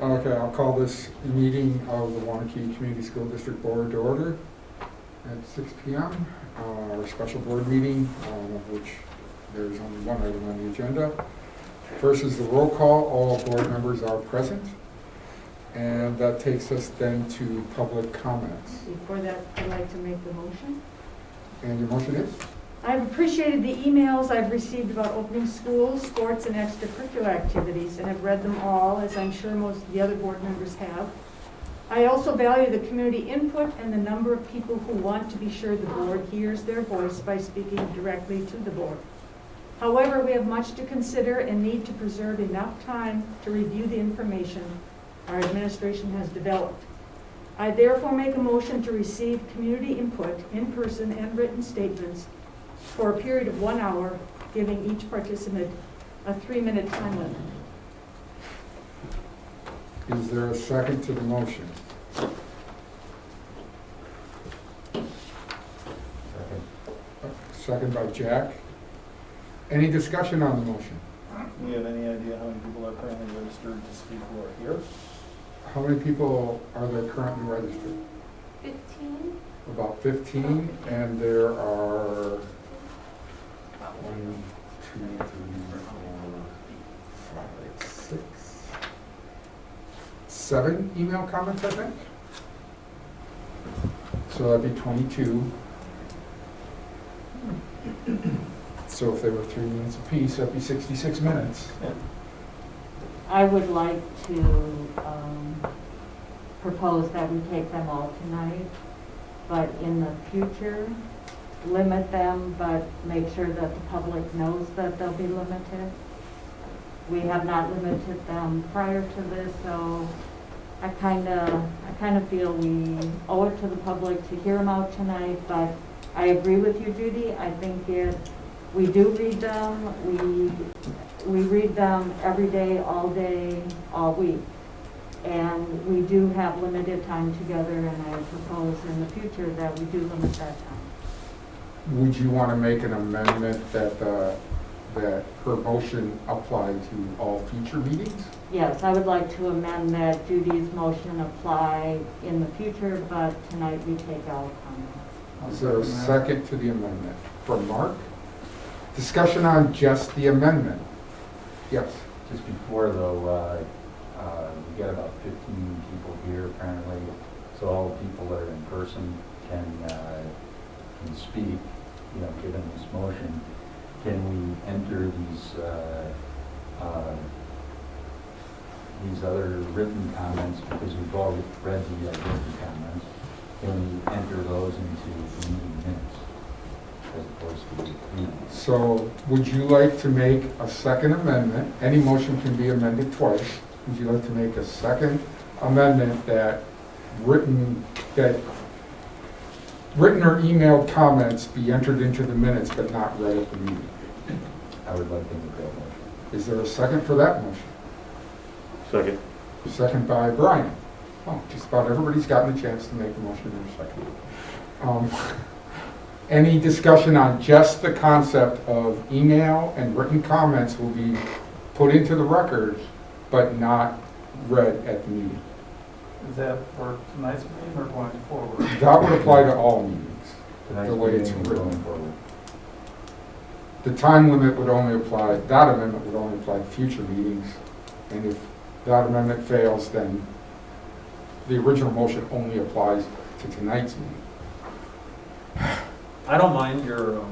Okay, I'll call this meeting of the Waunakee Community School District Board to order at 6 p.m. Our special board meeting, of which there's only one item on the agenda. First is the roll call. All board members are present. And that takes us then to public comments. Before that, I'd like to make the motion. And your motion is? I've appreciated the emails I've received about opening schools, sports, and extracurricular activities, and have read them all, as I'm sure most of the other board members have. I also value the community input and the number of people who want to be sure the board hears their voice by speaking directly to the board. However, we have much to consider and need to preserve enough time to review the information our administration has developed. I therefore make a motion to receive community input, in-person and written statements, for a period of 1 hour, giving each participant a 3-minute time limit. Is there a second to the motion? Second. Second by Jack. Any discussion on the motion? Do you have any idea how many people are currently registered to speak who are here? How many people are there currently registered? 15? About 15, and there are 1, 2, 3, 4, 5, 6, 7 email comments, I think. So that'd be 22. So if they were 3 minutes apiece, that'd be 66 minutes. I would like to propose that we take them all tonight, but in the future, limit them, but make sure that the public knows that they'll be limited. We have not limited them prior to this, so I kind of feel we owe it to the public to hear them out tonight, but I agree with you, Judy. I think we do read them. We read them every day, all week. And we do have limited time together, and I propose in the future that we do limit that time. Would you want to make an amendment that that her motion apply to all future meetings? Yes, I would like to amend that Judy's motion apply in the future, but tonight we take all comments. Is there a second to the amendment? From Mark? Discussion on just the amendment. Yes. Just before though, we got about 15 people here apparently, so all the people that are in person can speak, given this motion. Can we enter these other written comments, because we've all read the written comments, can we enter those into the meeting minutes as opposed to reading? So would you like to make a second amendment? Any motion can be amended twice. Would you like to make a second amendment that written or emailed comments be entered into the minutes but not read at the meeting? I would like to make that motion. Is there a second for that motion? Second. Second by Brian. Oh, just about everybody's gotten a chance to make a motion in a second. Any discussion on just the concept of email and written comments will be put into the record but not read at the meeting? Is that for tonight's meeting or going forward? That would apply to all meetings. Tonight's The way it's meeting written. going forward. The time limit would only apply, that amendment would only apply to future meetings. And if that amendment fails, then the original motion only applies to tonight's meeting. I don't mind your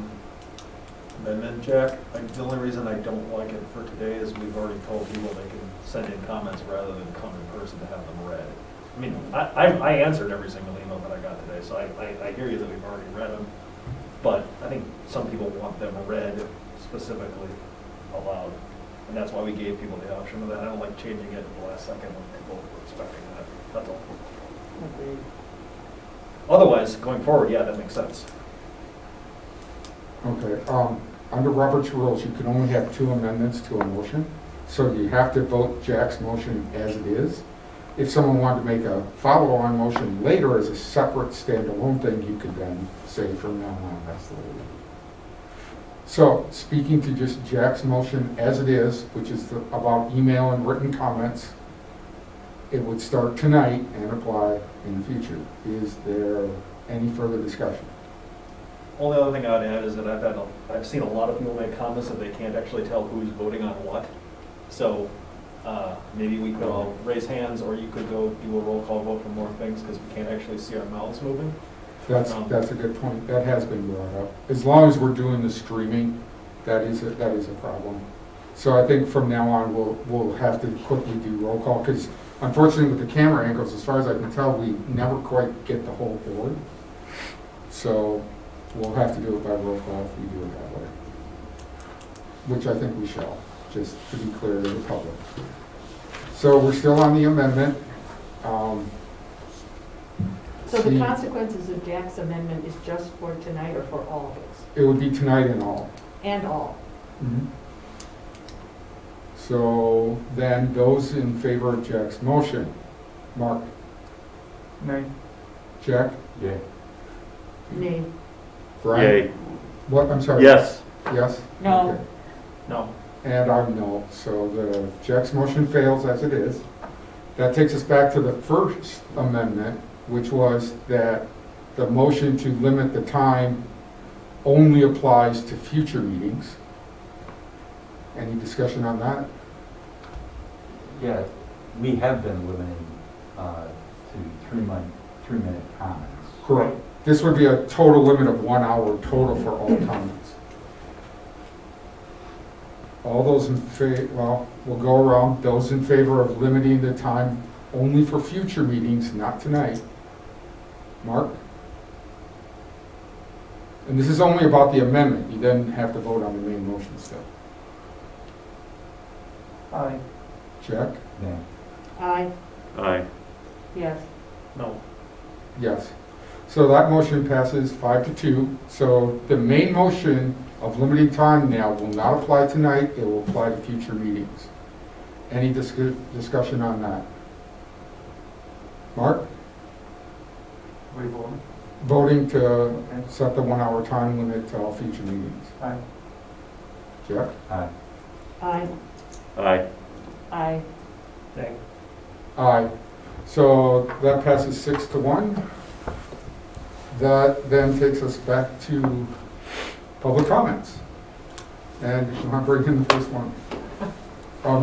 amendment, Jack. The only reason I don't like it for today is we've already told people they can send in comments rather than come in person to have them read. I mean, I answered every single email that I got today, so I hear you that we've already read them. But I think some people want them read specifically aloud. And that's why we gave people the option of that. I don't like changing it at the last second when people were expecting that. That's all. Agreed. Otherwise, going forward, yeah, that makes sense. Okay, under Robert's rules, you can only have 2 amendments to a motion. So you have to vote Jack's motion as it is. If someone wanted to make a follow-on motion later as a separate standalone thing, you could then say from now on, that's the way. So, speaking to just Jack's motion as it is, which is about email and written comments, it would start tonight and apply in the future. Is there any further discussion? Only other thing I'd add is that I've seen a lot of people make comments that they can't actually tell who's voting on what. So, maybe we could all raise hands, or you could go do a roll call vote for more things, because we can't actually see our mouths moving. That's a good point. That has been brought up. As long as we're doing the streaming, that is a problem. So I think from now on, we'll have to quickly do roll call, because unfortunately with the camera angles, as far as I can tell, we never quite get the whole board. So we'll have to do it by roll call if we do it that way. Which I think we shall, just to be clear to the public. So we're still on the amendment. So the consequences of Jack's amendment is just for tonight or for all of us? It would be tonight and all. And all? Mhm. So then those in favor of Jack's motion, Mark, Nay. Jack, Yeah. Nay. Brian? What, I'm sorry? Yes. Yes? No. Okay. No. And I'm no, so the Jack's motion fails as it is. That takes us back to the first amendment, which was that the motion to limit the time only applies to future meetings. Any discussion on that? Yeah, we have been limiting to 3-minute comments. Correct. This would be a total limit of 1 hour total for all comments. All those in favor, well, we'll go around. Those in favor of limiting the time only for future meetings, not tonight. Mark? And this is only about the amendment. You then have to vote on the main motion still. Aye. Jack? Yeah. Aye. Aye. Yes. No. Yes. So that motion passes 5-2. So the main motion of limiting time now will not apply tonight. It will apply to future meetings. Any discussion on that? Mark? We vote. Voting to Okay. set the 1 hour time limit to all future meetings. Aye. Jack? Aye. Aye. Aye. Aye. Nay. Aye. So that passes 6-1. That then takes us back to public comments. And you want to bring in the first one?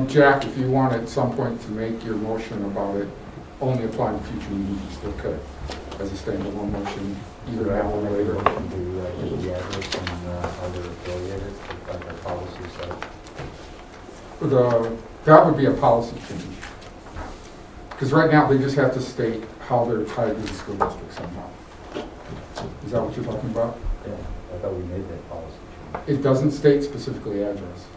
Jack, if you want at some point to make your motion about it only applying to future meetings, you still could, as a standalone motion, either now or later. Motion to give the address and how they're affiliated, like our policy says. That would be a policy change. Because right now, they just have to state how they're tied to the school district somehow. Is that what you're talking about? Yeah, I thought we made that policy change. It doesn't state specifically address.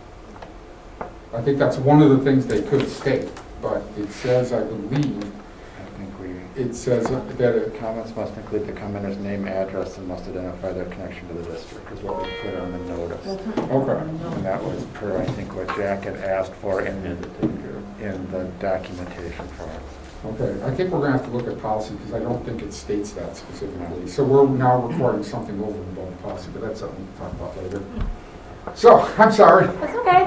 I think that's one of the things they could state, but it says, I believe, I think it says that it, comments must include the commenter's name, address, and must identify their connection to the district, is what we put on the notice. okay. And that was per, I think, what Jack had asked for in the documentation for it. Okay, I think we're gonna have to look at policy, because I don't think it states that specifically. So we're now recording something over and above the policy, but that's something we can talk about later. So, I'm sorry. That's okay.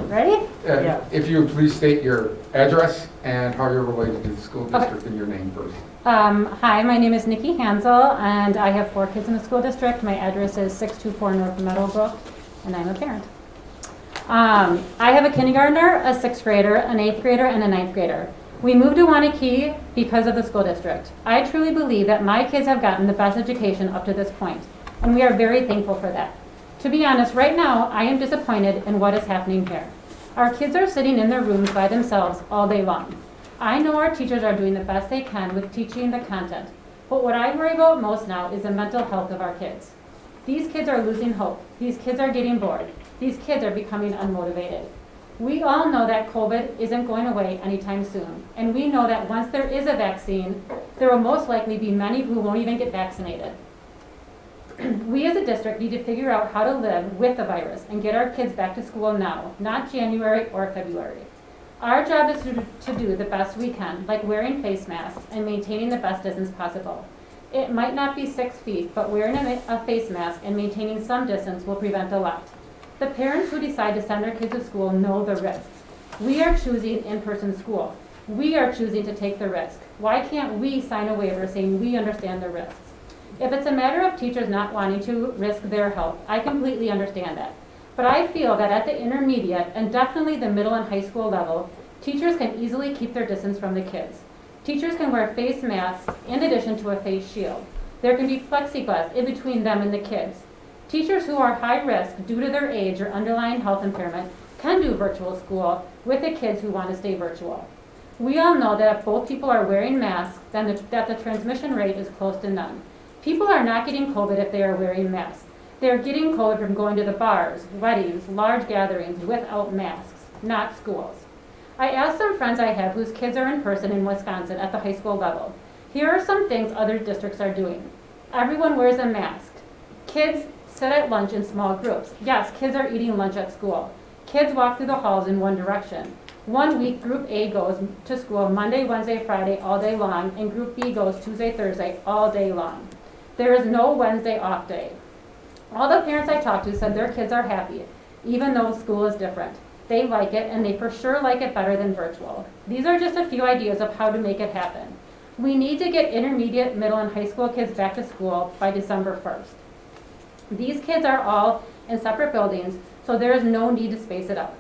Ready? Yeah. If you would please state your address and how you're related to the school district and your name first. Hi, my name is Nikki Hansel, and I have 4 kids in the school district. My address is 624 North Meadowbrook, and I'm a parent. I have a kindergartner, a 6th grader, an 8th grader, and a 9th grader. We moved to Waunakee because of the school district. I truly believe that my kids have gotten the best education up to this point, and we are very thankful for that. To be honest, right now, I am disappointed in what is happening here. Our kids are sitting in their rooms by themselves all day long. I know our teachers are doing the best they can with teaching the content, but what I worry about most now is the mental health of our kids. These kids are losing hope. These kids are getting bored. These kids are becoming unmotivated. We all know that COVID isn't going away anytime soon, and we know that once there is a vaccine, there will most likely be many who won't even get vaccinated. We as a district need to figure out how to live with the virus and get our kids back to school now, not January or February. Our job is to do the best we can, like wearing face masks and maintaining the best distance possible. It might not be 6 feet, but wearing a face mask and maintaining some distance will prevent a lot. The parents who decide to send their kids to school know the risks. We are choosing in-person school. We are choosing to take the risk. Why can't we sign a waiver saying we understand the risks? If it's a matter of teachers not wanting to risk their health, I completely understand that. But I feel that at the intermediate and definitely the middle and high school level, teachers can easily keep their distance from the kids. Teachers can wear face masks in addition to a face shield. There can be plexiglass in between them and the kids. Teachers who are high risk due to their age or underlying health impairment can do virtual school with the kids who want to stay virtual. We all know that if both people are wearing masks, then that the transmission rate is close to none. People are not getting COVID if they are wearing masks. They are getting COVID from going to the bars, weddings, large gatherings without masks, not schools. I asked some friends I have whose kids are in person in Wisconsin at the high school level. Here are some things other districts are doing. Everyone wears a mask. Kids sit at lunch in small groups. Yes, kids are eating lunch at school. Kids walk through the halls in one direction. 1 week, Group A goes to school Monday, Wednesday, Friday all day long, and Group B goes Tuesday, Thursday all day long. There is no Wednesday off day. All the parents I talked to said their kids are happy, even though school is different. They like it, and they for sure like it better than virtual. These are just a few ideas of how to make it happen. We need to get intermediate, middle, and high school kids back to school by December 1st. These kids are all in separate buildings, so there is no need to space it out.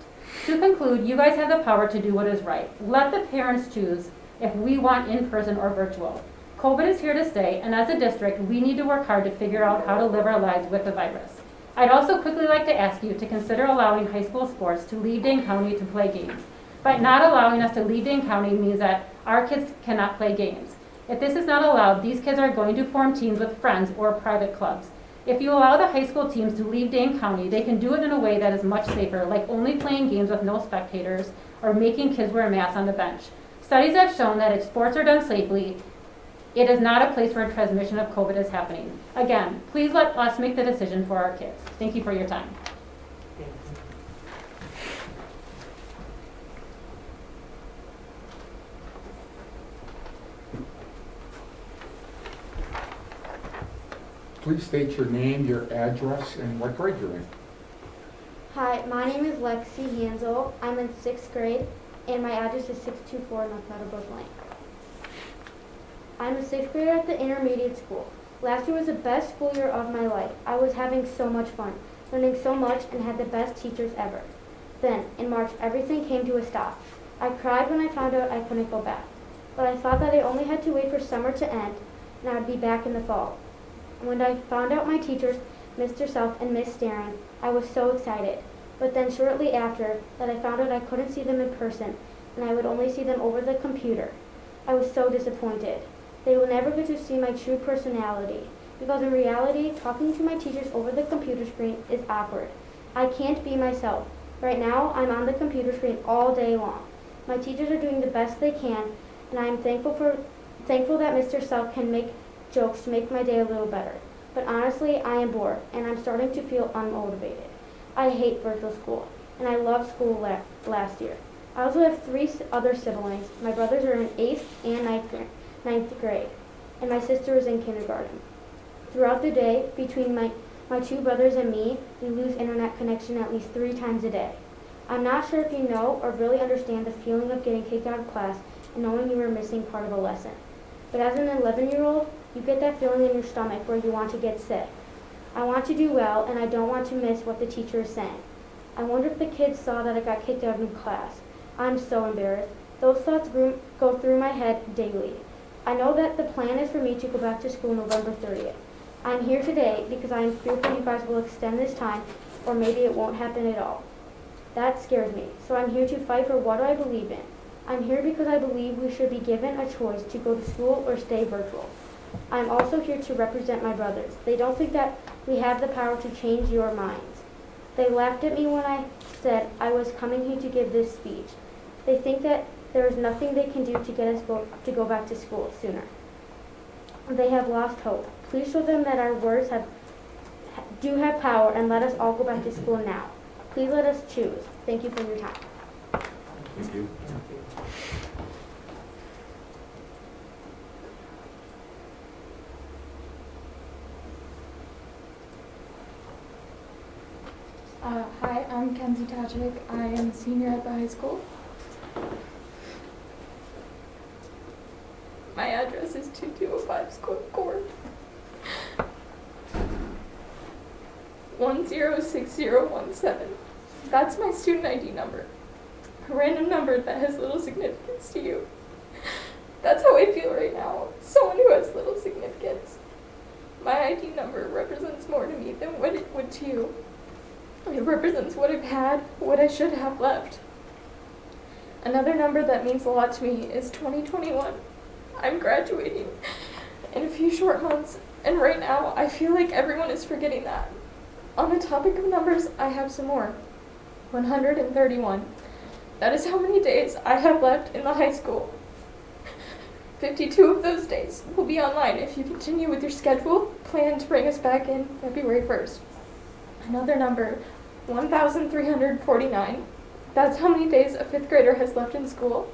To conclude, you guys have the power to do what is right. Let the parents choose if we want in-person or virtual. COVID is here to stay, and as a district, we need to work hard to figure out how to live our lives with the virus. I'd also quickly like to ask you to consider allowing high school sports to leave Dane County to play games. By not allowing us to leave Dane County means that our kids cannot play games. If this is not allowed, these kids are going to form teams with friends or private clubs. If you allow the high school teams to leave Dane County, they can do it in a way that is much safer, like only playing games with no spectators or making kids wear masks on the bench. Studies have shown that if sports are done safely, it is not a place where transmission of COVID is happening. Again, please let us make the decision for our kids. Thank you for your time. Please state your name, your address, and what grade you're in. Hi, my name is Lexi Hansel. I'm in 6th grade, and my address is 624 North Meadowbrook Lane. I'm a 6th grader at the intermediate school. Last year was the best school year of my life. I was having so much fun, learning so much, and had the best teachers ever. Then, in March, everything came to a stop. I cried when I found out I couldn't go back, but I thought that I only had to wait for summer to end, and I would be back in the fall. When I found out my teachers, Mr. Self and Miss Staring, I was so excited. But then shortly after that, I found out I couldn't see them in person, and I would only see them over the computer. I was so disappointed. They will never get to see my true personality, because in reality, talking to my teachers over the computer screen is awkward. I can't be myself. Right now, I'm on the computer screen all day long. My teachers are doing the best they can, and I am thankful that Mr. Self can make jokes to make my day a little better. But honestly, I am bored, and I'm starting to feel unmotivated. I hate virtual school, and I loved school last year. I also have 3 other siblings. My brothers are in 8th and 9th grade, and my sister is in kindergarten. Throughout the day, between my 2 brothers and me, we lose internet connection at least 3 times a day. I'm not sure if you know or really understand the feeling of getting kicked out of class and knowing you were missing part of a lesson. But as an 11-year-old, you get that feeling in your stomach where you want to get sick. I want to do well, and I don't want to miss what the teacher is saying. I wonder if the kids saw that I got kicked out of class. I'm so embarrassed. Those thoughts go through my head daily. I know that the plan is for me to go back to school November 30th. I'm here today because I am fearful you guys will extend this time, or maybe it won't happen at all. That scares me, so I'm here to fight for what I believe in. I'm here because I believe we should be given a choice to go to school or stay virtual. I'm also here to represent my brothers. They don't think that we have the power to change your minds. They laughed at me when I said I was coming here to give this speech. They think that there is nothing they can do to get us to go back to school sooner. They have lost hope. Please show them that our words do have power, and let us all go back to school now. Please let us choose. Thank you for your time. Thank you. Hi, I'm Kenzie Tajik. I am a senior at the high school. school core. 106017. That's my student ID number. A random number that has little significance to you. That's how I feel right now. Someone who has little significance. My ID number represents more to me than what it would to you. It represents what I've had, what I should have left. Another number that means a lot to me is 2021. I'm graduating in a few short months, and right now I feel like everyone is forgetting that. On the topic of numbers, I have some more. 131. That is how many days I have left in the high school. 52 of those days will be online if you continue with your schedule planned to bring us back in February 1st. Another number, 1,349. That's how many days a 5th grader has left in school.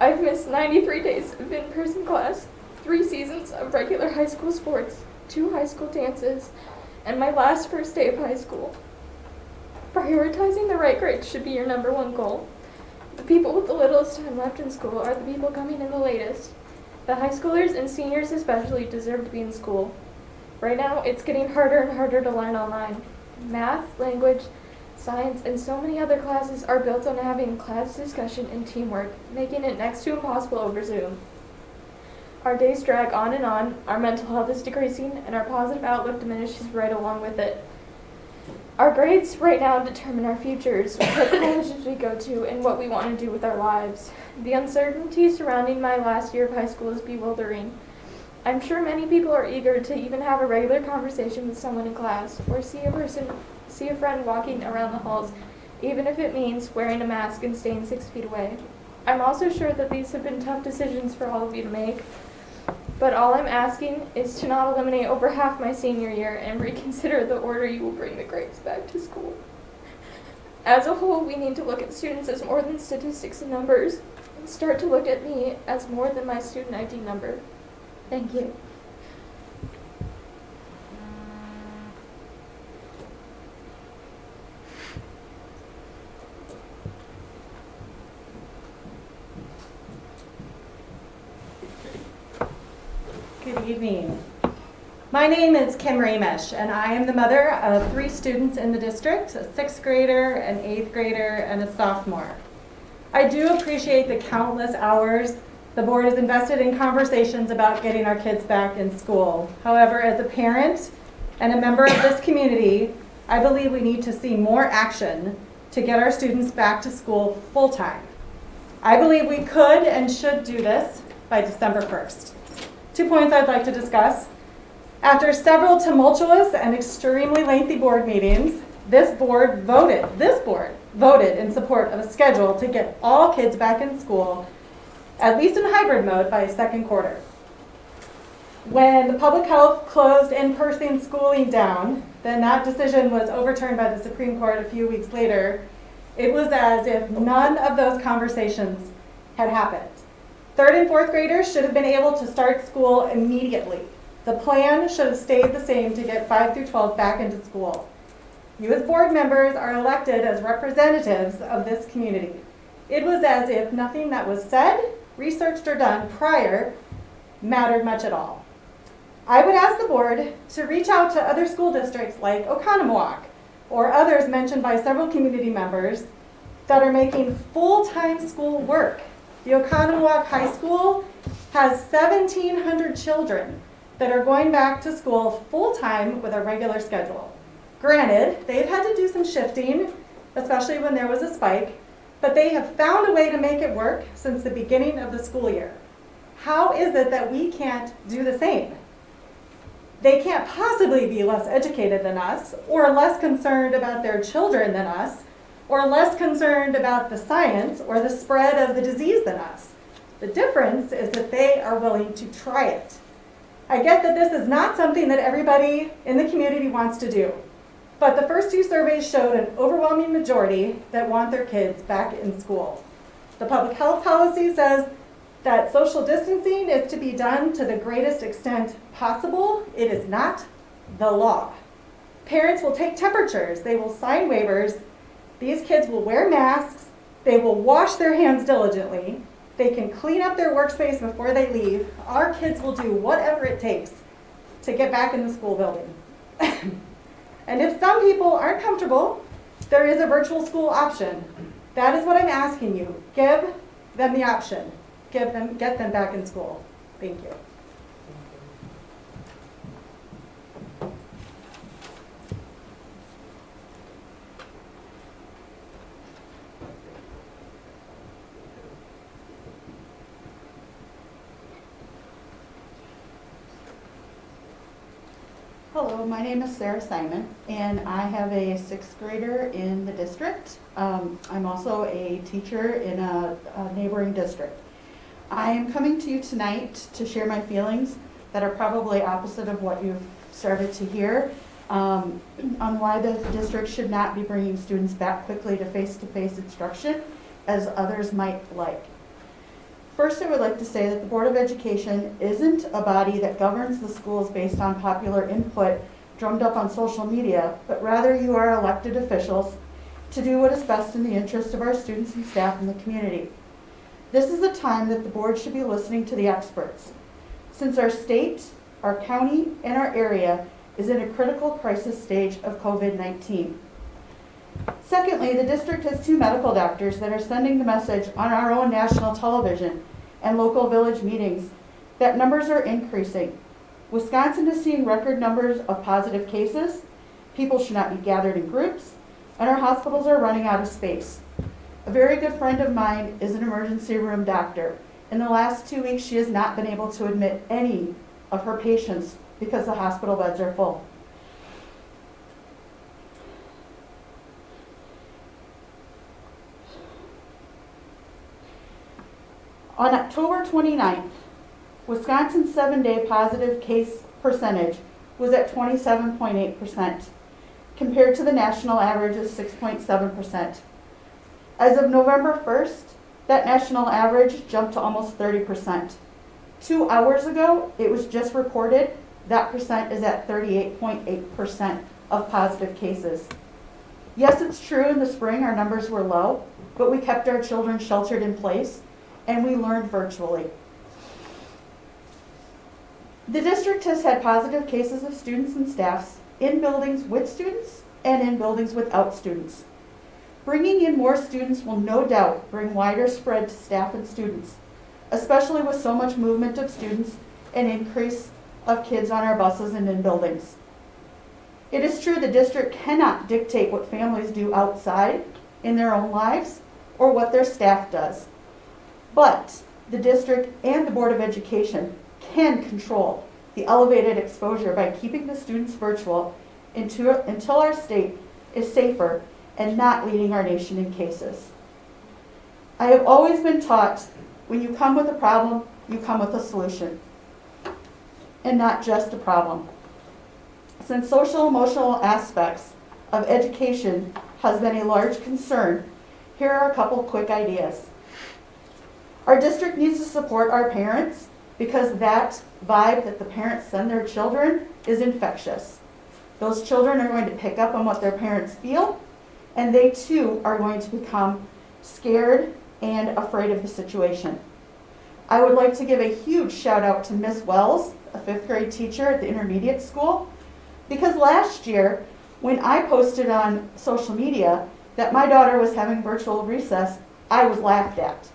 I've missed 93 days of in-person class, 3 seasons of regular high school sports, 2 high school dances, and my last first day of high school. Prioritizing the right grades should be your #1 goal. The people with the littlest time left in school are the people coming in the latest. The high schoolers and seniors especially deserve to be in school. Right now, it's getting harder and harder to learn online. Math, language, science, and so many other classes are built on having class discussion and teamwork, making it next to impossible over Zoom. Our days drag on and on, our mental health is decreasing, and our positive outlook diminishes right along with it. Our grades right now determine our futures, what colleges we go to, and what we want to do with our lives. The uncertainty surrounding my last year of high school is bewildering. I'm sure many people are eager to even have a regular conversation with someone in class, or see a friend walking around the halls, even if it means wearing a mask and staying 6 feet away. I'm also sure that these have been tough decisions for all of you to make, but all I'm asking is to not eliminate over half my senior year and reconsider the order you will bring the grades back to school. As a whole, we need to look at students as more than statistics and numbers, and start to look at me as more than my student ID number. Thank you. Good evening. My name is Kim Ramesh, and I am the mother of 3 students in the district, a 6th grader, an 8th grader, and a sophomore. I do appreciate the countless hours the board has invested in conversations about getting our kids back in school. However, as a parent and a member of this community, I believe we need to see more action to get our students back to school full-time. I believe we could and should do this by December 1st. 2 points I'd like to discuss. After several tumultuous and extremely lengthy board meetings, this board voted in support of a schedule to get all kids back in school, at least in hybrid mode, by second quarter. When the public health closed in-person schooling down, then that decision was overturned by the Supreme Court a few weeks later. It was as if none of those conversations had happened. 3rd and 4th graders should have been able to start school immediately. The plan should have stayed the same to get 5 through 12 back into school. You as board members are elected as representatives of this community. It was as if nothing that was said, researched, or done prior mattered much at all. I would ask the board to reach out to other school districts like Oconomowoc or others mentioned by several community members that are making full-time school work. The Oconomowoc High School has 1,700 children that are going back to school full-time with a regular schedule. Granted, they've had to do some shifting, especially when there was a spike, but they have found a way to make it work since the beginning of the school year. How is it that we can't do the same? They can't possibly be less educated than us, or less concerned about their children than us, or less concerned about the science or the spread of the disease than us. The difference is that they are willing to try it. I get that this is not something that everybody in the community wants to do, but the first 2 surveys showed an overwhelming majority that want their kids back in school. The public health policy says that social distancing is to be done to the greatest extent possible. It is not the law. Parents will take temperatures, they will sign waivers, these kids will wear masks, they will wash their hands diligently, They can clean up their workspace before they leave. Our kids will do whatever it takes to get back in the school building. And if some people aren't comfortable, there is a virtual school option. That is what I'm asking you. Give them the option. Get them back in school. Thank you. Hello, my name is Sarah Simon, and I have a sixth grader in the district. I'm also a teacher in a neighboring district. I am coming to you tonight to share my feelings that are probably opposite of what you've started to hear on why the district should not be bringing students back quickly to face-to-face instruction as others might like. First, I would like to say that the Board of Education isn't a body that governs the schools based on popular input drummed up on social media, but rather you are elected officials to do what is best in the interest of our students and staff in the community. This is a time that the board should be listening to the experts. Since our state, our county, and our area is in a critical crisis stage of COVID-19. Secondly, the district has 2 medical doctors that are sending the message on our own national television and local village meetings that numbers are increasing. Wisconsin is seeing record numbers of positive cases, people should not be gathered in groups, and our hospitals are running out of space. A very good friend of mine is an emergency room doctor. In the last 2 weeks, she has not been able to admit any of her patients because the hospital beds are full. On October 29th, Wisconsin's 7-day positive case percentage was at 27.8%, compared to the national average of 6.7%. As of November 1st, that national average jumped to almost 30%. 2 hours ago, it was just reported that percent is at 38.8% of positive cases. Yes, it's true in the spring our numbers were low, but we kept our children sheltered in place and we learned virtually. The district has had positive cases of students and staffs in buildings with students and in buildings without students. Bringing in more students will no doubt bring wider spread to staff and students, especially with so much movement of students and increase of kids on our buses and in buildings. It is true the district cannot dictate what families do outside in their own lives or what their staff does. But the district and the Board of Education can control the elevated exposure by keeping the students virtual until our state is safer and not leading our nation in cases. I have always been taught when you come with a problem, you come with a solution, and not just a problem. Since social emotional aspects of education has been a large concern, here are a couple quick ideas. Our district needs to support our parents because that vibe that the parents send their children is infectious. Those children are going to pick up on what their parents feel, and they too are going to become scared and afraid of the situation. I would like to give a huge shout out to Miss Wells, a 5th grade teacher at the intermediate school, because last year when I posted on social media that my daughter was having virtual recess, I was laughed at.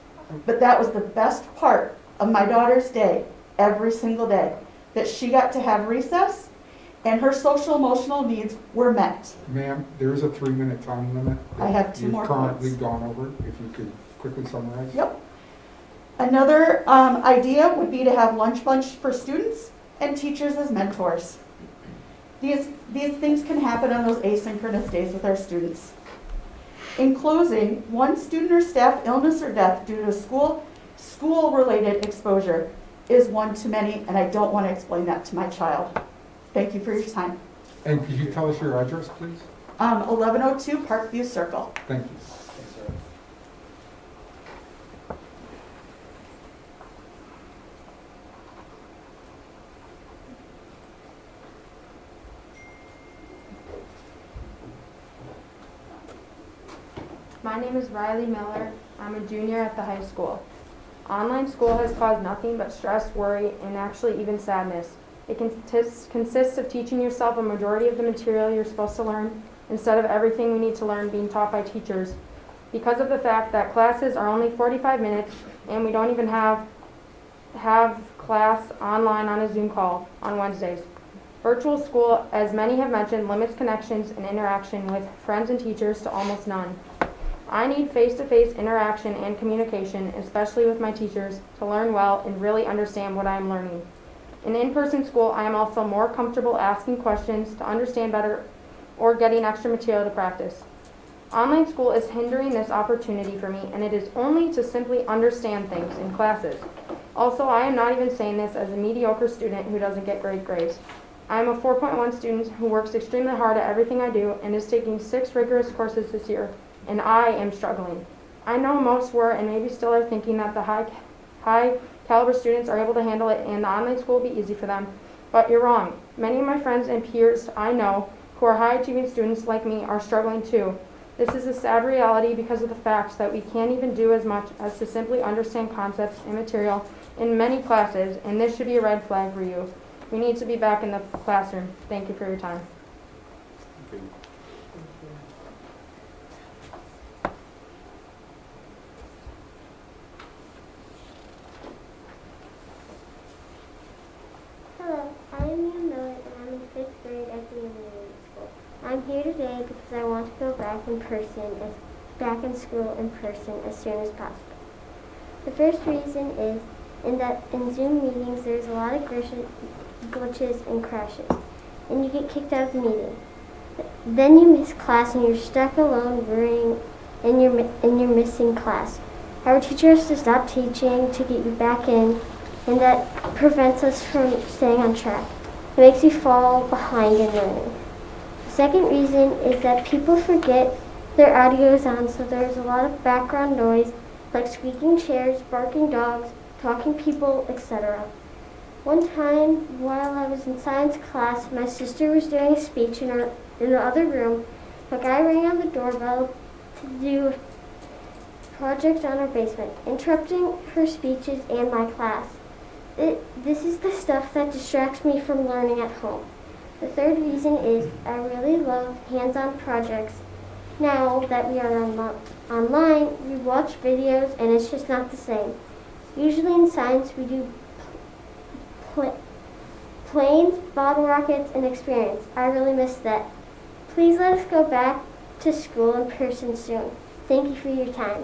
But that was the best part of my daughter's day, every single day, that she got to have recess and her social emotional needs were met. Ma'am, there is a 3-minute time limit. I have 2 more You've currently points. gone over, if you could quickly summarize. Yep. Another idea would be to have lunch bunch for students and teachers as mentors. These things can happen on those asynchronous days with our students. In closing, one student or staff illness or death due to school-related exposure is one too many, and I don't want to explain that to my child. Thank you for your time. And could you tell us your address, please? 1102 Parkview Circle. Thank you. My name is Riley Miller. I'm a junior at the high school. Online school has caused nothing but stress, worry, and actually even sadness. It consists of teaching yourself a majority of the material you're supposed to learn instead of everything we need to learn being taught by teachers. Because of the fact that classes are only 45 minutes and we don't even have class online on a Zoom call on Wednesdays. Virtual school, as many have mentioned, limits connections and interaction with friends and teachers to almost none. I need face-to-face interaction and communication, especially with my teachers, to learn well and really understand what I am learning. In in-person school, I am also more comfortable asking questions to understand better or getting extra material to practice. Online school is hindering this opportunity for me, and it is only to simply understand things in classes. Also, I am not even saying this as a mediocre student who doesn't get great grades. I am a 4.1 student who works extremely hard at everything I do and is taking 6 rigorous courses this year, and I am struggling. I know most were and maybe still are thinking that the high caliber students are able to handle it and the online school will be easy for them, but you're wrong. Many of my friends and peers I know who are high achieving students like me are struggling too. This is a sad reality because of the fact that we can't even do as much as to simply understand concepts and material in many classes, and this should be a red flag for you. We need to be back in the classroom. Thank you for your time. Hello, I am Mia Miller and I'm in 5th grade at the Untitled School. I'm here today because I want to go back in school in person as soon as possible. The first reason is that in Zoom meetings there's a lot of glitches and crashes, and you get kicked out of the meeting. Then you miss class and you're stuck alone worrying, and you're missing class. Our teacher has to stop teaching to get you back in, and that prevents us from staying on track. It makes you fall behind in learning. The second reason is that people forget their audio is on, so there's a lot of background noise like squeaking chairs, barking dogs, talking people, etc. One time, while I was in science class, my sister was doing a speech in the other room. A guy rang on the doorbell to do a project on our basement, interrupting her speeches and my class. This is the stuff that distracts me from learning at home. The third reason is I really love hands-on projects. Now that we are online, we watch videos and it's just not the same. Usually in science we do planes, bottle rockets, and experiments. I really miss that. Please let us go back to school in person soon. Thank you for your time.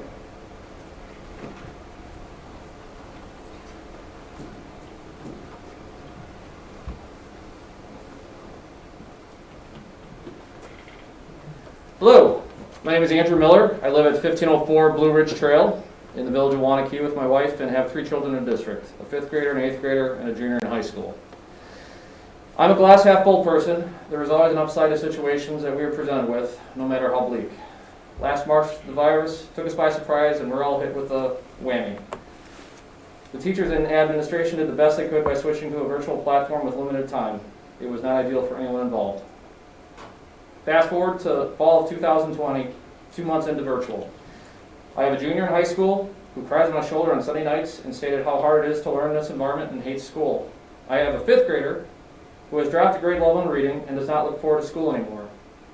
Hello, my name is Andrew Miller. I live at 1504 Blue Ridge Trail in the village of Waunakee with my wife and have 3 children in the district, a 5th grader, an 8th grader, and a junior in high school. I'm a glass half full person. There is always an upside to situations that we are presented with, no matter how bleak. Last March, the virus took us by surprise and we're all hit with a whammy. The teachers and administration did the best they could by switching to a virtual platform with limited time. It was not ideal for anyone involved. Fast forward to fall of 2020, 2 months into virtual. I have a junior in high school who cries on my shoulder on Sunday nights and stated how hard it is to learn in this environment and hates school. I have a 5th grader who has dropped a grade level in reading and does not look forward to school anymore.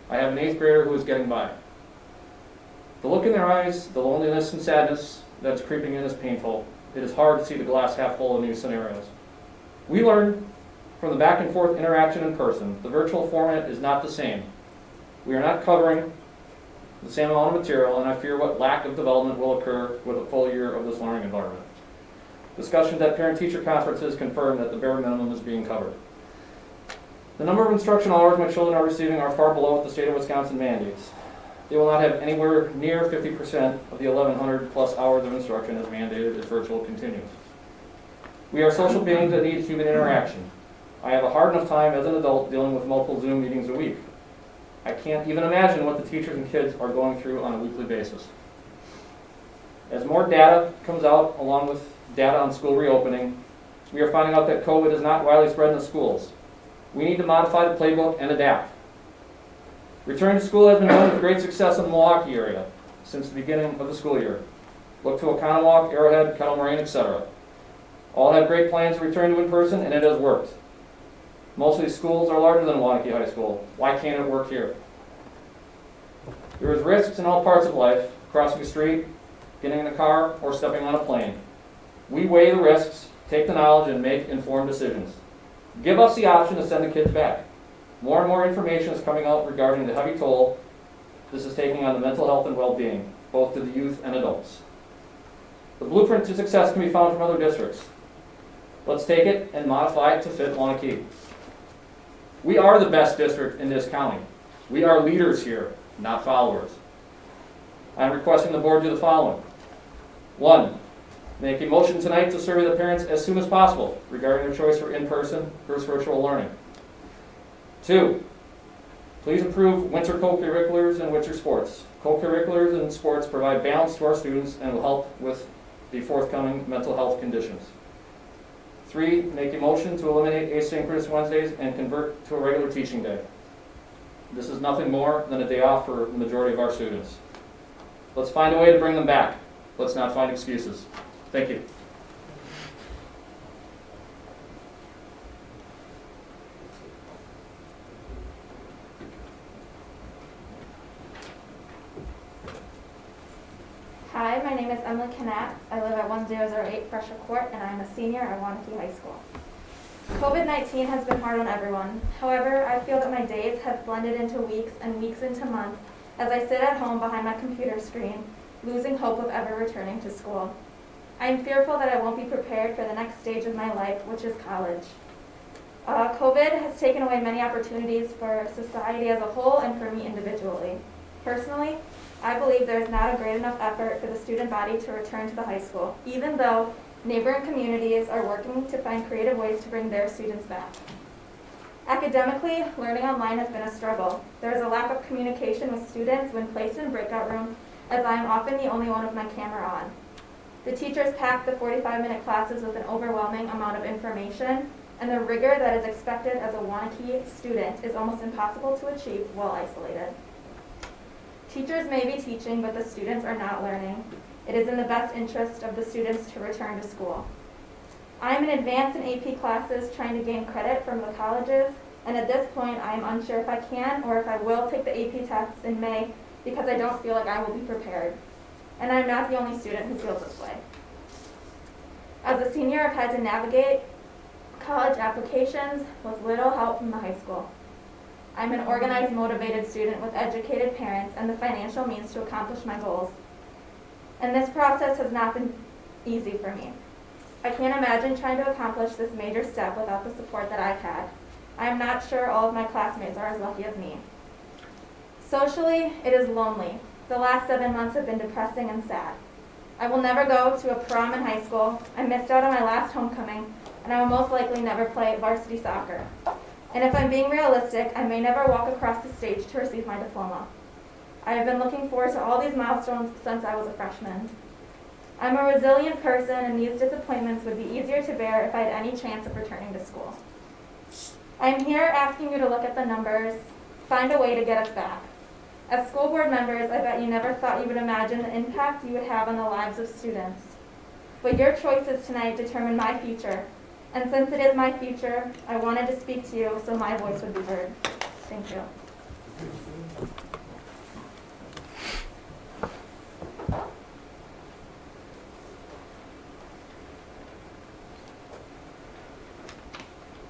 I have an 8th grader who is getting by. The look in their eyes, the loneliness and sadness that is creeping in is painful. It is hard to see the glass half full in these scenarios. We learn from the back and forth interaction in person. The virtual format is not the same. We are not covering the same amount of material, and I fear what lack of development will occur with a full year of this learning environment. Discussions at parent-teacher conferences confirm that the bare minimum is being covered. The number of instructional hours my children are receiving are far below what the state of Wisconsin mandates. They will not have anywhere near 50% of the 1,100 plus hours of instruction as mandated as virtual continues. We are social beings that need human interaction. I have a hard enough time as an adult dealing with multiple Zoom meetings a week. I can't even imagine what the teachers and kids are going through on a weekly basis. As more data comes out, along with data on school reopening, we are finding out that COVID is not widely spread in the schools. We need to modify the playbook and adapt. Returning to school has been done with great success in the Milwaukee area since the beginning of the school year. Look to Oconomowoc, Arrowhead, Kettle Moraine, etc. All have great plans to return to in-person, and it has worked. Most of these schools are larger than Waunakee High School. Why can't it work here? There is risks in all parts of life, crossing a street, getting in a car, or stepping on a plane. We weigh the risks, take the knowledge, and make informed decisions. Give us the option to send the kids back. More and more information is coming out regarding the heavy toll this is taking on the mental health and well-being, both to the youth and adults. The blueprint to success can be found from other districts. Let's take it and modify it to fit Waunakee. We are the best district in this county. We are leaders here, not followers. I'm requesting the board do the following. 1, make a motion tonight to survey the parents as soon as possible regarding their choice for in-person versus virtual learning. 2, please approve winter co-curriculars and winter sports. Co-curriculars and sports provide balance to our students and will help with the forthcoming mental health conditions. 3, make a motion to eliminate asynchronous Wednesdays and convert to a regular teaching day. This is nothing more than a day off for the majority of our students. Let's find a way to bring them back. Let's not find excuses. Thank you. Hi, my name is Emily Knatz. I live at 1008 Fresher Court, and I'm a senior at Waunakee High School. COVID-19 has been hard on everyone. However, I feel that my days have blended into weeks and weeks into months as I sit at home behind my computer screen, losing hope of ever returning to school. I am fearful that I won't be prepared for the next stage of my life, which is college. COVID has taken away many opportunities for society as a whole and for me individually. Personally, I believe there is not a great enough effort for the student body to return to the high school, even though neighboring communities are working to find creative ways to bring their students back. Academically, learning online has been a struggle. There is a lack of communication with students when placed in breakout rooms, as I am often the only one with my camera on. The teachers pack the 45-minute classes with an overwhelming amount of information, and the rigor that is expected as a Waunakee student is almost impossible to achieve while isolated. Teachers may be teaching, but the students are not learning. It is in the best interest of the students to return to school. I am in advanced and AP classes trying to gain credit from the colleges, and at this point I am unsure if I can or if I will take the AP tests in May because I don't feel like I will be prepared. And I'm not the only student who feels this way. As a senior, I've had to navigate college applications with little help from the high school. I'm an organized, motivated student with educated parents and the financial means to accomplish my goals. And this process has not been easy for me. I can't imagine trying to accomplish this major step without the support that I've had. I am not sure all of my classmates are as lucky as me. Socially, it is lonely. The last 7 months have been depressing and sad. I will never go to a prom in high school. I missed out on my last homecoming, and I will most likely never play varsity soccer. And if I'm being realistic, I may never walk across the stage to receive my diploma. I have been looking forward to all these milestones since I was a freshman. I'm a resilient person, and these disappointments would be easier to bear if I had any chance of returning to school. I'm here asking you to look at the numbers, find a way to get us back. As school board members, I bet you never thought you would imagine the impact you would have on the lives of students. But your choices tonight determine my future. And since it is my future, I wanted to speak to you so my voice would be heard. Thank you.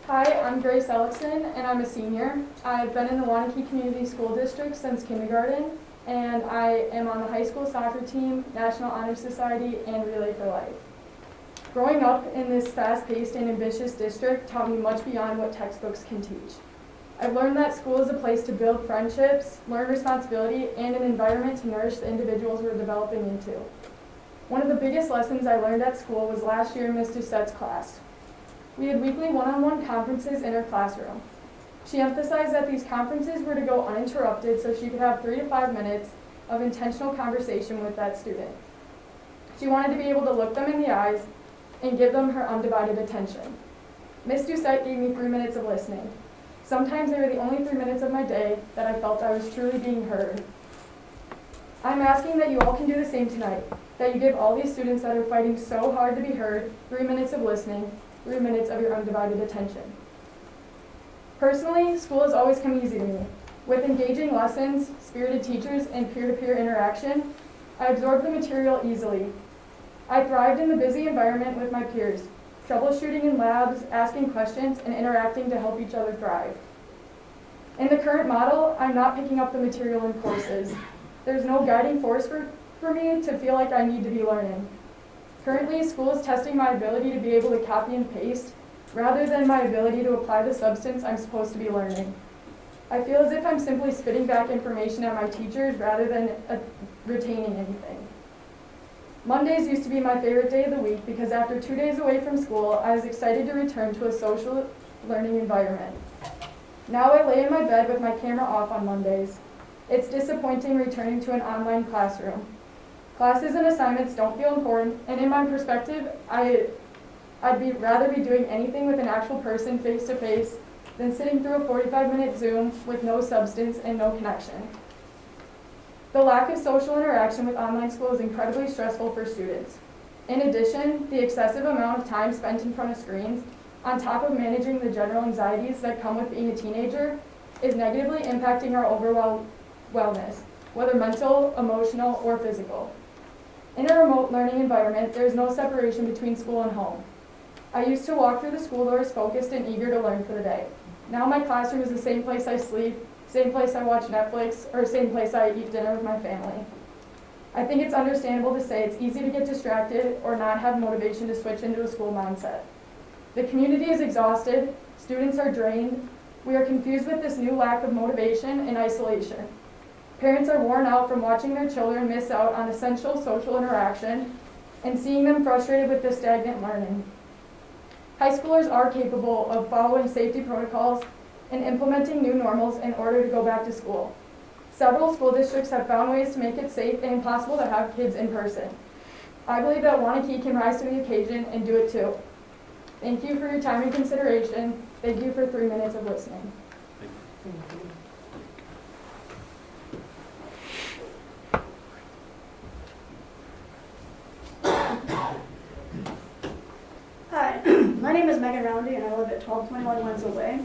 Hi, I'm Grace Ellickson, and I'm a senior. I've been in the Waunakee Community School District since kindergarten, and I am on the high school soccer team, National Honor Society, and Relay for Life. Growing up in this fast-paced and ambitious district taught me much beyond what textbooks can teach. I've learned that school is a place to build friendships, learn responsibility, and an environment to nourish the individuals we're developing into. One of the biggest lessons I learned at school was last year in Ms. Doucette's class. We had weekly one-on-one conferences in her classroom. She emphasized that these conferences were to go uninterrupted so she could have 3 to 5 minutes of intentional conversation with that student. She wanted to be able to look them in the eyes and give them her undivided attention. Ms. Doucette gave me 3 minutes of listening. Sometimes they were the only 3 minutes of my day that I felt I was truly being heard. I'm asking that you all can do the same tonight. that you give all these students that are fighting so hard to be heard 3 minutes of listening, 3 minutes of your undivided attention. Personally, school has always come easy to me. With engaging lessons, spirited teachers, and peer-to-peer interaction, I absorbed the material easily. I thrived in the busy environment with my peers, troubleshooting in labs, asking questions, and interacting to help each other thrive. In the current model, I'm not picking up the material in courses. There's no guiding force for me to feel like I need to be learning. Currently, school is testing my ability to be able to copy and paste rather than my ability to apply the substance I'm supposed to be learning. I feel as if I'm simply spitting back information at my teachers rather than retaining anything. Mondays used to be my favorite day of the week because after 2 days away from school, I was excited to return to a social learning environment. Now I lay in my bed with my camera off on Mondays. It's disappointing returning to an online classroom. Classes and assignments don't feel important, and in my perspective, I'd rather be doing anything with an actual person face to face than sitting through a 45-minute Zoom with no substance and no connection. The lack of social interaction with online school is incredibly stressful for students. In addition, the excessive amount of time spent in front of screens, on top of managing the general anxieties that come with being a teenager, is negatively impacting our overall wellness, whether mental, emotional, or physical. In a remote learning environment, there is no separation between school and home. I used to walk through the school doors focused and eager to learn for the day. Now my classroom is the same place I sleep, same place I watch Netflix, or same place I eat dinner with my family. I think it's understandable to say it's easy to get distracted or not have motivation to switch into a school mindset. The community is exhausted, students are drained, we are confused with this new lack of motivation and isolation. Parents are worn out from watching their children miss out on essential social interaction and seeing them frustrated with the stagnant learning. High schoolers are capable of following safety protocols and implementing new normals in order to go back to school. Several school districts have found ways to make it safe and impossible to have kids in person. I believe that Waunakee can rise to the occasion and do it too. Thank you for your time and consideration. Thank you for 3 minutes of listening. Hi, my name is Megan Roundy and I live at 1221 Wenzel Way.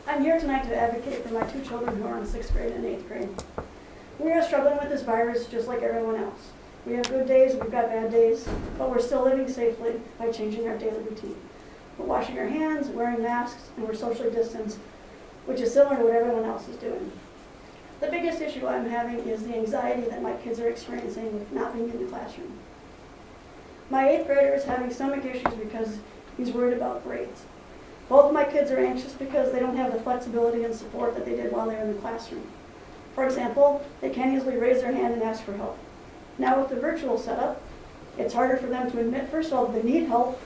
I'm here tonight to advocate for my 2 children who are in 6th grade and 8th grade. We are struggling with this virus just like everyone else. We have good days, we've got bad days, but we're still living safely by changing our daily routine. We're washing our hands, wearing masks, and we're socially distanced, which is similar to what everyone else is doing. The biggest issue I'm having is the anxiety that my kids are experiencing with not being in the classroom. My 8th grader is having stomach issues because he's worried about grades. Both of my kids are anxious because they don't have the flexibility and support that they did while they were in the classroom. For example, they can't easily raise their hand and ask for help. Now with the virtual setup, it's harder for them to admit, first of all, that they need help.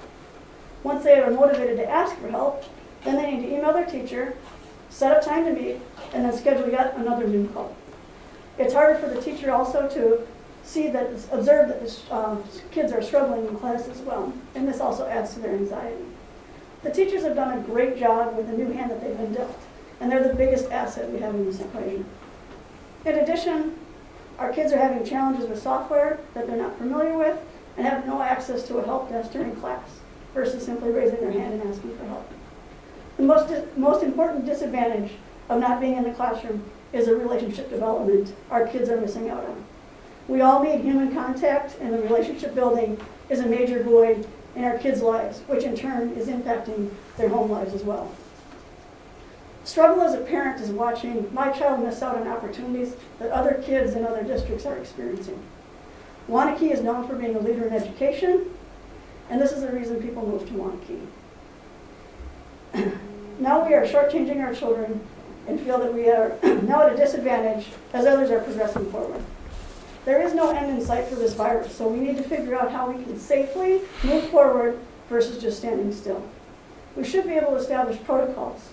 Once they are motivated to ask for help, then they need to email their teacher, set up time to meet, and then schedule yet another Zoom call. It's harder for the teacher also to observe that the kids are struggling in class as well, and this also adds to their anxiety. The teachers have done a great job with the new hand that they've been dealt, and they're the biggest asset we have in this equation. In addition, our kids are having challenges with software that they're not familiar with and have no access to a help desk during class versus simply raising their hand and asking for help. The most important disadvantage of not being in the classroom is the relationship development our kids are missing out on. We all need human contact, and the relationship building is a major void in our kids' lives, which in turn is impacting their home lives as well. Struggle as a parent is watching my child miss out on opportunities that other kids in other districts are experiencing. Waunakee is known for being a leader in education, and this is the reason people move to Waunakee. Now we are shortchanging our children and feel that we are now at a disadvantage as others are progressing forward. There is no end in sight for this virus, so we need to figure out how we can safely move forward versus just standing still. We should be able to establish protocols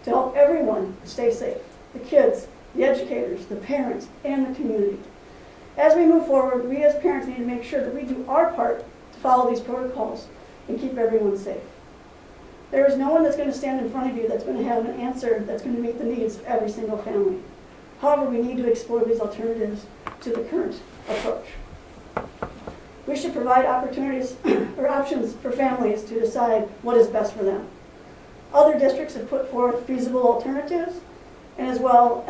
to help everyone stay safe, the kids, the educators, the parents, and the community. As we move forward, we as parents need to make sure that we do our part to follow these protocols and keep everyone safe. There is no one that's going to stand in front of you that's going to have an answer that's going to meet the needs of every single family. However, we need to explore these alternatives to the current approach. We should provide opportunities or options for families to decide what is best for them. Other districts have put forth feasible alternatives, and as well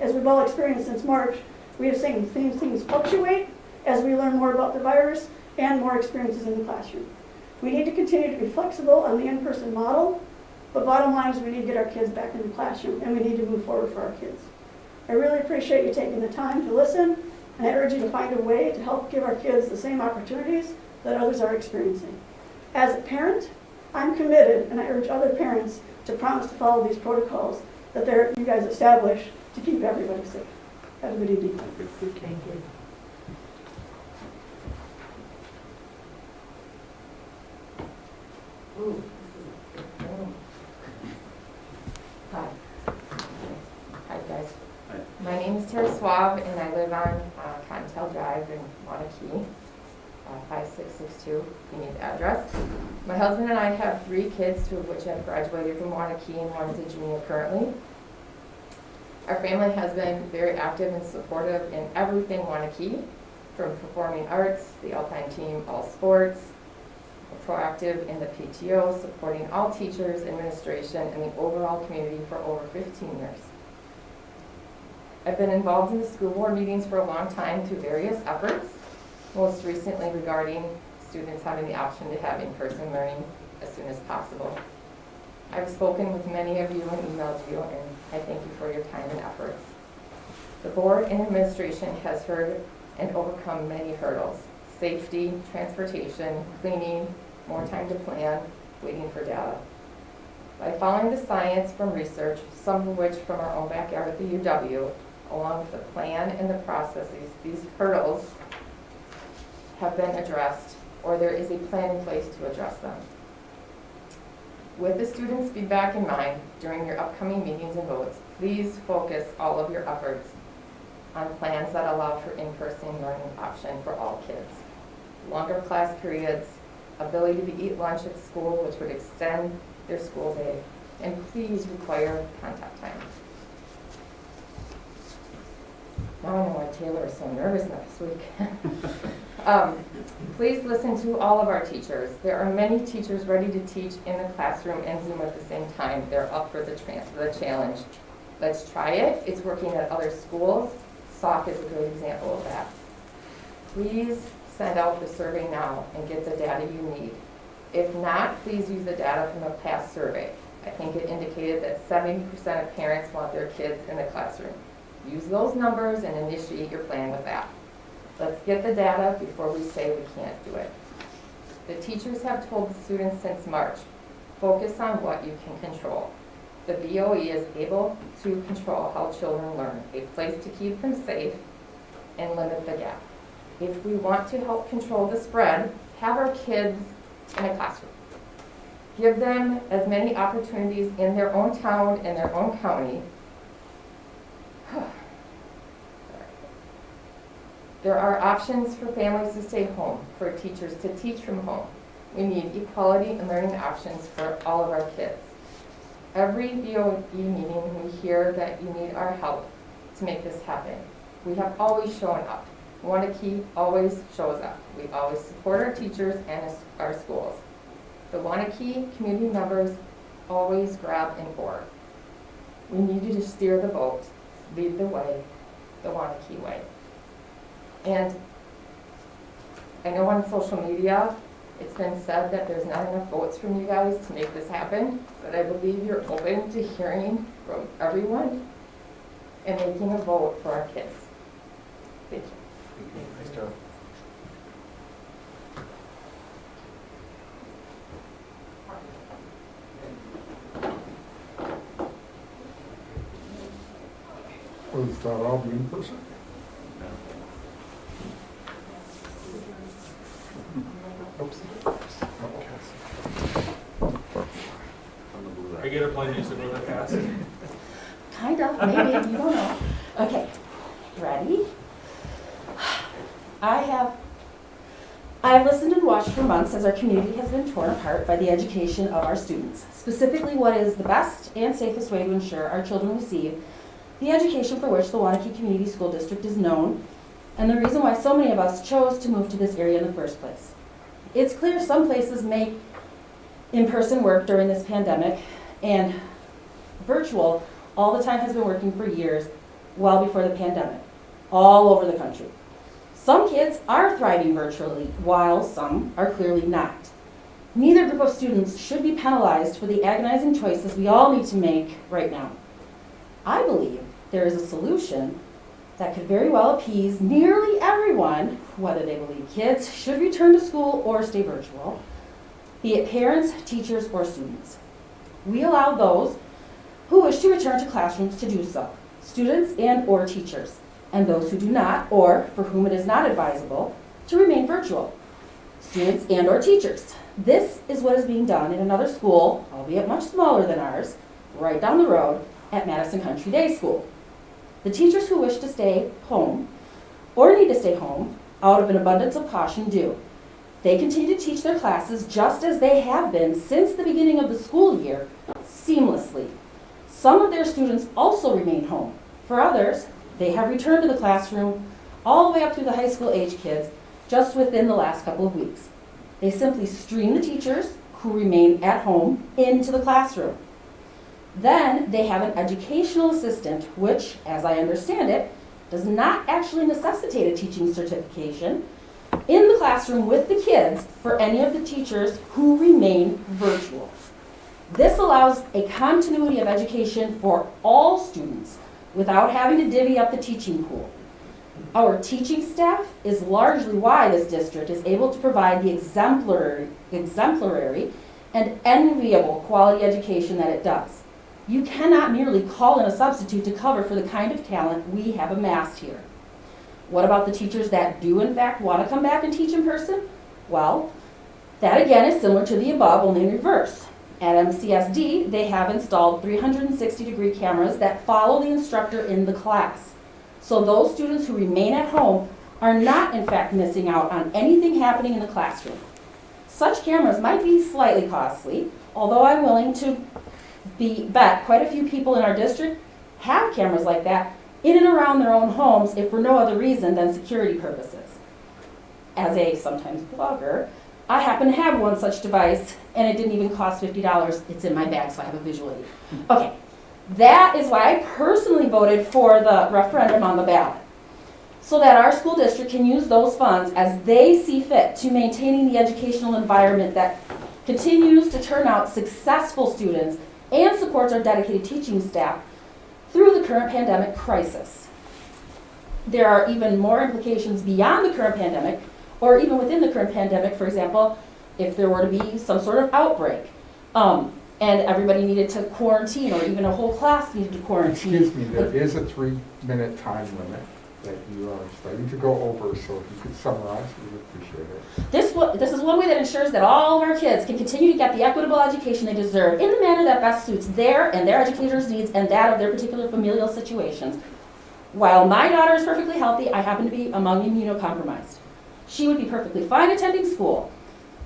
as we've all experienced since March, we have seen things fluctuate as we learn more about the virus and more experiences in the classroom. We need to continue to be flexible on the in-person model, but bottom line is we need to get our kids back in the classroom, and we need to move forward for our kids. I really appreciate you taking the time to listen, and I urge you to find a way to help give our kids the same opportunities that others are experiencing. As a parent, I'm committed, and I urge other parents to promise to follow these protocols that you guys established to keep everybody safe. Have a good evening. Thank you. Ooh, this is a good one. Hi. Hi, guys. My name is Tara Swab, and I live on Untitled Drive in Waunakee, 5662. You need the address. My husband and I have 3 kids, 2 of which have graduated from Waunakee, and 1 is a junior currently. Our family has been very active and supportive in everything Waunakee, from performing arts, the alpine team, all sports, proactive in the PTO, supporting all teachers, administration, and the overall community for over 15 years. I've been involved in the school board meetings for a long time through various efforts, most recently regarding students having the option to have in-person learning as soon as possible. I've spoken with many of you and emailed you, and I thank you for your time and efforts. The board and administration has heard and overcome many hurdles: safety, transportation, cleaning, more time to plan, waiting for data. By following the science from research, some of which from our own backyard at the UW, along with the plan and the processes, these hurdles have been addressed, or there is a plan in place to address them. With the students' feedback in mind, during your upcoming meetings and votes, please focus all of your efforts on plans that allow for in-person learning option for all kids. Longer class periods, ability to eat lunch at school, which would extend their school day, and please require contact time. Now I know why Taylor is so nervous next week. Please listen to all of our teachers. There are many teachers ready to teach in the classroom and Zoom at the same time. They're up for the challenge. Let's try it. It's working at other schools. SOC is a great example of that. Please send out the survey now and get the data you need. If not, please use the data from a past survey. I think it indicated that 70% of parents want their kids in the classroom. Use those numbers and initiate your plan with that. Let's get the data before we say we can't do it. The teachers have told the students since March, focus on what you can control. The BOE is able to control how children learn, a place to keep them safe and limit the gap. If we want to help control the spread, have our kids in a classroom. Give them as many opportunities in their own town and their own county. There are options for families to stay home, for teachers to teach from home. We need equality and learning options for all of our kids. Every BOE meeting, we hear that you need our help to make this happen. We have always shown up. Waunakee always shows up. We always support our teachers and our schools. The Waunakee community members always grab and board. We need you to steer the boat, lead the way, the Waunakee way. And I know on social media, it's been said that there's not enough votes from you guys to make this happen, but I believe you're open to hearing from everyone and making a vote for our kids. Thank you. Nice job. Was that all be in person? Oops. I get a plane music really fast. Kind of, maybe, you don't know. Okay, ready? I have listened and watched for months as our community has been torn apart by the education of our students, specifically what is the best and safest way to ensure our children receive the education for which the Waunakee Community School District is known and the reason why so many of us chose to move to this area in the first place. It's clear some places make in-person work during this pandemic, and virtual all the time has been working for years, well before the pandemic, all over the country. Some kids are thriving virtually, while some are clearly not. Neither group of students should be penalized for the agonizing choices we all need to make right now. I believe there is a solution that could very well appease nearly everyone, whether they believe kids should return to school or stay virtual, be it parents, teachers, or students. We allow those who wish to return to classrooms to do so, students and or teachers, and those who do not, or for whom it is not advisable, to remain virtual, students and or teachers. This is what is being done in another school, albeit much smaller than ours, right down the road at Madison Country Day School. The teachers who wish to stay home or need to stay home out of an abundance of caution do. They continue to teach their classes just as they have been since the beginning of the school year, seamlessly. Some of their students also remain home. For others, they have returned to the classroom all the way up through the high school age kids just within the last couple of weeks. They simply stream the teachers who remain at home into the classroom. Then they have an educational assistant, which, as I understand it, does not actually necessitate a teaching certification, in the classroom with the kids for any of the teachers who remain virtual. This allows a continuity of education for all students without having to divvy up the teaching pool. Our teaching staff is largely why this district is able to provide the exemplary and enviable quality education that it does. You cannot merely call in a substitute to cover for the kind of talent we have amassed here. What about the teachers that do in fact want to come back and teach in person? Well, that again is similar to the above, only in reverse. At WCSD, they have installed 360-degree cameras that follow the instructor in the class. So those students who remain at home are not in fact missing out on anything happening in the classroom. Such cameras might be slightly costly, although I'm willing to bet quite a few people in our district have cameras like that in and around their own homes, if for no other reason than security purposes. As a sometimes blogger, I happen to have one such device, and it didn't even cost $50. It's in my bag, so I have a visual aid. Okay, that is why I personally voted for the referendum on the ballot, so that our school district can use those funds as they see fit to maintaining the educational environment that continues to turn out successful students and supports our dedicated teaching staff through the current pandemic crisis. There are even more implications beyond the current pandemic, or even within the current pandemic. For example, if there were to be some sort of outbreak, and everybody needed to quarantine, or even a whole class needed to quarantine. Excuse me, there is a 3-minute time limit that you are starting to go over, so if you could summarize, we would appreciate it. This is one way that ensures that all of our kids can continue to get the equitable education they deserve in the manner that best suits their and their educators' needs and that of their particular familial situations. While my daughter is perfectly healthy, I happen to be among immunocompromised. She would be perfectly fine attending school.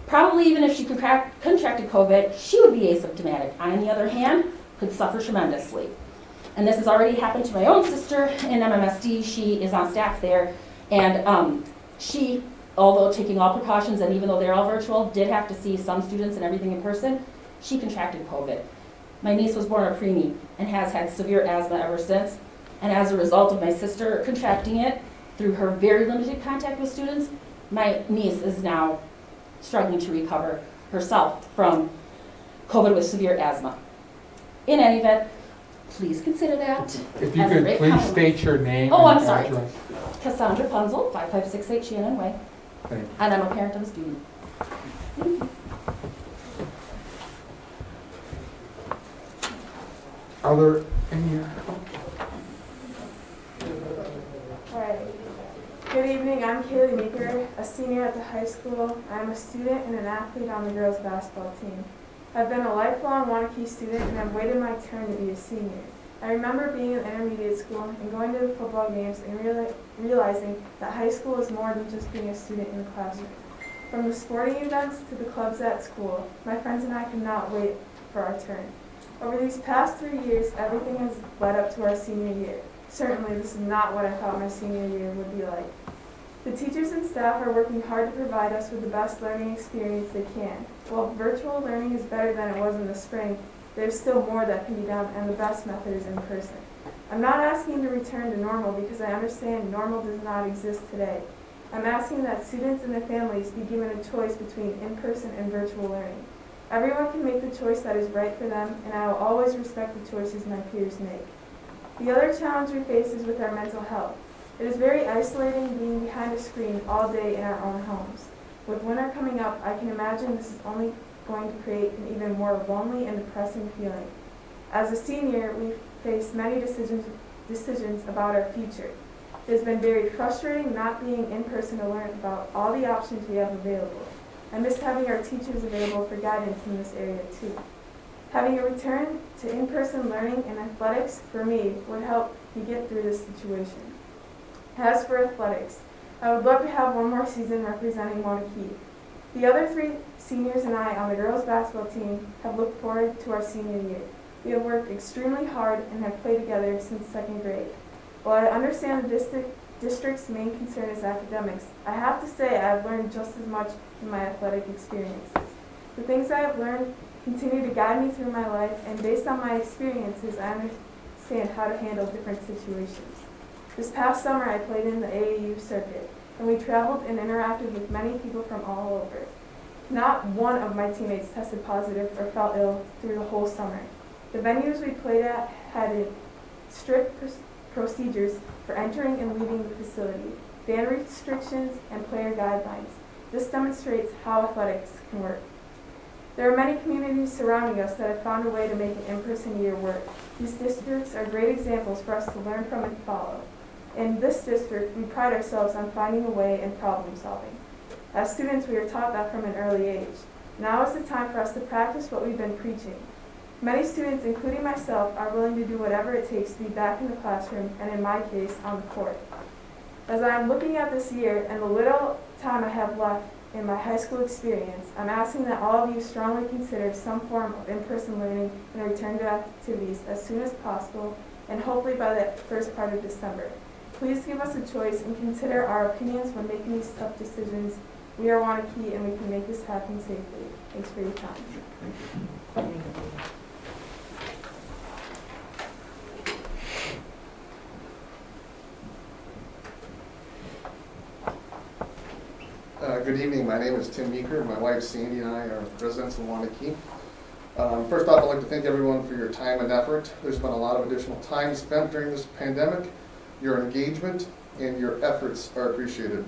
Probably even if she contracted COVID, she would be asymptomatic. I, on the other hand, could suffer tremendously. And this has already happened to my own sister in MMSD. She is on staff there. And she, although taking all precautions, and even though they're all virtual, did have to see some students and everything in person, she contracted COVID. My niece was born a preemie and has had severe asthma ever since. And as a result of my sister contracting it through her very limited contact with students, my niece is now struggling to recover herself from COVID with severe asthma. In any event, please consider that. If you could please state your name Oh, I'm and sorry. address. Cassandra Punzel, 5568 Shannon Way. Thank you. And I'm a parent of a student. Are there any? Alright. Good evening, I'm Kaylee Meeker, a senior at the high school. I'm a student and an athlete on the girls' basketball team. I've been a lifelong Waunakee student and I've waited my turn to be a senior. I remember being in intermediate school and going to the football games and realizing that high school is more than just being a student in the classroom. From the sporting events to the clubs at school, my friends and I could not wait for our turn. Over these past 3 years, everything has led up to our senior year. Certainly, this is not what I thought my senior year would be like. The teachers and staff are working hard to provide us with the best learning experience they can. While virtual learning is better than it was in the spring, there's still more that can be done, and the best method is in person. I'm not asking to return to normal because I understand normal does not exist today. I'm asking that students and their families be given a choice between in-person and virtual learning. Everyone can make the choice that is right for them, and I will always respect the choices my peers make. The other challenge we face is with our mental health. It is very isolating being behind a screen all day in our own homes. With winter coming up, I can imagine this is only going to create an even more lonely and depressing feeling. As a senior, we face many decisions about our future. It has been very frustrating not being in person to learn about all the options we have available. I miss having our teachers available for guidance in this area too. Having a return to in-person learning and athletics, for me, would help me get through this situation. As for athletics, I would love to have one more season representing Waunakee. The other 3 seniors and I on the girls' basketball team have looked forward to our senior year. We have worked extremely hard and have played together since 2nd grade. While I understand the district's main concern is academics, I have to say I have learned just as much in my athletic experiences. The things I have learned continue to guide me through my life, and based on my experiences, I understand how to handle different situations. This past summer, I played in the AAU circuit, and we traveled and interacted with many people from all over. Not one of my teammates tested positive or felt ill through the whole summer. The venues we played at had strict procedures for entering and leaving the facility, ban restrictions, and player guidelines. This demonstrates how athletics can work. There are many communities surrounding us that have found a way to make an in-person year work. These districts are great examples for us to learn from and follow. In this district, we pride ourselves on finding a way and problem solving. As students, we are taught that from an early age. Now is the time for us to practice what we've been preaching. Many students, including myself, are willing to do whatever it takes to be back in the classroom, and in my case, on the court. As I am looking at this year and the little time I have left in my high school experience, I'm asking that all of you strongly consider some form of in-person learning and return to activities as soon as possible, and hopefully by the first part of December. Please give us a choice and consider our opinions when making these tough decisions. We are Waunakee, and we can make this happen safely. Thanks for your time. Good evening. My name is Tim Meeker. My wife Sandy and I are residents of Waunakee. First off, I'd like to thank everyone for your time and effort. There's been a lot of additional time spent during this pandemic. Your engagement and your efforts are appreciated.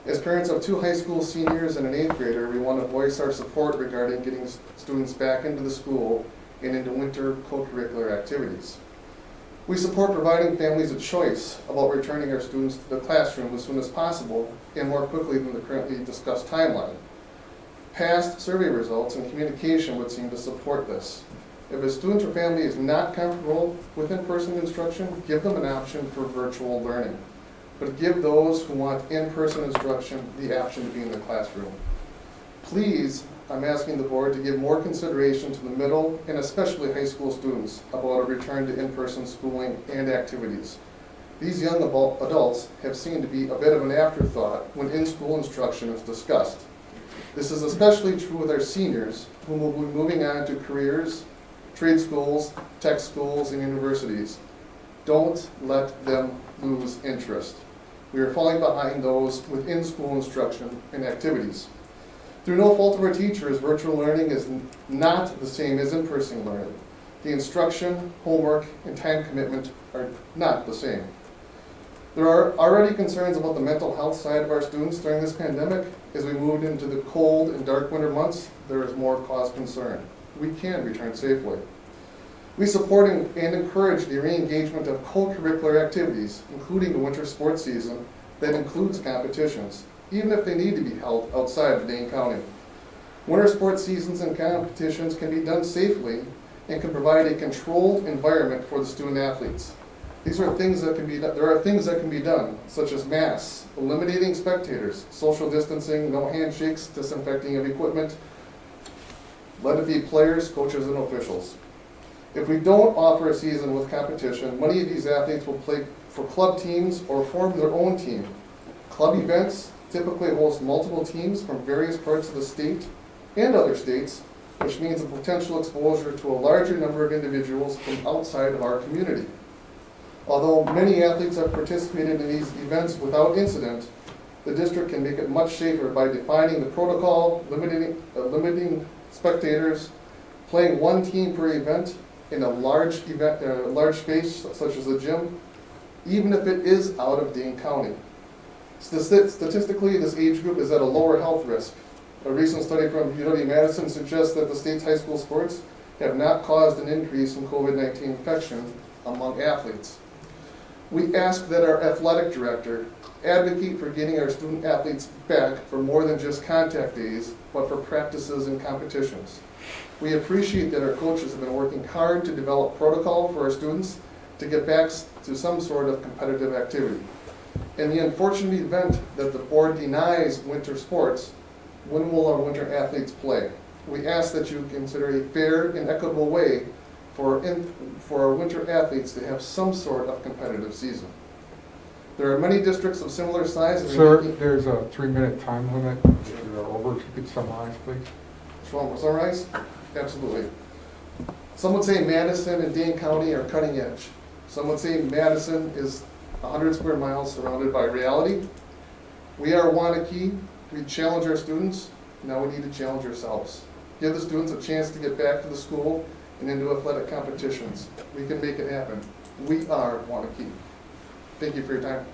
As parents of 2 high school seniors and an 8th grader, we want to voice our support regarding getting students back into the school and into winter co-curricular activities. We support providing families a choice about returning our students to the classroom as soon as possible and more quickly than the currently discussed timeline. Past survey results and communication would seem to support this. If a student or family is not comfortable with in-person instruction, give them an option for virtual learning. But give those who want in-person instruction the option to be in the classroom. Please, I'm asking the board to give more consideration to the middle and especially high school students about a return to in-person schooling and activities. These young adults have seemed to be a bit of an afterthought when in-school instruction is discussed. This is especially true with our seniors, who will be moving on to careers, trade schools, tech schools, and universities. Don't let them lose interest. We are falling behind those with in-school instruction and activities. Through no fault of our teachers, virtual learning is not the same as in-person learning. The instruction, homework, and time commitment are not the same. There are already concerns about the mental health side of our students during this pandemic. As we moved into the cold and dark winter months, there is more cause concern. We can return safely. We support and encourage the re-engagement of co-curricular activities, including the winter sports season that includes competitions, even if they need to be held outside of Dane County. Winter sports seasons and competitions can be done safely and can provide a controlled environment for the student athletes. There are things that can be done, such as masks, eliminating spectators, social distancing, no handshakes, disinfecting of equipment. Let it be players, coaches, and officials. If we don't offer a season with competition, many of these athletes will play for club teams or form their own team. Club events typically host multiple teams from various parts of the state and other states, which means a potential exposure to a larger number of individuals from outside of our community. Although many athletes have participated in these events without incident, the district can make it much safer by defining the protocol, limiting spectators, playing one team per event in a large space such as the gym, even if it is out of Dane County. Statistically, this age group is at a lower health risk. A recent study from UW-Madison suggests that the state's high school sports have not caused an increase in COVID-19 infection among athletes. We ask that our athletic director advocate for getting our student athletes back for more than just contact days, but for practices and competitions. We appreciate that our coaches have been working hard to develop protocol for our students to get back to some sort of competitive activity. In the unfortunate event that the board denies winter sports, when will our winter athletes play? We ask that you consider a fair and equitable way for our winter athletes to have some sort of competitive season. There are many districts of similar size. Sir, there's a 3-minute time limit. If you're over, if you could summarize, please. Summarize? Absolutely. Some would say Madison and Dane County are cutting edge. Some would say Madison is 100 square miles surrounded by reality. We are Waunakee. We challenge our students. Now we need to challenge ourselves. Give the students a chance to get back to the school and into athletic competitions. We can make it happen. We are Waunakee. Thank you for your time.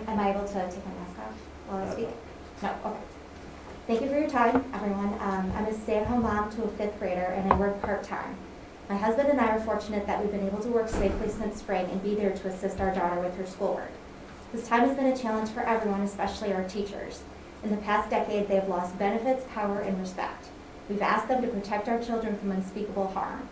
Am I able to take my mask off while I speak? No? Okay. Thank you for your time, everyone. I'm a stay-at-home mom to a 5th grader, and I work part-time. My husband and I are fortunate that we've been able to work safely since spring and be there to assist our daughter with her schoolwork. This time has been a challenge for everyone, especially our teachers. In the past decade, they have lost benefits, power, and respect. We've asked them to protect our children from unspeakable harm.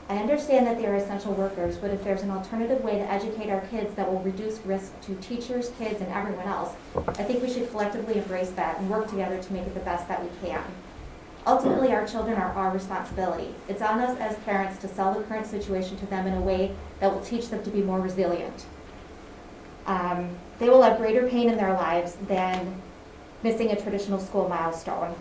I understand that they are essential workers, but if there's an alternative way to educate our kids that will reduce risk to teachers, kids, and everyone else, I think we should collectively embrace that and work together to make it the best that we can. Ultimately, our children are our responsibility. It's on us as parents to sell the current situation to them in a way that will teach them to be more resilient. They will have greater pain in their lives than missing a traditional school milestone.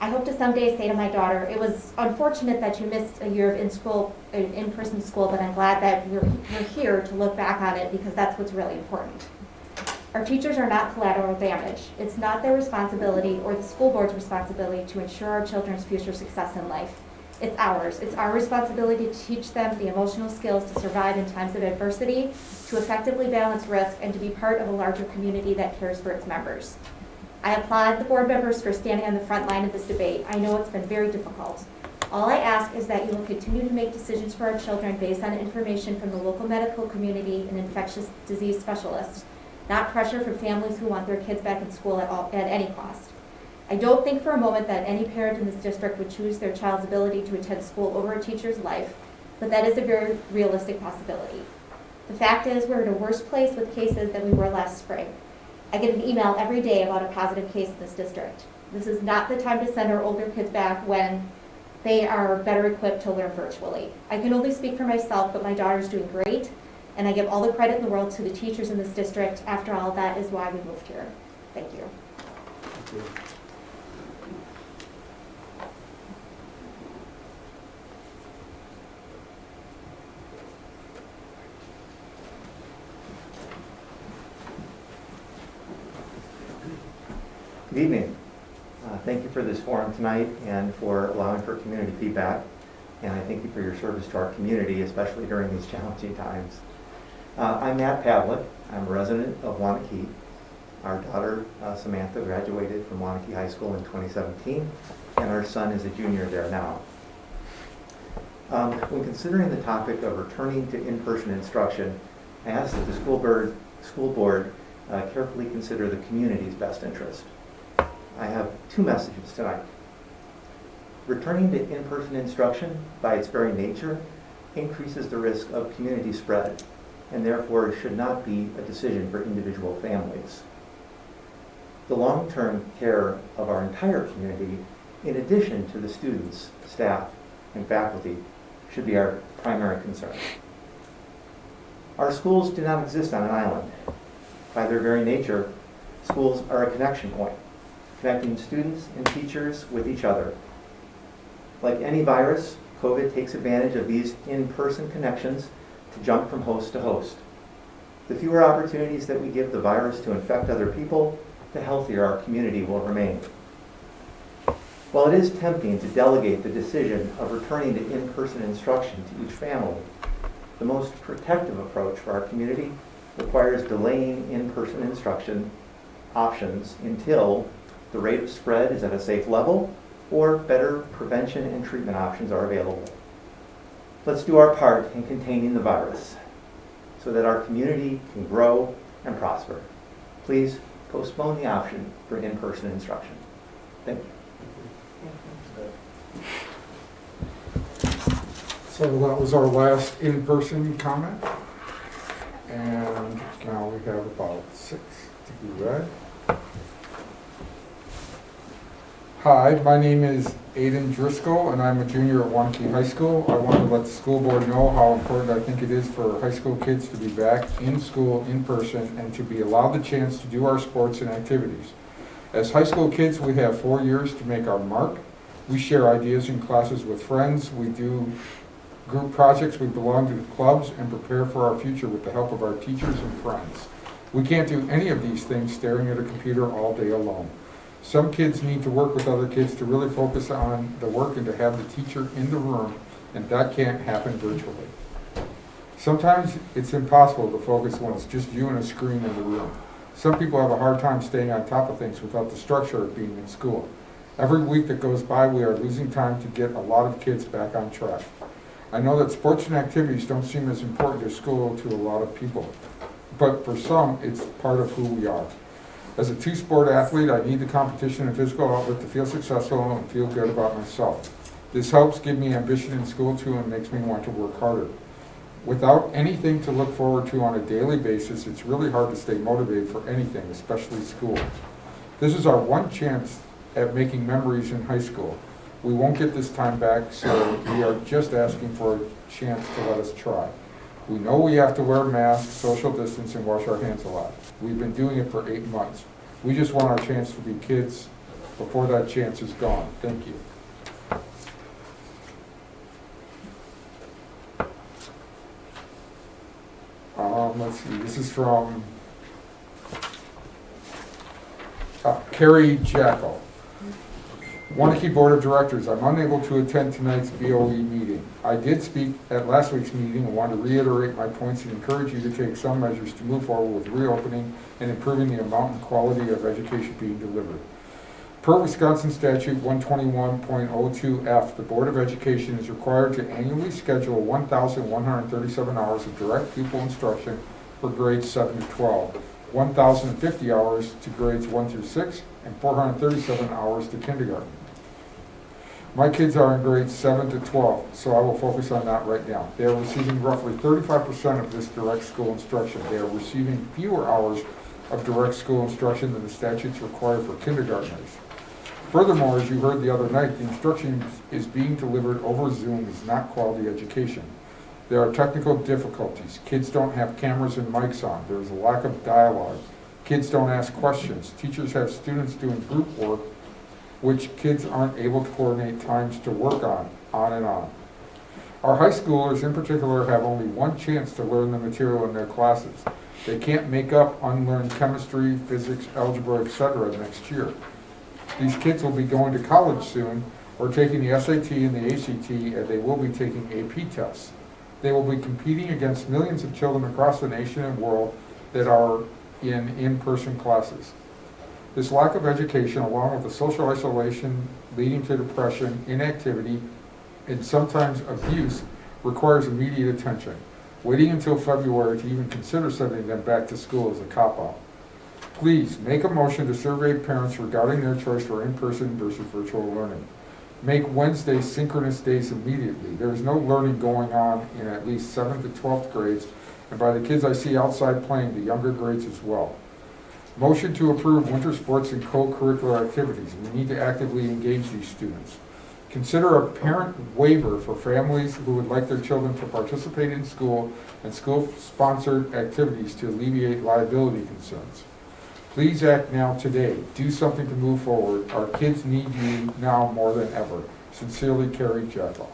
I hope to someday say to my daughter, it was unfortunate that you missed a year of in-person school, but I'm glad that you're here to look back on it because that's what's really important. Our teachers are not collateral damage. It's not their responsibility or the school board's responsibility to ensure our children's future success in life. It's ours. It's our responsibility to teach them the emotional skills to survive in times of adversity, to effectively balance risk, and to be part of a larger community that cares for its members. I applaud the board members for standing on the front line of this debate. I know it's been very difficult. All I ask is that you will continue to make decisions for our children based on information from the local medical community and infectious disease specialists, not pressure from families who want their kids back in school at any cost. I don't think for a moment that any parent in this district would choose their child's ability to attend school over a teacher's life, but that is a very realistic possibility. The fact is, we're in a worse place with cases than we were last spring. I get an email every day about a positive case in this district. This is not the time to send our older kids back when they are better equipped to learn virtually. I can only speak for myself, but my daughter's doing great, and I give all the credit in the world to the teachers in this district. After all, that is why we moved here. Thank you. Thank you. Good evening. Thank you for this forum tonight and for allowing for community feedback. And I thank you for your service to our community, especially during these challenging times. I'm Matt Pavlik. I'm a resident of Waunakee. Our daughter, Samantha, graduated from Waunakee High School in 2017, and our son is a junior there now. When considering the topic of returning to in-person instruction, I ask that the school board carefully consider the community's best interest. I have two messages tonight. Returning to in-person instruction, by its very nature, increases the risk of community spread. and therefore should not be a decision for individual families. The long-term care of our entire community, in addition to the students, staff, and faculty, should be our primary concern. Our schools do not exist on an island. By their very nature, schools are a connection point, connecting students and teachers with each other. Like any virus, COVID takes advantage of these in-person connections to jump from host to host. The fewer opportunities that we give the virus to infect other people, the healthier our community will remain. While it is tempting to delegate the decision of returning to in-person instruction to each family, the most protective approach for our community requires delaying in-person instruction options until the rate of spread is at a safe level or better prevention and treatment options are available. Let's do our part in containing the virus so that our community can grow and prosper. Please postpone the option for in-person instruction. Thank you. So that was our last in-person comment. And now we have about 6 to be read. Hi, my name is Aiden Driscoll, and I'm a junior at Waunakee High School. I want to let the school board know how important I think it is for high school kids to be back in school in person and to be allowed the chance to do our sports and activities. As high school kids, we have 4 years to make our mark. We share ideas in classes with friends. We do group projects. We belong to clubs and prepare for our future with the help of our teachers and friends. We can't do any of these things staring at a computer all day alone. Some kids need to work with other kids to really focus on the work and to have the teacher in the room, and that can't happen virtually. Sometimes it's impossible to focus when it's just you and a screen in the room. Some people have a hard time staying on top of things without the structure of being in school. Every week that goes by, we are losing time to get a lot of kids back on track. I know that sports and activities don't seem as important to school to a lot of people, but for some, it's part of who we are. As a two-sport athlete, I need the competition and physical outlet to feel successful and feel good about myself. This helps give me ambition in school too and makes me want to work harder. Without anything to look forward to on a daily basis, it's really hard to stay motivated for anything, especially school. This is our one chance at making memories in high school. We won't get this time back, so we are just asking for a chance to let us try. We know we have to wear masks, social distance, and wash our hands a lot. We've been doing it for 8 months. We just want our chance to be kids before that chance is gone. Thank you. Let's see, this is from Carrie Jackal. Waunakee Board of Directors, I'm unable to attend tonight's BOE meeting. I did speak at last week's meeting and want to reiterate my points and encourage you to take some measures to move forward with reopening and improving the amount and quality of education being delivered. Per Wisconsin Statute 121.02F, the Board of Education is required to annually schedule 1,137 hours of direct pupil instruction for grades 7 to 12, 1,050 hours to grades 1 through 6, and 437 hours to kindergarten. My kids are in grades 7 to 12, so I will focus on that right now. They are receiving roughly 35% of this direct school instruction. They are receiving fewer hours of direct school instruction than the statutes require for kindergartners. Furthermore, as you heard the other night, the instruction is being delivered over Zoom is not quality education. There are technical difficulties. Kids don't have cameras and mics on. There is a lack of dialogue. Kids don't ask questions. Teachers have students doing group work, which kids aren't able to coordinate times to work on and on. Our high schoolers in particular have only one chance to learn the material in their classes. They can't make up unlearned chemistry, physics, algebra, etc. next year. These kids will be going to college soon or taking the SAT and the ACT, and they will be taking AP tests. They will be competing against millions of children across the nation and world that are in-person classes. This lack of education, along with the social isolation leading to depression, inactivity, and sometimes abuse, requires immediate attention. Waiting until February to even consider sending them back to school is a cop-out. Please make a motion to survey parents regarding their choice for in-person versus virtual learning. Make Wednesdays synchronous days immediately. There is no learning going on in at least 7th to 12th grades and by the kids I see outside playing, the younger grades as well. Motion to approve winter sports and co-curricular activities. We need to actively engage these students. Consider a parent waiver for families who would like their children to participate in school and school-sponsored activities to alleviate liability concerns. Please act now today. Do something to move forward. Our kids need you now more than ever. Sincerely, Carrie Jekyll.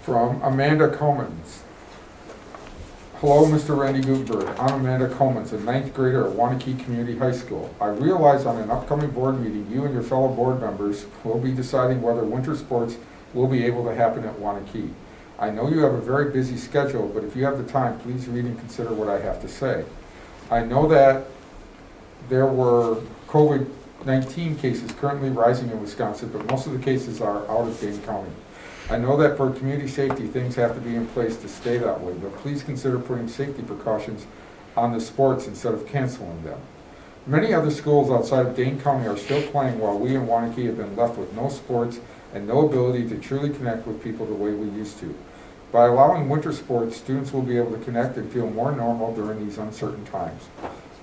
From Amanda Comans. Hello, Mr. Randy Gutenberg. I'm Amanda Comans, a 9th grader at Waunakee Community High School. I realize on an upcoming board meeting, you and your fellow board members will be deciding whether winter sports will be able to happen at Waunakee. I know you have a very busy schedule, but if you have the time, please read and consider what I have to say. I know that there were COVID-19 cases currently rising in Wisconsin, but most of the cases are out of Dane County. I know that for community safety, things have to be in place to stay that way, but please consider putting safety precautions on the sports instead of canceling them. Many other schools outside of Dane County are still playing while we in Waunakee have been left with no sports and no ability to truly connect with people the way we used to. By allowing winter sports, students will be able to connect and feel more normal during these uncertain times.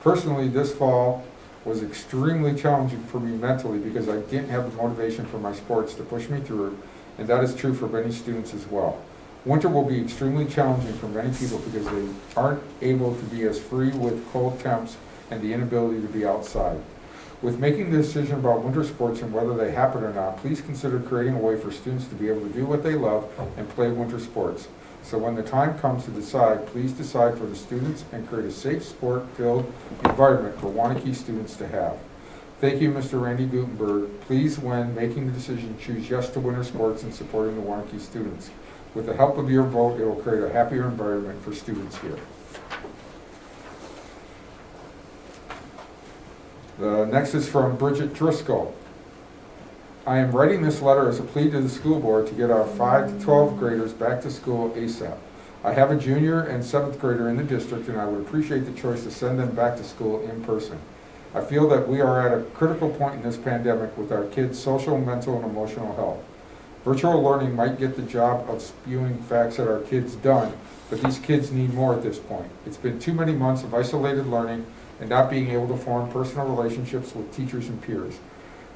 Personally, this fall was extremely challenging for me mentally because I didn't have the motivation for my sports to push me through, and that is true for many students as well. Winter will be extremely challenging for many people because they aren't able to be as free with cold temps and the inability to be outside. With making the decision about winter sports and whether they happen or not, please consider creating a way for students to be able to do what they love and play winter sports. So when the time comes to decide, please decide for the students and create a safe, sport-filled environment for Waunakee students to have. Thank you, Mr. Randy Gutenberg. Please, when making the decision, choose yes to winter sports and supporting the Waunakee students. With the help of your vote, it will create a happier environment for students here. The next is from Bridget Driscoll. I am writing this letter as a plea to the school board to get our 5 to 12 graders back to school ASAP. I have a junior and 7th grader in the district, and I would appreciate the choice to send them back to school in person. I feel that we are at a critical point in this pandemic with our kids' social, mental, and emotional health. Virtual learning might get the job of spewing facts at our kids done, but these kids need more at this point. It's been too many months of isolated learning and not being able to form personal relationships with teachers and peers.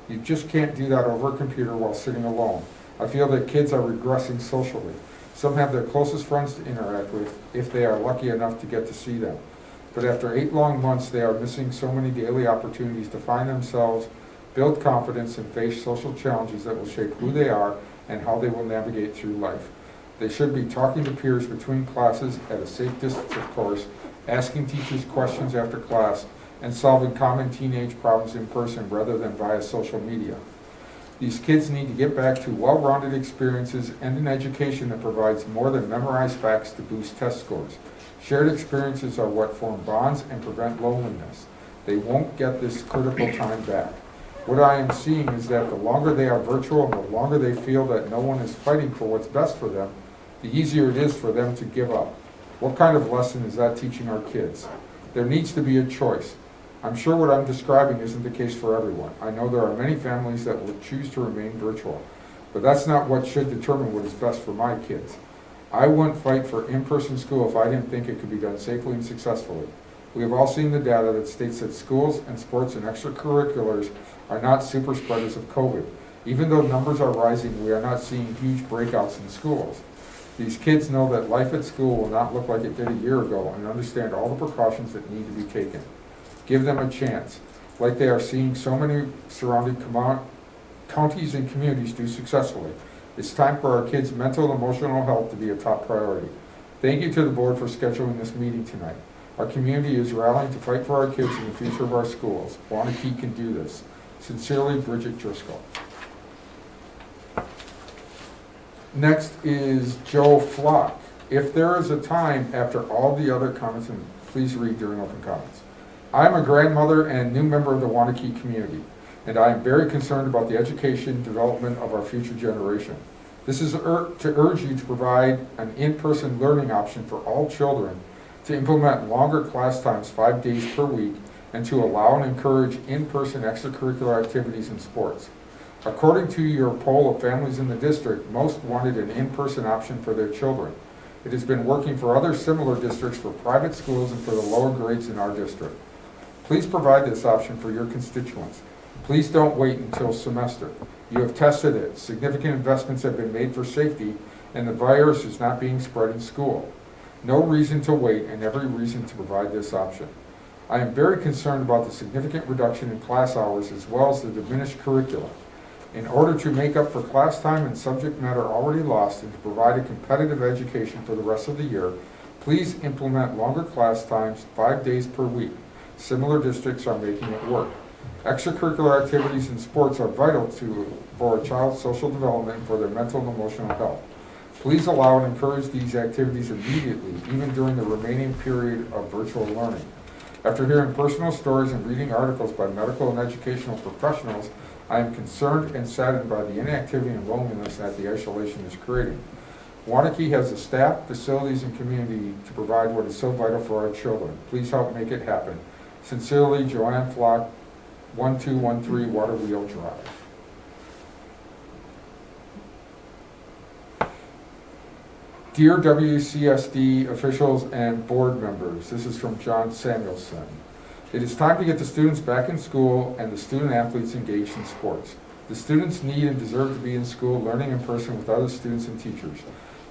You just can't do that over a computer while sitting alone. I feel that kids are regressing socially. Some have their closest friends to interact with if they are lucky enough to get to see them. But after 8 long months, they are missing so many daily opportunities to find themselves, build confidence, and face social challenges that will shape who they are and how they will navigate through life. They should be talking to peers between classes at a safe distance, of course, asking teachers questions after class, and solving common teenage problems in person rather than via social media. These kids need to get back to well-rounded experiences and an education that provides more than memorized facts to boost test scores. Shared experiences are what form bonds and prevent loneliness. They won't get this critical time back. What I am seeing is that the longer they are virtual and the longer they feel that no one is fighting for what's best for them, the easier it is for them to give up. What kind of lesson is that teaching our kids? There needs to be a choice. I'm sure what I'm describing isn't the case for everyone. I know there are many families that will choose to remain virtual, but that's not what should determine what is best for my kids. I wouldn't fight for in-person school if I didn't think it could be done safely and successfully. We have all seen the data that states that schools and sports and extracurriculars are not super spreaders of COVID. Even though numbers are rising, we are not seeing huge breakouts in schools. These kids know that life at school will not look like it did a year ago and understand all the precautions that need to be taken. Give them a chance, like they are seeing so many surrounding counties and communities do successfully. It's time for our kids' mental and emotional health to be a top priority. Thank you to the board for scheduling this meeting tonight. Our community is rallying to fight for our kids and the future of our schools. Waunakee can do this. Sincerely, Bridget Driscoll. Next is Joe Flock. If there is a time after all the other comments, and please read during open comments. I'm a grandmother and new member of the Waunakee community, and I am very concerned about the education and development of our future generation. This is to urge you to provide an in-person learning option for all children, to implement longer class times 5 days per week, and to allow and encourage in-person extracurricular activities and sports. According to your poll of families in the district, most wanted an in-person option for their children. It has been working for other similar districts for private schools and for the lower grades in our district. Please provide this option for your constituents. Please don't wait until semester. You have tested it. Significant investments have been made for safety, and the virus is not being spread in school. No reason to wait and every reason to provide this option. I am very concerned about the significant reduction in class hours as well as the diminished curriculum. In order to make up for class time and subject matter already lost and to provide a competitive education for the rest of the year, please implement longer class times, 5 days per week. Similar districts are making it work. Extracurricular activities and sports are vital for a child's social development and for their mental and emotional health. Please allow and encourage these activities immediately, even during the remaining period of virtual learning. After hearing personal stories and reading articles by medical and educational professionals, I am concerned and saddened by the inactivity and loneliness that the isolation is creating. Waunakee has the staff, facilities, and community to provide what is so vital for our children. Please help make it happen. Sincerely, Joanne Flock, 1213 Water Wheel Drive. Dear WCSD officials and board members, this is from John Samuelson. It is time to get the students back in school and the student athletes engaged in sports. The students need and deserve to be in school learning in person with other students and teachers.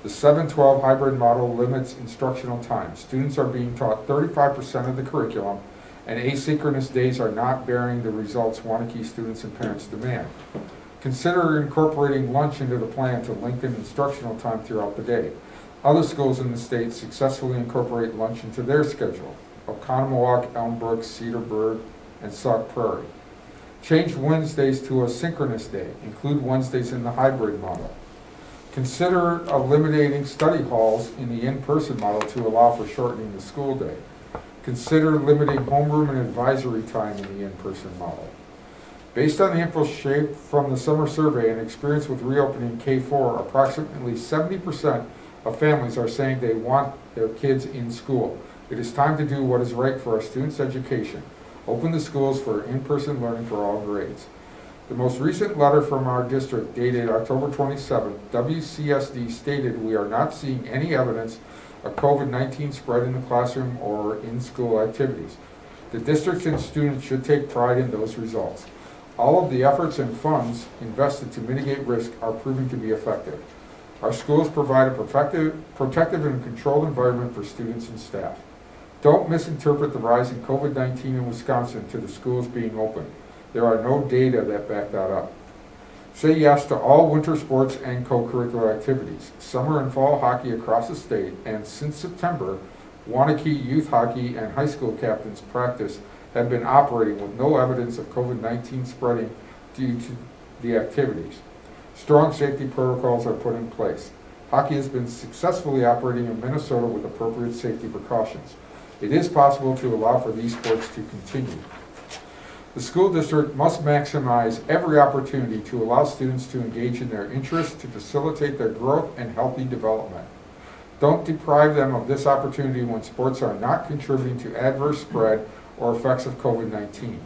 The 7-12 hybrid model limits instructional time. Students are being taught 35% of the curriculum, and asynchronous days are not bearing the results Waunakee students and parents demand. Consider incorporating lunch into the plan to lengthen instructional time throughout the day. Other schools in the state successfully incorporate lunch into their schedule. Oconomowoc, Elmbrook, Cedarburg, and Sauk Prairie. Change Wednesdays to a synchronous day. Include Wednesdays in the hybrid model. Consider eliminating study halls in the in-person model to allow for shortening the school day. Consider limiting homeroom and advisory time in the in-person model. Based on the info shaped from the summer survey and experience with reopening K-4, approximately 70% of families are saying they want their kids in school. It is time to do what is right for our students' education. Open the schools for in-person learning for all grades. The most recent letter from our district, dated October 27th, WCSD stated we are not seeing any evidence of COVID-19 spread in the classroom or in school activities. The districts and students should take pride in those results. All of the efforts and funds invested to mitigate risk are proving to be effective. Our schools provide a protective and controlled environment for students and staff. Don't misinterpret the rise in COVID-19 in Wisconsin to the schools being open. There are no data that back that up. Say yes to all winter sports and co-curricular activities, summer and fall hockey across the state, and since September, Waunakee youth hockey and high school captains practice have been operating with no evidence of COVID-19 spreading due to the activities. Strong safety protocols are put in place. Hockey has been successfully operating in Minnesota with appropriate safety precautions. It is possible to allow for these sports to continue. The school district must maximize every opportunity to allow students to engage in their interests to facilitate their growth and healthy development. Don't deprive them of this opportunity when sports are not contributing to adverse spread or effects of COVID-19.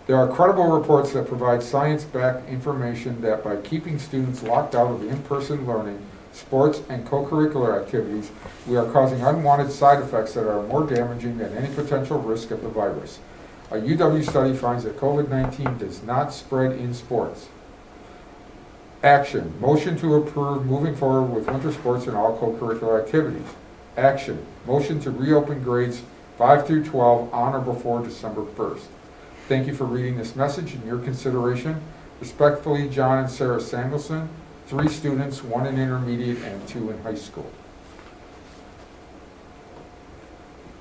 There are credible reports that provide science-backed information that by keeping students locked out of in-person learning, sports, and co-curricular activities, we are causing unwanted side effects that are more damaging than any potential risk of the virus. A UW study finds that COVID-19 does not spread in sports. Action. Motion to approve moving forward with winter sports and all co-curricular activities. Action. Motion to reopen grades 5 through 12 on or before December 1st. Thank you for reading this message and your consideration. Respectfully, John and Sarah Samuelson, 3 students, 1 in intermediate and 2 in high school.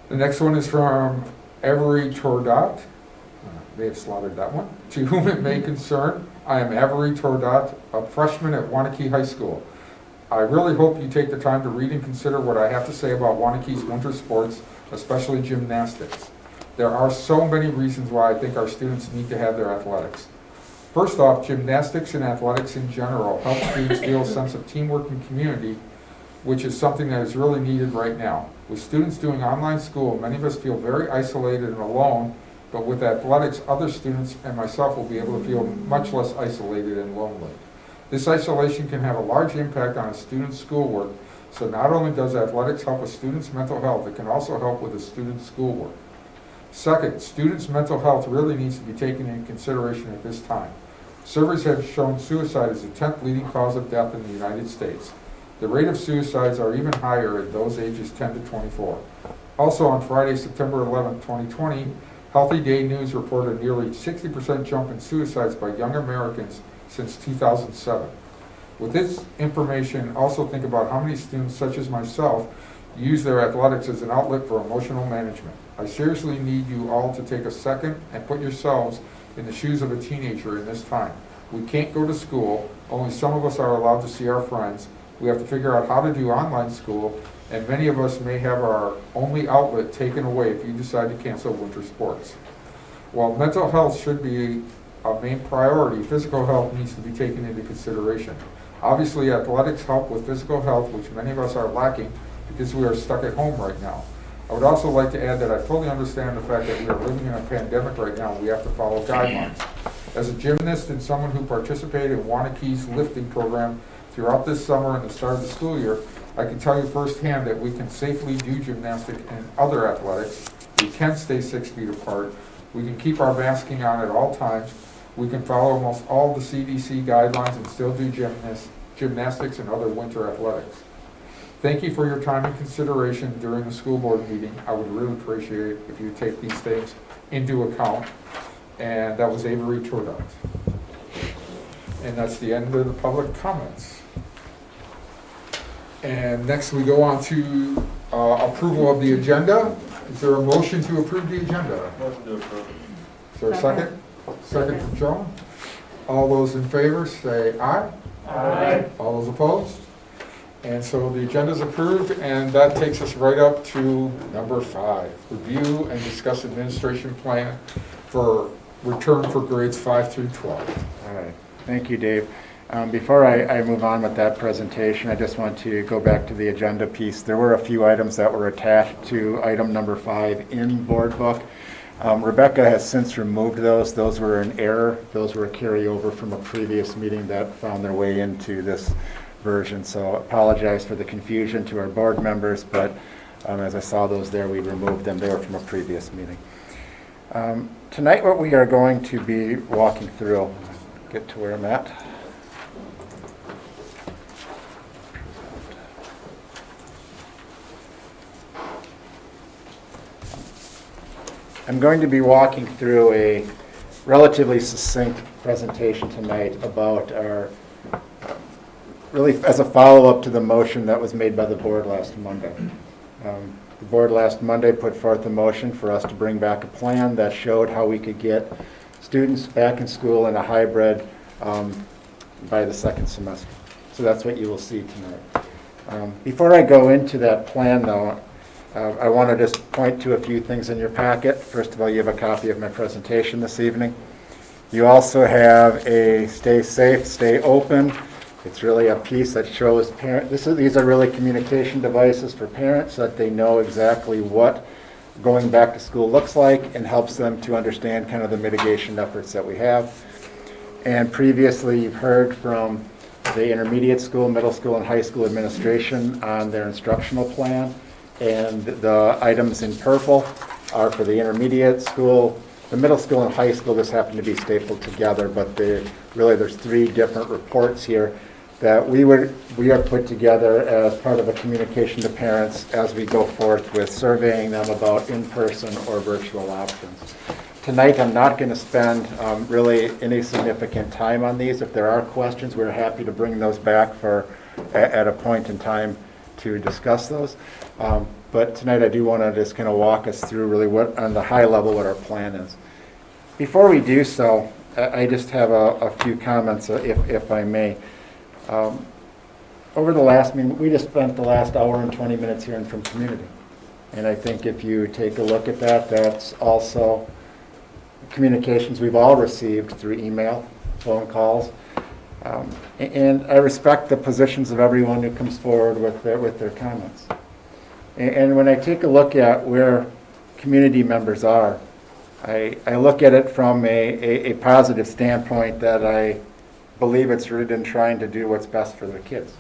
The next one is from Avery Tordot. They have slaughtered that one. To whom it may concern, I am Avery Tordot, a freshman at Waunakee High School. I really hope you take the time to read and consider what I have to say about Waunakee's winter sports, especially gymnastics. There are so many reasons why I think our students need to have their athletics. First off, gymnastics and athletics in general help students feel a sense of teamwork and community, which is something that is really needed right now. With students doing online school, many of us feel very isolated and alone but with athletics, other students and myself will be able to feel much less isolated and lonely. This isolation can have a large impact on a student's schoolwork, so not only does athletics help a student's mental health, it can also help with a student's schoolwork. Second, students' mental health really needs to be taken into consideration at this time. Surveys have shown suicide as the 10th leading cause of death in the United States. The rate of suicides are even higher at those ages 10 to 24. Also on Friday, September 11, 2020, Healthy Day News reported a nearly 60% jump in suicides by young Americans since 2007. With this information, also think about how many students, such as myself, use their athletics as an outlet for emotional management. I seriously need you all to take a second and put yourselves in the shoes of a teenager in this time. We can't go to school, only some of us are allowed to see our friends. We have to figure out how to do online school, and many of us may have our only outlet taken away if you decide to cancel winter sports. While mental health should be a main priority, physical health needs to be taken into consideration. Obviously, athletics help with physical health, which many of us are lacking because we are stuck at home right now. I would also like to add that I fully understand the fact that we are living in a pandemic right now and we have to follow guidelines. As a gymnast and someone who participated in Waunakee's lifting program throughout this summer and the start of the school year, I can tell you firsthand that we can safely do gymnastics and other athletics. We can stay 6 feet apart. We can keep our masking on at all times. We can follow almost all the CDC guidelines and still do gymnastics and other winter athletics. Thank you for your time and consideration during the school board meeting. I would really appreciate it if you take these things into account. And that was Avery Tordot. And that's the end of the public comments. And next we go on to approval of the agenda. Is there a motion to approve the agenda? Motion to approve. Is there a second? Second from Joan. All those in favor say aye. Aye. All those opposed? And so the agenda is approved, and that takes us right up to number 5, review and discuss administration plan for return for grades 5 through 12. All right, thank you, Dave. Before I move on with that presentation, I just want to go back to the agenda piece. There were a few items that were attached to item number 5 in board book. Rebecca has since removed those. Those were an error. Those were a carryover from a previous meeting that found their way into this version. So apologize for the confusion to our board members, but as I saw those there, we removed them. They were from a previous meeting. Tonight what we are going to be walking through, get to where I'm at. I'm going to be walking through a relatively succinct presentation tonight about our, really as a follow-up to the motion that was made by the board last Monday. The board last Monday put forth a motion for us to bring back a plan that showed how we could get students back in school in a hybrid by the second semester. So that's what you will see tonight. Before I go into that plan, though, I want to just point to a few things in your packet. First of all, you have a copy of my presentation this evening. You also have a stay safe, stay open. It's really a piece that shows these are really communication devices for parents so that they know exactly what going back to school looks like and helps them to understand kind of the mitigation efforts that we have. And previously you've heard from the intermediate school, middle school, and high school administration on their instructional plan. And the items in purple are for the intermediate school. The middle school and high school, this happened to be stapled together, but there's 3 different reports here that we have put together as part of a communication to parents as we go forth with surveying them about in-person or virtual options. Tonight, I'm not going to spend really any significant time on these. If there are questions, we're happy to bring those back at a point in time to discuss those. But tonight I do want to just kind of walk us through really what, on the high level, what our plan is. Before we do so, I just have a few comments, if I may. Over the last meeting, we just spent the last hour and 20 minutes hearing from community. And I think if you take a look at that, that's also communications we've all received through email, phone calls. And I respect the positions of everyone who comes forward with their comments. And when I take a look at where community members are, I look at it from a positive standpoint that I believe it's rooted in trying to do what's best for the kids.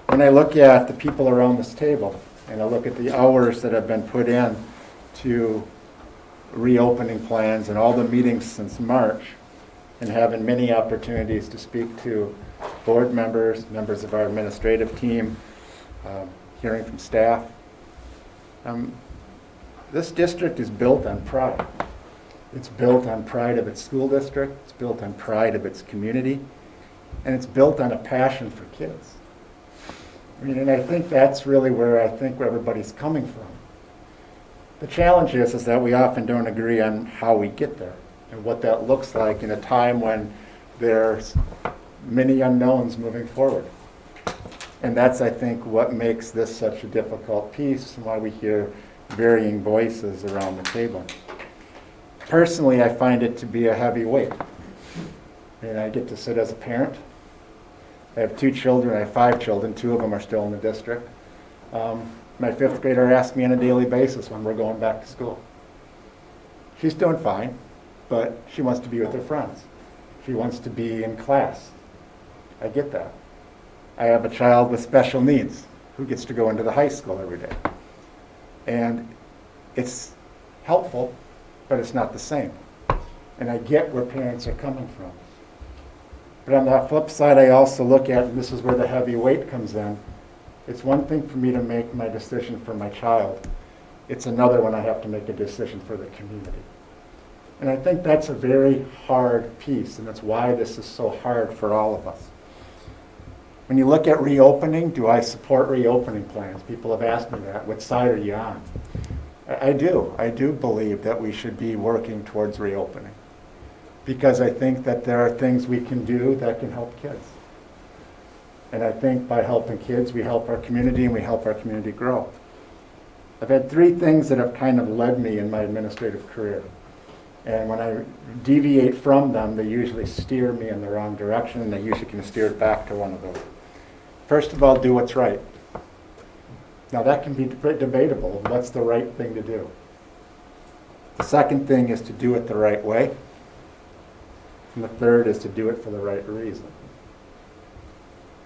When I look at the people around this table, and I look at the hours that have been put in to reopening plans and all the meetings since March, and having many opportunities to speak to board members, members of our administrative team, hearing from staff. This district is built on pride. It's built on pride of its school district, it's built on pride of its community, and it's built on a passion for kids. I mean, and I think that's really where everybody's coming from. The challenge is that we often don't agree on how we get there and what that looks like in a time when there's many unknowns moving forward. And that's, I think, what makes this such a difficult piece and why we hear varying voices around the table. Personally, I find it to be a heavy weight. And I get to sit as a parent. I have 2 children, I have 5 children, 2 of them are still in the district. My 5th grader asks me on a daily basis when we're going back to school. She's doing fine, but she wants to be with her friends. She wants to be in class. I get that. I have a child with special needs who gets to go into the high school every day. And it's helpful, but it's not the same. And I get where parents are coming from. But on the flip side, I also look at, and this is where the heavy weight comes in, it's one thing for me to make my decision for my child. It's another when I have to make a decision for the community. And I think that's a very hard piece, and that's why this is so hard for all of us. When you look at reopening, do I support reopening plans? People have asked me that. What side are you on? I do. I do believe that we should be working towards reopening, because I think that there are things we can do that can help kids. And I think by helping kids, we help our community and we help our community grow. I've had 3 things that have kind of led me in my administrative career. And when I deviate from them, they usually steer me in the wrong direction, and they usually can steer it back to one of those. First of all, do what's right. Now that can be debatable, what's the right thing to do. The second thing is to do it the right way. And the third is to do it for the right reason.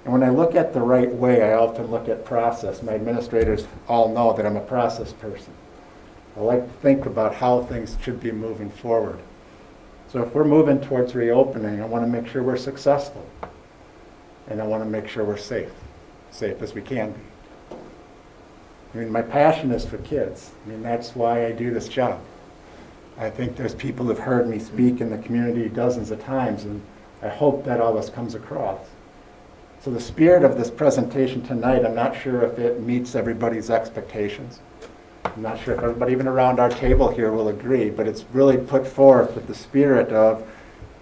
And when I look at the right way, I often look at process. My administrators all know that I'm a process person. I like to think about how things should be moving forward. So if we're moving towards reopening, I want to make sure we're successful. And I want to make sure we're safe as we can be. I mean, my passion is for kids. I mean, that's why I do this job. I think there's people who've heard me speak in the community dozens of times, and I hope that always comes across. So the spirit of this presentation tonight, I'm not sure if it meets everybody's expectations. I'm not sure if everybody even around our table here will agree, but it's really put forth with the spirit of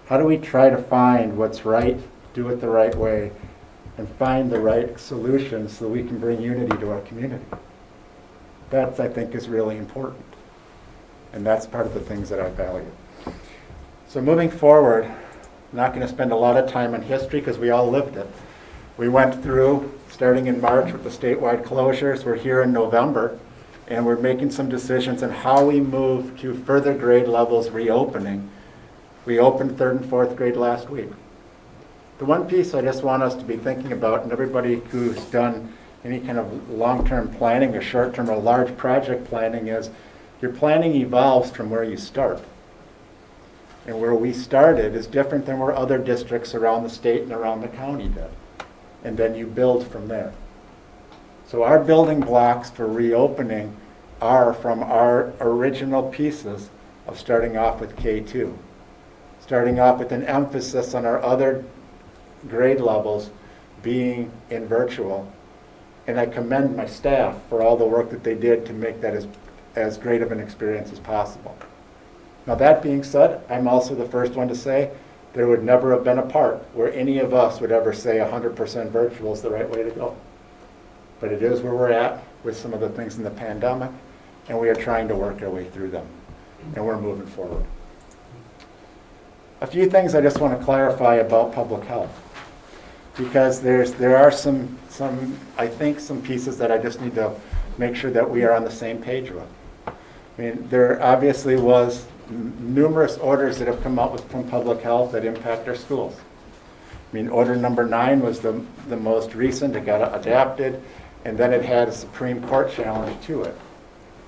how do we try to find what's right, do it the right way, and find the right solutions so we can bring unity to our community. That, I think, is really important. And that's part of the things that I value. So moving forward, I'm not going to spend a lot of time on history because we all lived it. We went through, starting in March with the statewide closures. We're here in November, and we're making some decisions on how we move to further grade levels reopening. We opened 3rd and 4th grade last week. The one piece I just want us to be thinking about, and everybody who's done any kind of long-term planning or short-term or large project planning, is your planning evolves from where you start. And where we started is different than where other districts around the state and around the county did. And then you build from there. So our building blocks for reopening are from our original pieces of starting off with K2. Starting off with an emphasis on our other grade levels being in virtual. And I commend my staff for all the work that they did to make that as great of an experience as possible. Now that being said, I'm also the first one to say there would never have been a part where any of us would ever say 100% virtual is the right way to go. But it is where we're at with some of the things in the pandemic, and we are trying to work our way through them, and we're moving forward. A few things I just want to clarify about public health, because there are some I think some pieces that I just need to make sure that we are on the same page with. I mean, there obviously was numerous orders that have come out from public health that impact our schools. I mean, order number 9 was the most recent. It got adapted, and then it had a Supreme Court challenge to it.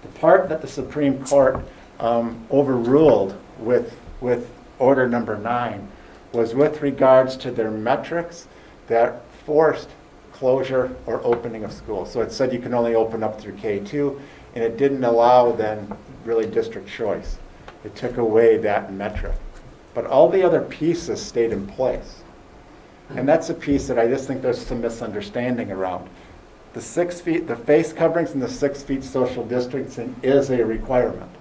The part that the Supreme Court overruled with order number 9 was with regards to their metrics that forced closure or opening of schools. So it said you can only open up through K2, and it didn't allow then really district choice. It took away that metric. But all the other pieces stayed in place. And that's a piece that I just think there's some misunderstanding around. The 6 feet, the face coverings and the 6 feet social distancing is a requirement.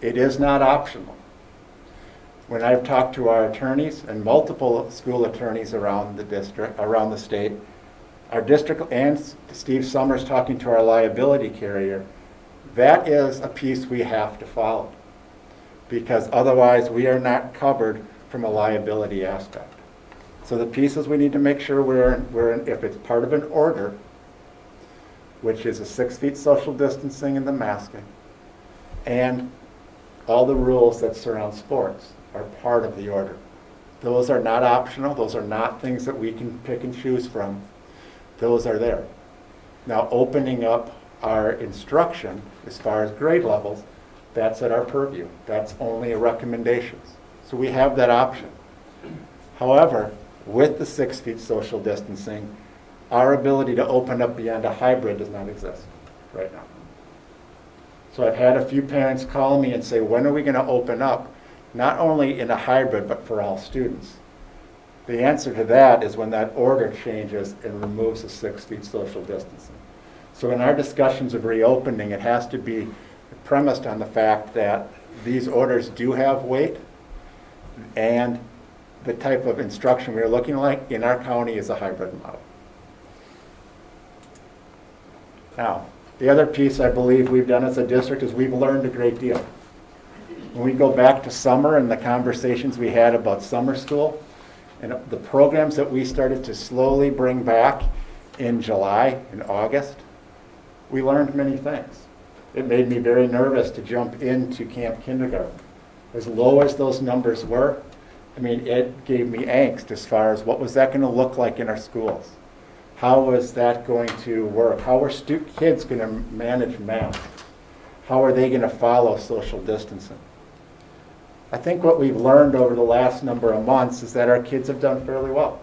It is not optional. When I've talked to our attorneys and multiple school attorneys around the district, around the state, our district and Steve Summers talking to our liability carrier, that is a piece we have to follow, because otherwise we are not covered from a liability aspect. So the pieces we need to make sure we're in, if it's part of an order, which is a 6 feet social distancing and the masking, and all the rules that surround sports are part of the order. Those are not optional. Those are not things that we can pick and choose from. Those are there. Now, opening up our instruction as far as grade levels, that's at our purview. That's only a recommendations. So we have that option. However, with the 6 feet social distancing, our ability to open up beyond a hybrid does not exist right now. So I've had a few parents call me and say, when are we going to open up, not only in a hybrid, but for all students? The answer to that is when that order changes and removes the 6 feet social distancing. So in our discussions of reopening, it has to be premised on the fact that these orders do have weight, and the type of instruction we're looking like in our county is a hybrid model. Now, the other piece I believe we've done as a district is we've learned a great deal. When we go back to summer and the conversations we had about summer school and the programs that we started to slowly bring back in July and August, we learned many things. It made me very nervous to jump into camp kindergarten. As low as those numbers were, I mean, it gave me angst as far as what was that going to look like in our schools? How was that going to work? How are kids going to manage math? How are they going to follow social distancing? I think what we've learned over the last number of months is that our kids have done fairly well.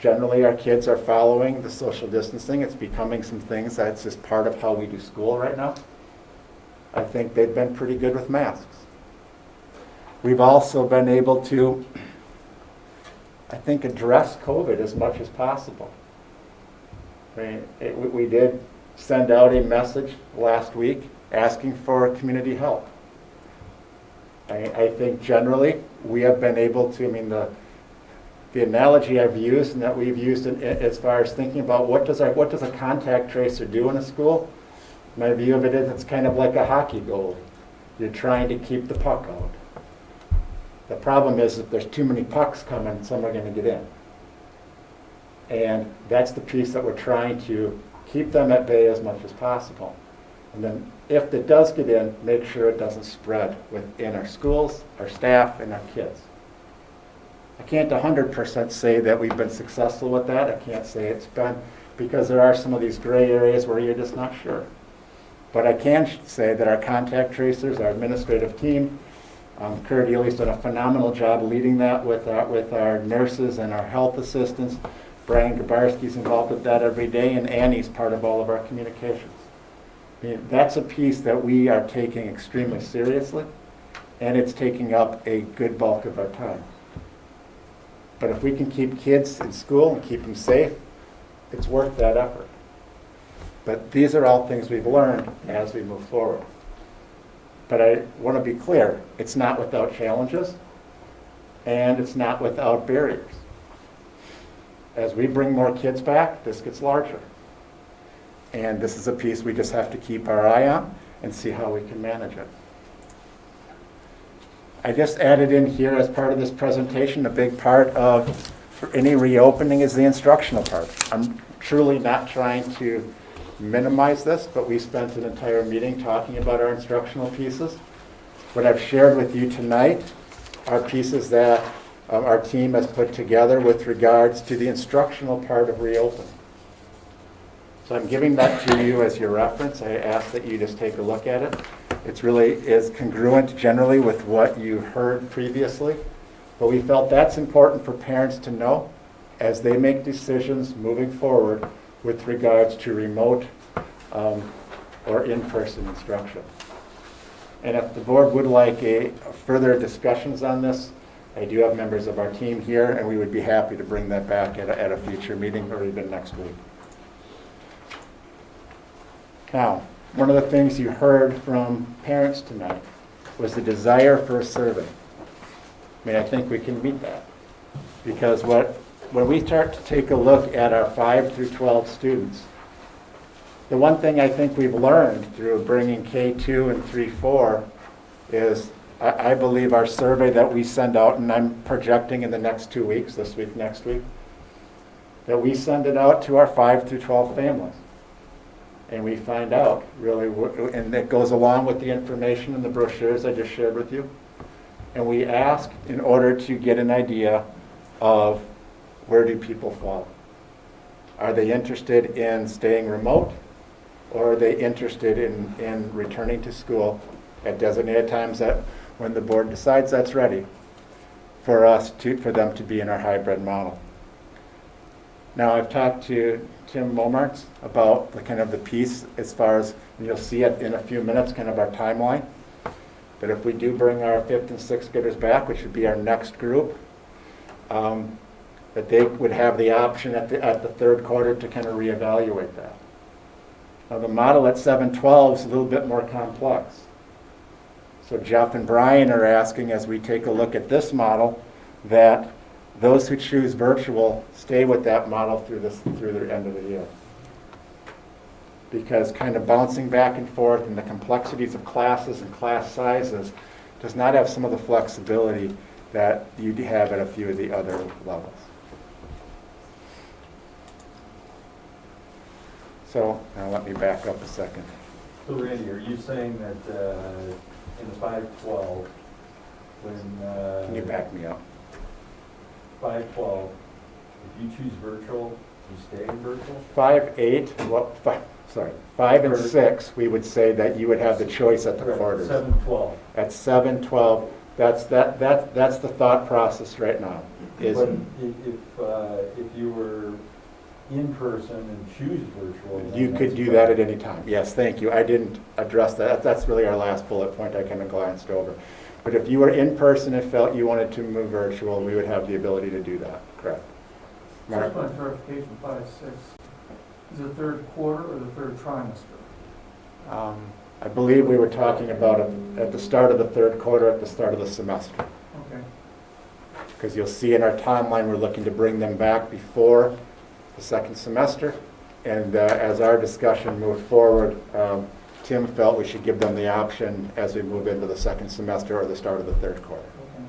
Generally, our kids are following the social distancing. It's becoming some things that's just part of how we do school right now. I think they've been pretty good with masks. We've also been able to, I think, address COVID as much as possible. I mean, we did send out a message last week asking for community help. I think generally we have been able to, I mean, the analogy I've used and that we've used as far as thinking about what does a contact tracer do in a school, my view of it is it's kind of like a hockey goalie. You're trying to keep the puck out. The problem is if there's too many pucks coming, some are going to get in. And that's the piece that we're trying to keep them at bay as much as possible. And then if it does get in, make sure it doesn't spread within our schools, our staff, and our kids. I can't 100% say that we've been successful with that. I can't say it's been, because there are some of these gray areas where you're just not sure. But I can say that our contact tracers, our administrative team, Kurt Ely's done a phenomenal job leading that with our nurses and our health assistants. Brian Gabarski's involved with that every day, and Annie's part of all of our communications. I mean, that's a piece that we are taking extremely seriously, and it's taking up a good bulk of our time. But if we can keep kids in school and keep them safe, it's worth that effort. But these are all things we've learned as we move forward. But I want to be clear, it's not without challenges, and it's not without barriers. As we bring more kids back, this gets larger. And this is a piece we just have to keep our eye on and see how we can manage it. I just added in here as part of this presentation, a big part of any reopening is the instructional part. I'm truly not trying to minimize this, but we spent an entire meeting talking about our instructional pieces. What I've shared with you tonight are pieces that our team has put together with regards to the instructional part of reopening. So I'm giving that to you as your reference. I ask that you just take a look at it. It's really is congruent generally with what you heard previously, but we felt that's important for parents to know as they make decisions moving forward with regards to remote or in-person instruction. And if the board would like further discussions on this, I do have members of our team here, and we would be happy to bring that back at a future meeting or even next week. Now, one of the things you heard from parents tonight was the desire for a survey. I mean, I think we can meet that. Because when we start to take a look at our 5 through 12 students, the one thing I think we've learned through bringing K2 and 3-4 is I believe our survey that we send out, and I'm projecting in the next 2 weeks, this week, next week, that we send it out to our 5 through 12 families. And we find out really, and it goes along with the information in the brochures I just shared with you. And we ask in order to get an idea of where do people fall. Are they interested in staying remote? Or are they interested in returning to school at designated times that when the board decides that's ready for them to be in our hybrid model? Now, I've talked to Tim Momartz about the piece as far as, and you'll see it in a few minutes, kind of our timeline. But if we do bring our 5th and 6th graders back, which would be our next group, that they would have the option at the third quarter to kind of reevaluate that. Now, the model at 7-12 is a little bit more complex. So Jeff and Brian are asking, as we take a look at this model, that those who choose virtual stay with that model through the end of the year. Because kind of bouncing back and forth and the complexities of classes and class sizes does not have some of the flexibility that you have at a few of the other levels. So now let me back up a second. So Randy, are you saying that in the 5-12, when... Can you back me up? 5-12, if you choose virtual, you stay in virtual? 5 and 6, we would say that you would have the choice at the Correct. quarters. 7-12. At 7-12, that's the thought process right now. But if you were in person and choose virtual, you could do that at any time. Yes, thank you. I didn't address that. That's really our last bullet point I kind of glanced over. But if you were in person and felt you wanted to move virtual, we would have the ability to do that. Correct. Mark? Just one clarification, 5-6. Is it third quarter or the third trimester? I believe we were talking about it at the start of the third quarter, at the start of the semester. Okay. Because you'll see in our timeline, we're looking to bring them back before the second semester. And as our discussion moved forward, Tim felt we should give them the option as we move into the second semester or the start of the third quarter. Okay.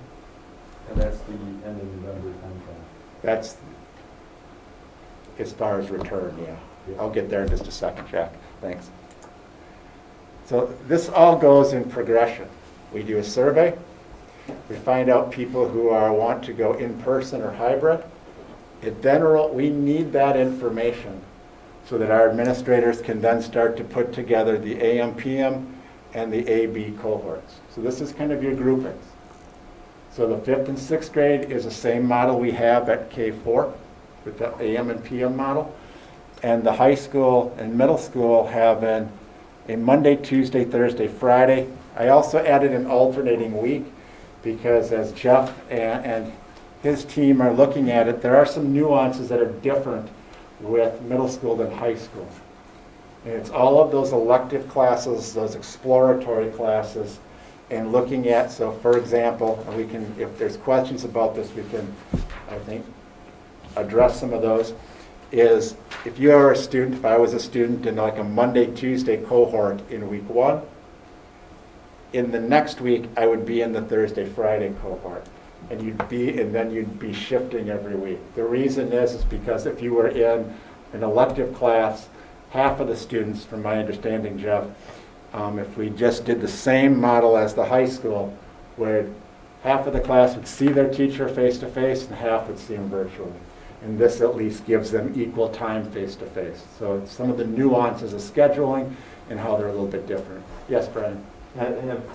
And that's the end of November timeframe? That's as far as return, yeah. I'll get there in just a second, Jack. Thanks. So this all goes in progression. We do a survey. We find out people who want to go in person or hybrid. We need that information so that our administrators can then start to put together the AM, PM, and the AB cohorts. So this is kind of your groupings. So the 5th and 6th grade is the same model we have at K4 with the AM and PM model. And the high school and middle school have a Monday, Tuesday, Thursday, Friday. I also added an alternating week because as Jeff and his team are looking at it, there are some nuances that are different with middle school than high school. And it's all of those elective classes, those exploratory classes, and looking at, so for example, we can, if there's questions about this, we can, I think, address some of those, is if you are a student, if I was a student in like a Monday, Tuesday cohort in week 1, in the next week I would be in the Thursday, Friday cohort. And then you'd be shifting every week. The reason is because if you were in an elective class half of the students, from my understanding, Jeff, if we just did the same model as the high school, where half of the class would see their teacher face-to-face and half would see them virtually. And this at least gives them equal time face-to-face. So it's some of the nuances of scheduling and how they're a little bit different. Yes, Brian?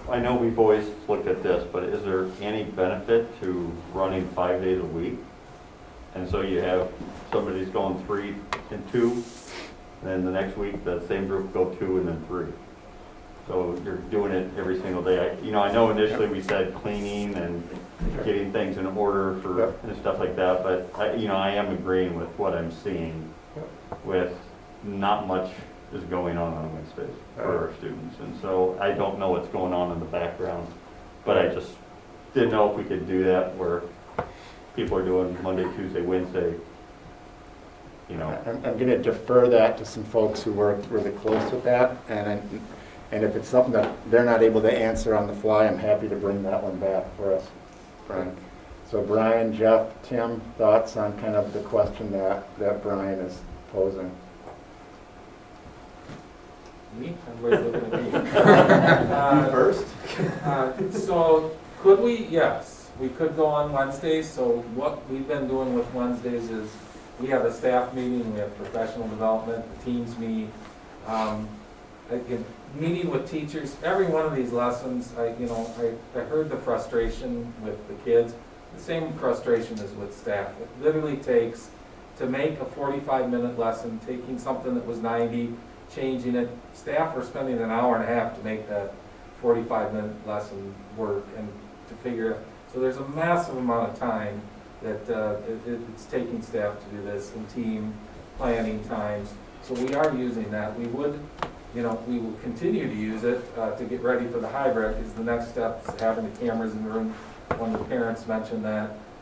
I know we've always looked at this, but is there any benefit to running 5 days a week? And so you have somebody's going 3 and 2, and then the next week that same group go 2 and then 3. So you're doing it every single day. I know initially we said cleaning and getting things in order for and stuff like that, but I am agreeing with what I'm seeing with not much is going on Wednesdays for our students. And so I don't know what's going on in the background, but I just didn't know if we could do that where people are doing Monday, Tuesday, Wednesday. I'm going to defer that to some folks who work really close with that, and if it's something that they're not able to answer on the fly, I'm happy to bring that one back for us, Brian. So Brian, Jeff, Tim, thoughts on kind of the question that Brian is posing? Me? Everybody's looking at me. You first. So could we? Yes, we could go on Wednesdays. So what we've been doing with Wednesdays is we have a staff meeting, we have professional development, the teams meet. Again, meeting with teachers, every one of these lessons, I heard the frustration with the kids. The same frustration as with staff. It literally takes, to make a 45-minute lesson, taking something that was 90, changing it. Staff are spending an hour and a half to make that 45-minute lesson work and to figure it. So there's a massive amount of time that it's taking staff to do this, and team planning times. So we are using that. We would, we will continue to use it to get ready for the hybrid. Is the next step is having the cameras in the room. One of the parents mentioned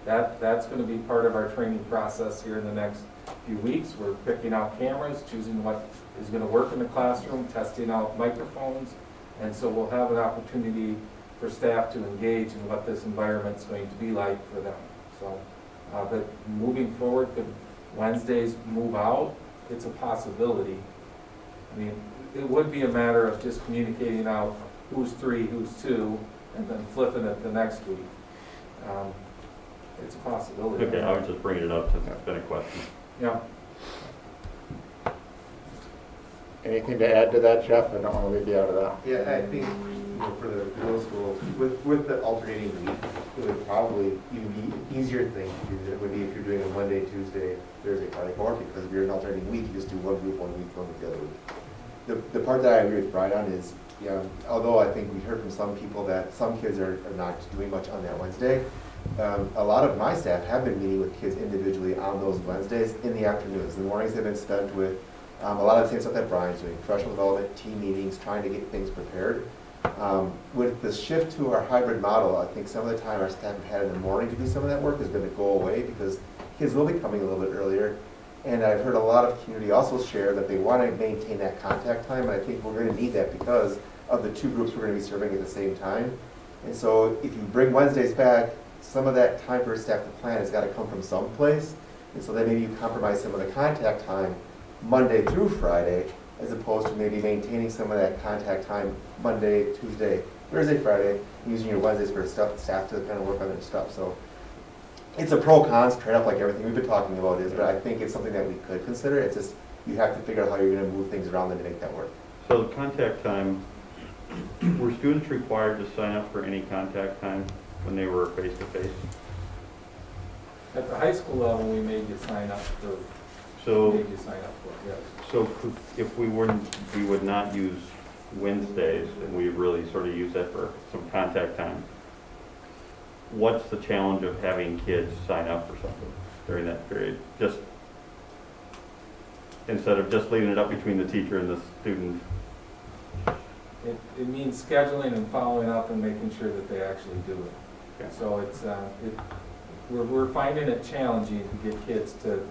that's going to be part of our training process here in the next few weeks. We're picking out cameras, choosing what is going to work in the classroom, testing out microphones, and so we'll have an opportunity for staff to engage in what this environment's going to be like for them. So, but moving forward, could Wednesdays move out? It's a possibility. I mean, it would be a matter of just communicating out who's 3, who's 2, and then flipping it the next week. It's a possibility. Okay, I was just bringing it up since it's been a question. Yeah. Anything to add to that, Jeff? I don't want to leave you out of that. Yeah, I think for the middle school, with the alternating week, it would probably even be easier thing to do than it would be if you're doing a Monday, Tuesday, Thursday, Friday, more, because if you're an alternating week, you just do one group 1 week, one week the other week. The part that I agree with Brian on is, although I think we heard from some people that some kids are not doing much on that Wednesday, a lot of my staff have been meeting with kids individually on those Wednesdays in the afternoons. The mornings have been spent with a lot of the same stuff that Brian's doing, professional development, team meetings, trying to get things prepared. With the shift to our hybrid model, I think some of the time our staff have had in the morning to do some of that work is going to go away because kids will be coming a little bit earlier. And I've heard a lot of community also share that they want to maintain that contact time, and I think we're going to need that because of the 2 groups we're going to be serving at the same time. And so if you bring Wednesdays back, some of that time for staff to plan has got to come from someplace. And so then maybe you compromise some of the contact time Monday through Friday, as opposed to maybe maintaining some of that contact time Monday, Tuesday, Thursday, Friday, using your Wednesdays for staff to kind of work on their stuff. So it's a pro-cons trade-off like everything we've been talking about is, but I think it's something that we could consider. It's just you have to figure out how you're going to move things around and to make that work. So the contact time, were students required to sign up for any contact time when they were face-to-face? At the high school level, we made you sign up for. So, made you sign up for, yes. So if we would not use Wednesdays, and we really sort of use that for some contact time, what's the challenge of having kids sign up for something during that period? Just instead of just leaving it up between the teacher and the student. It means scheduling and following up and making sure that they actually do it. Okay. So it's we're finding it challenging to get kids to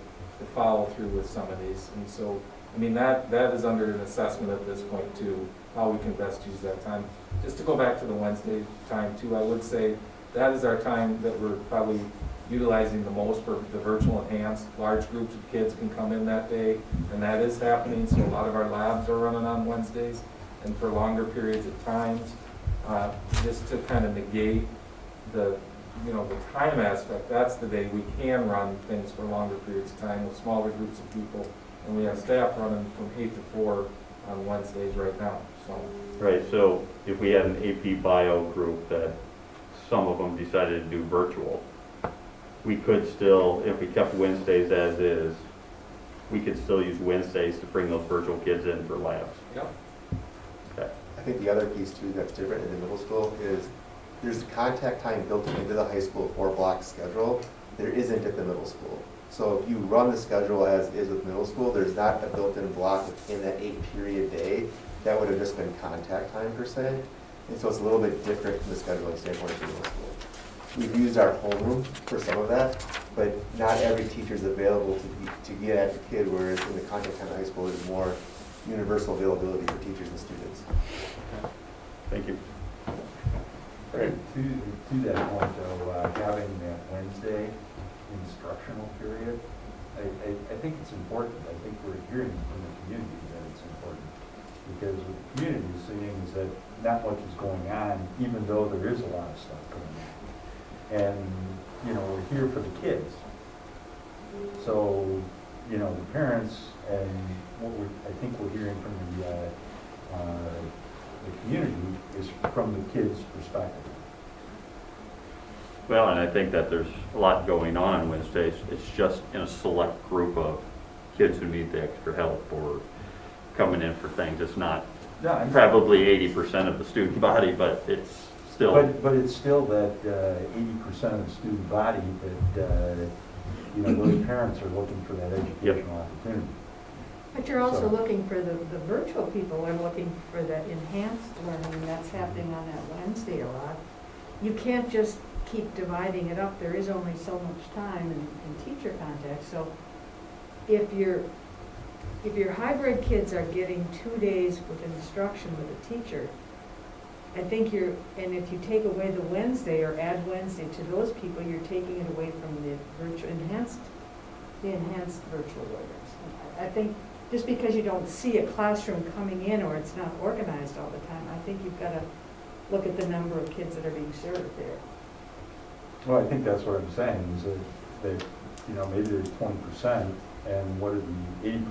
follow through with some of these, and so I mean that is under an assessment at this point too, how we can best use that time. Just to go back to the Wednesday time too, I would say that is our time that we're probably utilizing the most for the virtual enhanced. Large groups of kids can come in that day, and that is happening, so a lot of our labs are running on Wednesdays and for longer periods of times, just to kind of negate the time aspect. That's the day we can run things for longer periods of time with smaller groups of people, and we have staff running from 8 to 4 on Wednesdays right now. So. Right, so if we had an AP Bio group that some of them decided to do virtual, we could still, if we kept Wednesdays as is, we could still use Wednesdays to bring those virtual kids in for labs. Yep. Okay. I think the other piece too that's different in the middle school is there's contact time built into the high school 4-block schedule. There isn't at the middle school. So if you run the schedule as is with middle school, there's not a built-in block within that 8-period day. That would have just been contact time per se. And so it's a little bit different from the scheduling standpoint for middle school. We've used our homeroom for some of that, but not every teacher is available to get at the kid, whereas in the contact time of high school, there's more universal availability for teachers and students. Thank you. Right. To that point though, having that Wednesday instructional period, I think it's important. I think we're hearing from the community that it's important. Because what the community is seeing is that not much is going on, even though there is a lot of stuff going on. And, we're here for the kids. So, the parents and what I think we're hearing from the community is from the kids' perspective. Well, and I think that there's a lot going on Wednesdays. It's just in a select group of kids who need the extra help or coming in for things. It's not probably 80% of the student body, but it's still. But it's still that 80% of the student body that, those parents are looking for that educational opportunity. But you're also looking for the virtual people are looking for that enhanced learning, and that's happening on that Wednesday a lot. You can't just keep dividing it up. There is only so much time in teacher contact. So if your hybrid kids are getting 2 days with instruction with a teacher, I think and if you take away the Wednesday or add Wednesday to those people, you're taking it away from the enhanced virtual learners. I think just because you don't see a classroom coming in or it's not organized all the time, I think you've got to look at the number of kids that are being served there. Well, I think that's what I'm saying, is that maybe there's 20%, and what are the 80%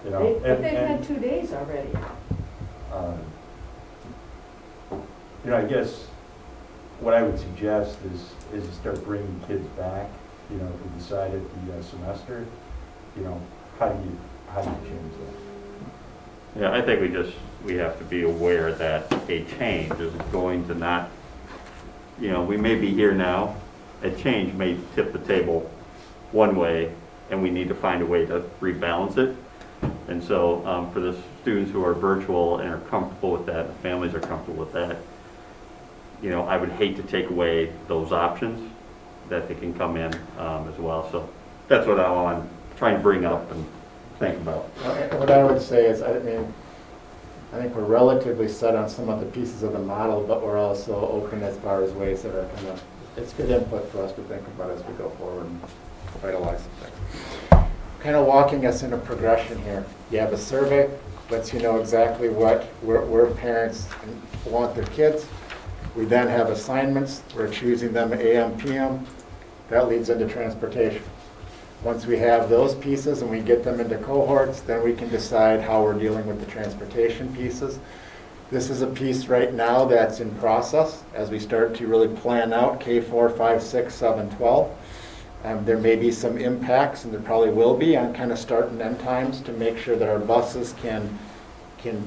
do? But they've had 2 days already. I guess what I would suggest is to start bringing kids back, if we decide at the semester, how do you change that? Yeah, I think we have to be aware that a change is going to not, we may be here now, a change may tip the table one way, and we need to find a way to rebalance it. And so for the students who are virtual and are comfortable with that, the families are comfortable with that, I would hate to take away those options that they can come in as well. So that's what I'm trying to bring up and think about. What I would say is, I think we're relatively set on some of the pieces of the model, but we're also open as far as ways that are it's good input for us to think about as we go forward and vitalize some things. Kind of walking us in a progression here. You have a survey, lets you know exactly where parents want their kids. We then have assignments. We're choosing them AM, PM. That leads into transportation. Once we have those pieces and we get them into cohorts, then we can decide how we're dealing with the transportation pieces. This is a piece right now that's in process as we start to really plan out K4, 5, 6, 7, 12. There may be some impacts, and there probably will be, on kind of start and end times to make sure that our buses can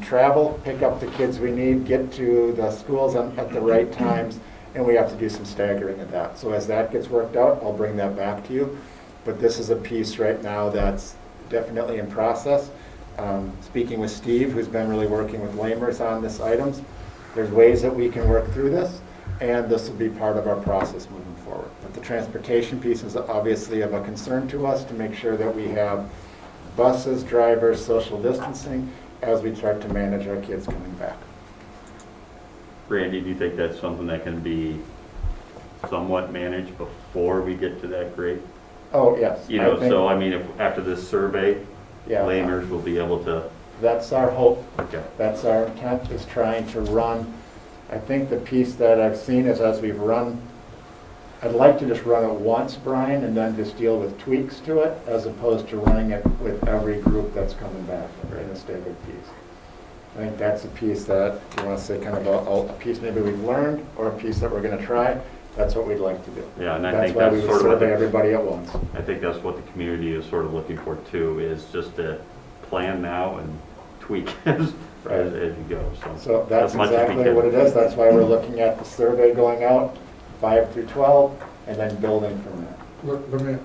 travel, pick up the kids we need, get to the schools at the right times, and we have to do some staggering of that. So as that gets worked out, I'll bring that back to you. But this is a piece right now that's definitely in process. Speaking with Steve, who's been really working with Lamers on this items, there's ways that we can work through this, and this will be part of our process moving forward. But the transportation piece is obviously of a concern to us to make sure that we have buses, drivers, social distancing as we start to manage our kids coming back. Randy, do you think that's something that can be somewhat managed before we get to that grade? Oh, yes. You know, think- so I mean, if, after this survey, Yeah. Lamers will be able to, That's our hope. okay. That's our intent, is trying to run. I think the piece that I've seen is as we've run, I'd like to just run it once, Brian, and then just deal with tweaks to it, as opposed to running it with every group that's coming back in a staggered piece. I think that's a piece that, if you want to say kind of a piece maybe we've learned, or a piece that we're going to try, that's what we'd like to do. Yeah, and I That's think why that's we would sort of what survey the, everybody at once. I think that's what the community is sort of looking for too, is just to plan now and tweak as you go, so. So that's as much as we exactly can. what it is. That's why we're looking at the survey going out, 5 through 12, and then building from there. Look, let me,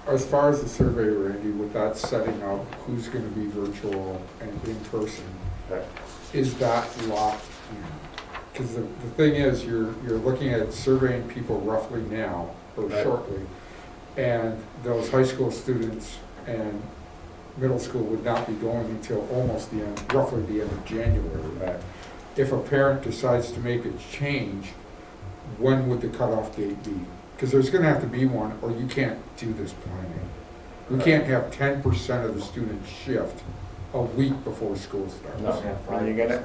as far as the survey, Randy, with that setting up, who's gonna be virtual and in person, is that locked in? Because the thing is, you're looking at surveying people roughly now, or shortly, and those high school students and middle school would not be going until almost the end, roughly the end of January. If a parent decides to make a change, when would the cutoff date be? Because there's gonna have to be one, or you can't do this planning. We can't have 10% of the students shift a week before school starts. No, I mean, you're gonna,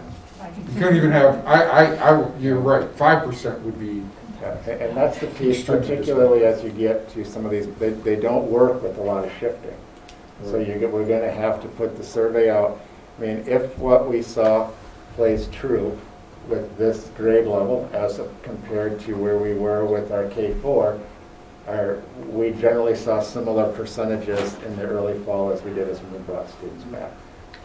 You can't even have, you're right, 5% would be. and that's the piece, particularly as you get to some of these, they don't work with a lot of shifting. So we're gonna have to put the survey out. I mean, if what we saw plays true with this grade level as compared to where we were with our K4, we generally saw similar percentages in the early fall as we did as we brought students back.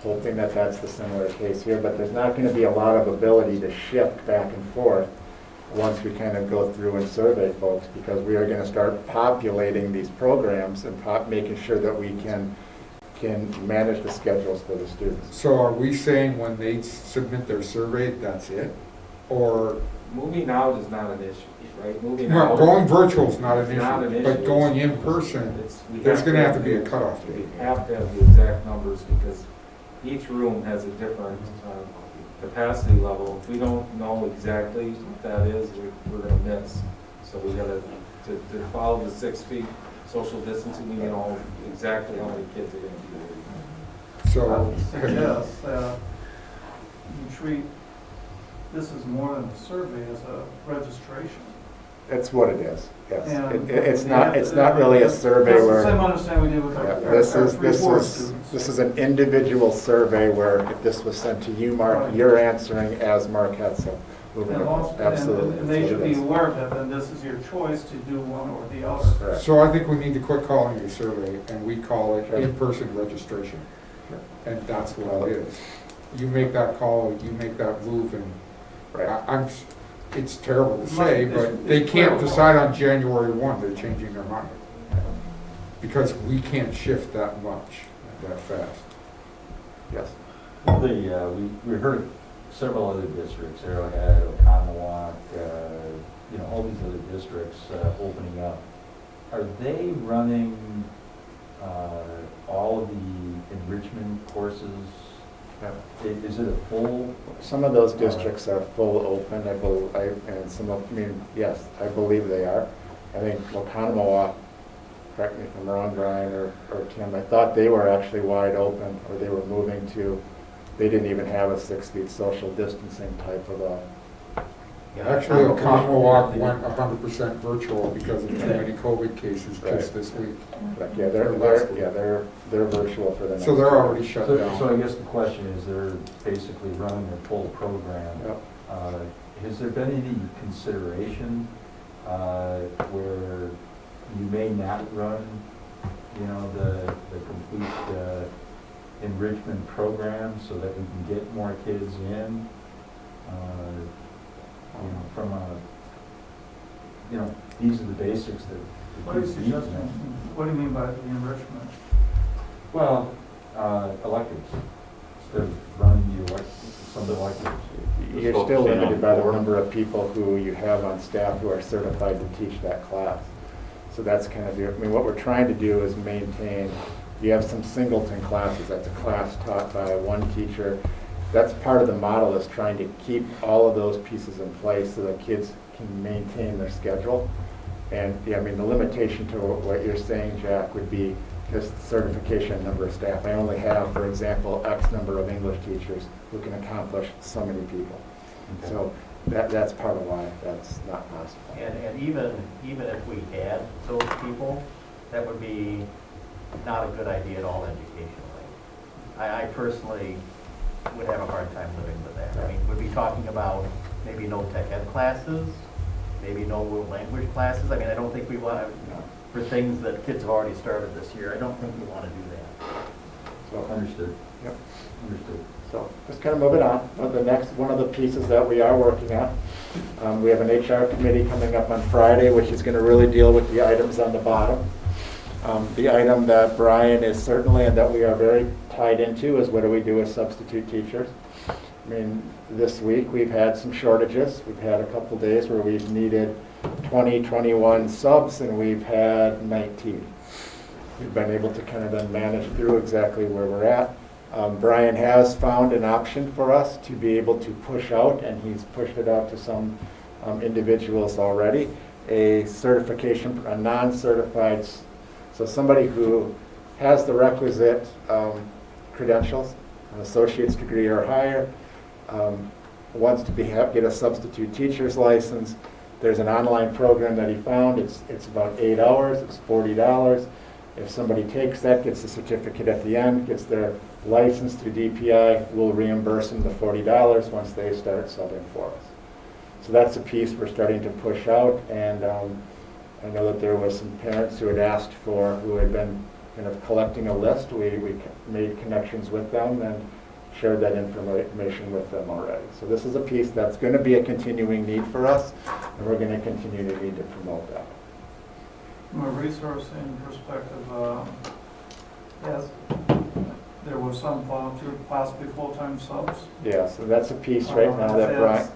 Hoping that that's the similar case here, but there's not gonna be a lot of ability to shift back and forth once we kind of go through and survey folks, because we are gonna start populating these programs and making sure that we can manage the schedules for the students. So are we saying when they submit their survey, that's it? Or, Moving out is not an issue, right? Moving well, out. going virtual is not an It's not issue, an but issue. going in person, We there's gonna have to be a the- cutoff date. We have to have the exact numbers because each room has a different capacity level. If we don't know exactly what that is, we're gonna miss. So we gotta, to follow the 6 feet social distancing, we need to know exactly how many kids are gonna be there. So, I would suggest that you treat this as more than a survey, as a registration. That's what it is, yes. And It's not really a survey That's where. the same understanding we did with Yeah, our This is, 3-4 students. this is an individual survey where if this was sent to you, Mark, Right. you're answering as Mark Hetzel. Absolutely. And they That's should what it be is. aware of that, then this is your choice to do one or the other. Correct. so I think we need to quit calling it a survey, and we call it Sure. in-person registration. And that's what it is. You make that call, you make that move, and it's terrible to say, but they can't decide on January 1, they're changing their mind. Because we can't shift that much, that fast. Yes. We heard several other districts, Arrowhead, Oconomowoc, all these other districts opening up. Are they running all of the enrichment courses? Is it a full? Some of those districts are full open, and some of, yes, I believe they are. I think Oconomowoc, correct me if I'm wrong, Brian or Tim, I thought they were actually wide open, or they were moving to, they didn't even have a 6 feet social distancing type of a. Actually, Oconomowoc went 100% virtual because of too many COVID cases just this week. Yeah, they're virtual for the next. So they're already shut down. So I guess the question is, they're basically running their full program. Yep. Has there been any consideration where you may not run, the complete enrichment program so that we can get more kids in? From these are the basics that What the do you kids need. suggest? What do you mean by the enrichment? Well, electives, instead of running some electives. You're still limited by the number of people who you have on staff who are certified to teach that class. So that's kind of what we're trying to do is maintain, you have some singleton classes, that's a class taught by one teacher. That's part of the model, is trying to keep all of those pieces in place so that kids can maintain their schedule. And, yeah, I mean, the limitation to what you're saying, Jack, would be just certification number of staff. I only have, for example, X number of English teachers who can accomplish so many people. So that's part of why that's not possible. And even if we had those people, that would be not a good idea at all educationally. I personally would have a hard time living with that. I mean, we'd be talking about maybe no tech ed classes, maybe no world language classes. I mean, I don't think we want to, for things that kids have already started this year, I don't think we want to do that. So understood. Yep. Understood. So just kind of moving on. The next one of the pieces that we are working on, we have an HR committee coming up on Friday, which is going to really deal with the items on the bottom. The item that Brian is certainly and that we are very tied into is what do we do with substitute teachers. I mean, this week we've had some shortages. We've had a couple days where we've needed 20, 21 subs, and we've had 19. We've been able to kind of then manage through exactly where we're at. Brian has found an option for us to be able to push out, and he's pushed it out to some individuals already, a certification, a non-certified, so somebody who has the requisite credentials, an associate's degree or higher, wants to get a substitute teacher's license. There's an online program that he found. It's about 8 hours. It's $40. If somebody takes that, gets the certificate at the end, gets their license through DPI, we'll reimburse them the $40 once they start subbing for us. So that's a piece we're starting to push out, and I know that there was some parents who had asked for, who had been kind of collecting a list. We made connections with them and shared that information with them already. So this is a piece that's going to be a continuing need for us, and we're going to continue to need to promote that. From a resourcing perspective, yes, there was some thought to possibly full-time subs. Yeah, so that's a piece right now that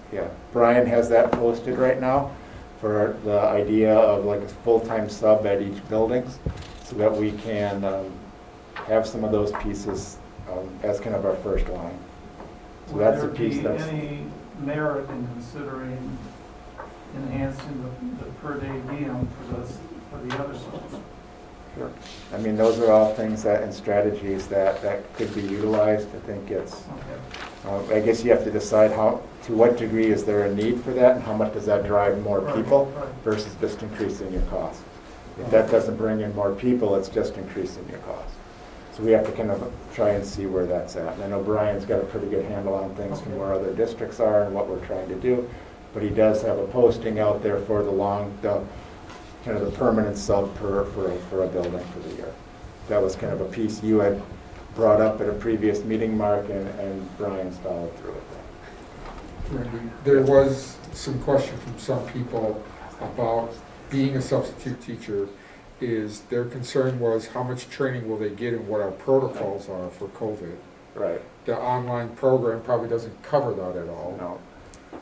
Brian has that posted right now for the idea of like a full-time sub at each buildings, so that we can have some of those pieces as kind of our first line. So Would that's there a piece be that's any merit in considering enhancing the per-day diem for the other subs? Sure. I mean, those are all things that and strategies that could be utilized. I think it's, I guess you have to decide to what degree is there a need for that, and how much does that drive more people versus just increasing your cost. If that doesn't bring in more people, it's just increasing your cost. So we have to kind of try and see where that's at. And I know Brian's got a pretty good handle on things from where other districts are and what we're trying to do, but he does have a posting out there for kind of the permanent sub for a building for the year. That was kind of a piece you had brought up at a previous meeting, Mark, and Brian's followed through with that. There was some question from some people about being a substitute teacher. Their concern was how much training will they get and what our protocols are for COVID. Right. The online program probably doesn't cover that at all. No.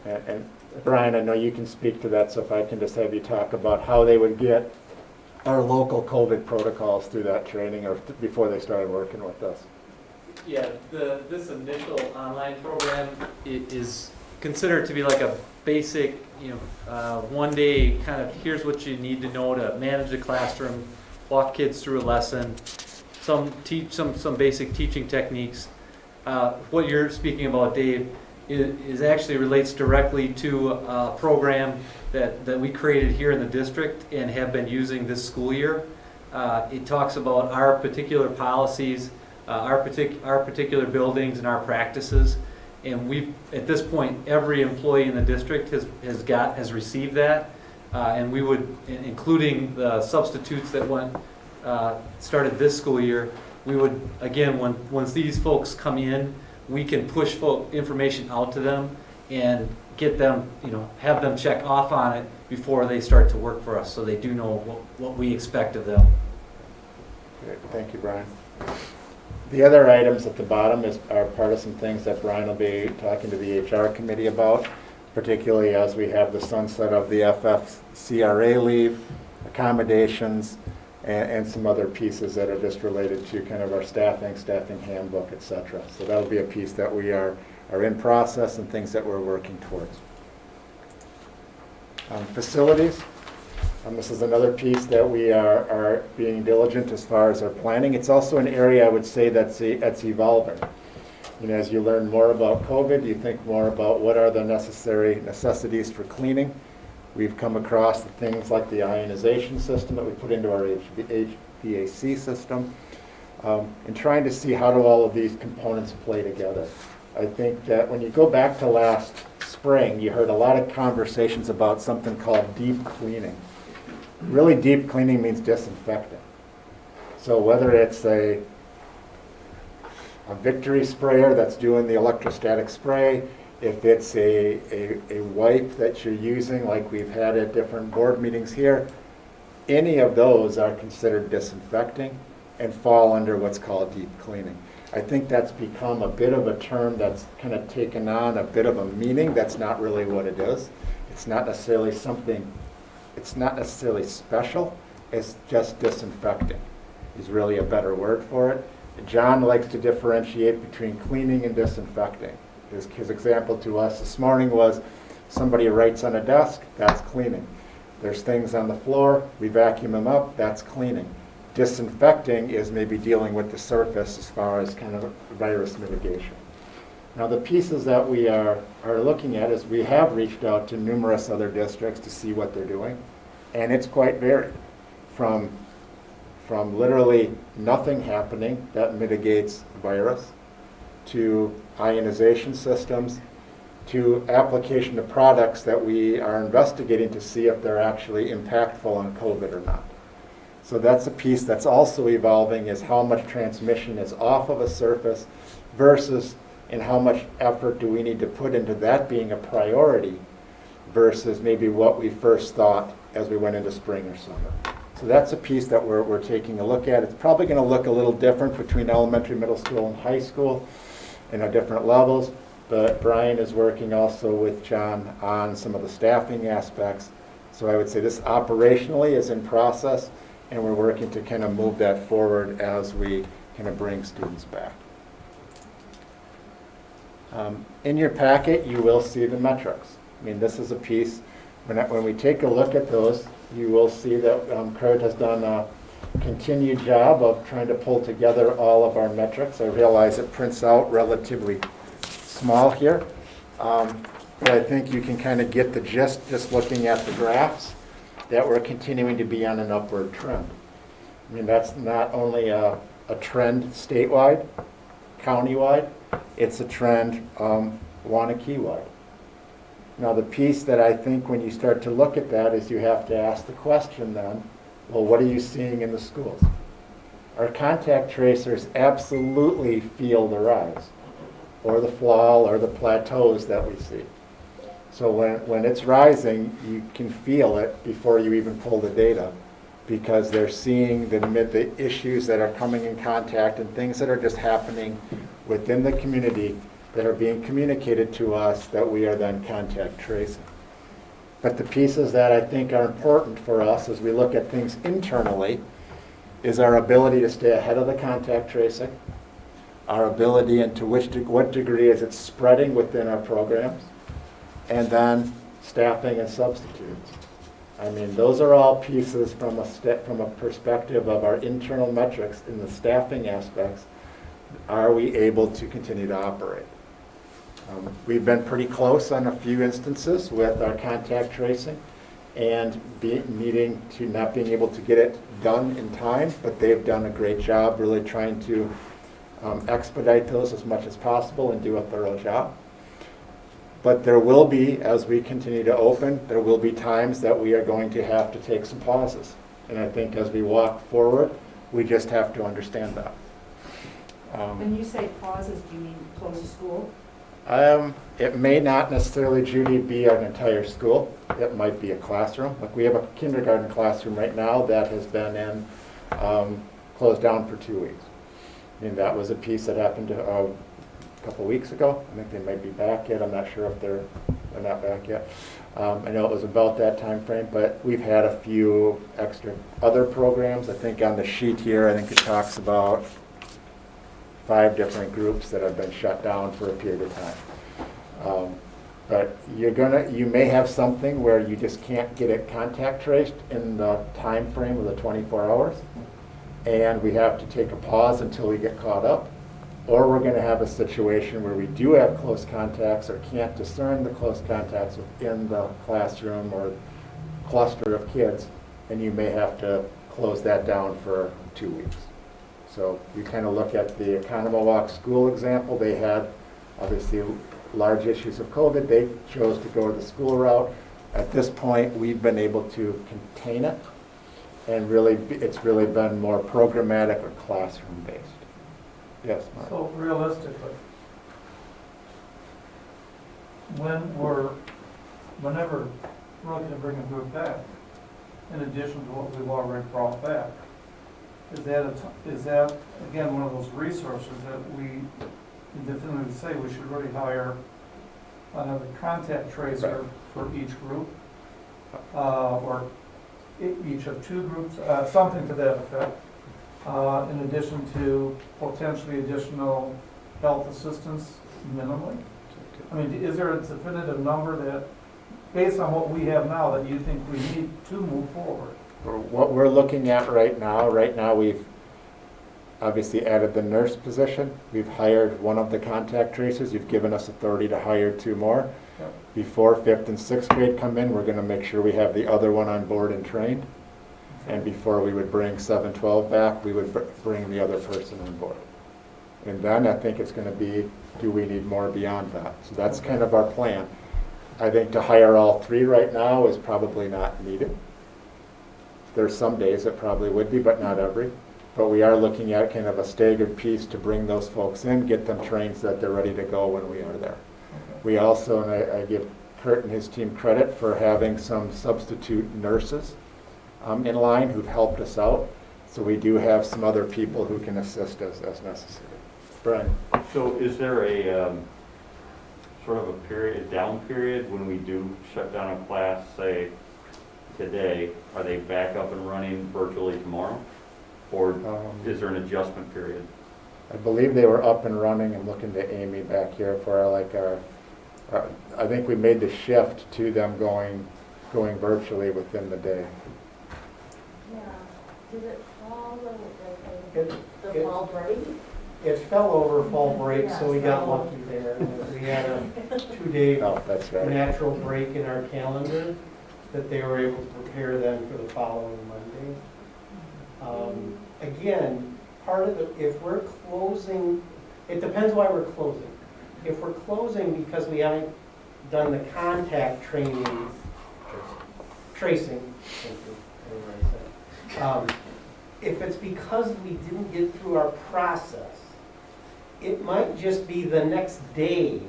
And Brian, I know you can speak to that, so if I can just have you talk about how they would get our local COVID protocols through that training or before they started working with us. Yeah, this initial online program is considered to be like a basic, one day kind of here's what you need to know to manage the classroom, walk kids through a lesson, some basic teaching techniques. What you're speaking about, Dave, is actually relates directly to a program that we created here in the district and have been using this school year. It talks about our particular policies, our particular buildings and our practices. And we've, at this point, every employee in the district has received that, and we would, including the substitutes that started this school year, we would, again, once these folks come in, we can push information out to them and get them, have them check off on it before they start to work for us, so they do know what we expect of them. Great. Thank you, Brian. The other items at the bottom are part of some things that Brian will be talking to the HR committee about, particularly as we have the sunset of the FFCRA leave, accommodations, and some other pieces that are just related to kind of our staffing handbook, etc. So that'll be a piece that we are in process and things that we're working towards. Facilities. This is another piece that we are being diligent as far as our planning. It's also an area I would say that's evolving. As you learn more about COVID, you think more about what are the necessities for cleaning. We've come across the things like the ionization system that we put into our HVAC system, and trying to see how do all of these components play together. I think that when you go back to last spring, you heard a lot of conversations about something called deep cleaning. Really, deep cleaning means disinfecting. So whether it's a Victory sprayer that's doing the electrostatic spray, if it's a wipe that you're using like we've had at different board meetings here, any of those are considered disinfecting and fall under what's called deep cleaning. I think that's become a bit of a term that's kind of taken on a bit of a meaning that's not really what it is. It's not necessarily special, it's just disinfecting is really a better word for it. John likes to differentiate between cleaning and disinfecting. His example to us this morning was somebody writes on a desk, that's cleaning. There's things on the floor, we vacuum them up, that's cleaning. Disinfecting is maybe dealing with the surface as far as kind of virus mitigation. Now the pieces that we are looking at is we have reached out to numerous other districts to see what they're doing, and it's quite varied. From literally nothing happening that mitigates the virus, to ionization systems, to application of products that we are investigating to see if they're actually impactful on COVID or not. So that's a piece that's also evolving, is how much transmission is off of a surface versus and how much effort do we need to put into that being a priority versus maybe what we first thought as we went into spring or summer. So that's a piece that we're taking a look at. It's probably going to look a little different between elementary, middle school, and high school and at different levels. But Brian is working also with John on some of the staffing aspects. So I would say this operationally is in process, and we're working to kind of move that forward as we kind of bring students back. In your packet, you will see the metrics. I mean, this is a piece, when we take a look at those, you will see that Craig has done a continued job of trying to pull together all of our metrics. I realize it prints out relatively small here, but I think you can kind of get the gist just looking at the graphs that we're continuing to be on an upward trend. I mean, that's not only a trend statewide, countywide, it's a trend Waunakee-wide. Now the piece that I think when you start to look at that is you have to ask the question then, well, what are you seeing in the schools? Our contact tracers absolutely feel the rise, or the fall, or the plateaus that we see. So when it's rising, you can feel it before you even pull the data, because they're seeing the issues that are coming in contact and things that are just happening within the community that are being communicated to us that we are then contact tracing. But the pieces that I think are important for us as we look at things internally is our ability to stay ahead of the contact tracing, our ability and to what degree is it spreading within our programs, and then staffing and substitutes. I mean, those are all pieces from a perspective of our internal metrics in the staffing aspects. Are we able to continue to operate? We've been pretty close on a few instances with our contact tracing and not being able to get it done in time, but they've done a great job really trying to expedite those as much as possible and do a thorough job. But there will be, as we continue to open, there will be times that we are going to have to take some pauses. And I think as we walk forward, we just have to understand that. When you say pauses, do you mean close the school? It may not necessarily, Judy, be an entire school. It might be a classroom. Like we have a kindergarten classroom right now that has been closed down for 2 weeks. I mean, that was a piece that happened a couple weeks ago. I think they might be back yet. I'm not sure if they're not back yet. I know it was about that time frame, but we've had a few extra other programs. I think on the sheet here, I think it talks about 5 different groups that have been shut down for a period of time. But you may have something where you just can't get it contact traced in the time frame of the 24 hours. And we have to take a pause until we get caught up. Or we're gonna have a situation where we do have close contacts or can't discern the close contacts within the classroom or cluster of kids, and you may have to close that down for 2 weeks. So we kind of look at the Economowalk school example. They had obviously large issues of COVID. They chose to go the school route. At this point, we've been able to contain it, and really, it's really been more programmatic or classroom based. Yes, Mark? So realistically, whenever we're looking to bring a group back, in addition to what we've already brought back, is that again, one of those resources that we definitely say we should really hire another contact tracer for each group, or each of 2 groups, something to that effect, in addition to potentially additional health assistance minimally? I mean, is there a definitive number that, based on what we have now, that you think we need to move forward? What we're looking at right now we've obviously added the nurse position. We've hired one of the contact tracers. You've given us authority to hire 2 more. Yep. Before 5th and 6th grade come in, we're gonna make sure we have the other one on board and trained. And before we would bring 7-12 back, we would bring the other person on board. And then I think it's gonna be, do we need more beyond that? So that's kind of our plan. I think to hire all 3 right now is probably not needed. There's some days it probably would be, but not every. But we are looking at kind of a staggered piece to bring those folks in, get them trained so that they're ready to go when we are there. Okay. We also, and I give Kurt and his team credit for having some substitute nurses in line who've helped us out. So we do have some other people who can assist us as necessary. Brian? So is there a sort of a down period when we do shut down a class, say today? Are they back up and running virtually tomorrow? Or is there an adjustment period? I believe they were up and running. I'm looking to Amy back here for our I think we made the shift to them going virtually within the day. Yeah, did it fall the fall break? It fell over fall break, Yeah, so we got so- lucky there. We had a 2-day Oh, that's right. natural break in our calendar that they were able to prepare then for the following Monday. Again, part of if we're closing, it depends why we're closing. If we're closing because we haven't done the contact tracing, thank you, whatever I said. If it's because we didn't get through our process, it might just be the next day,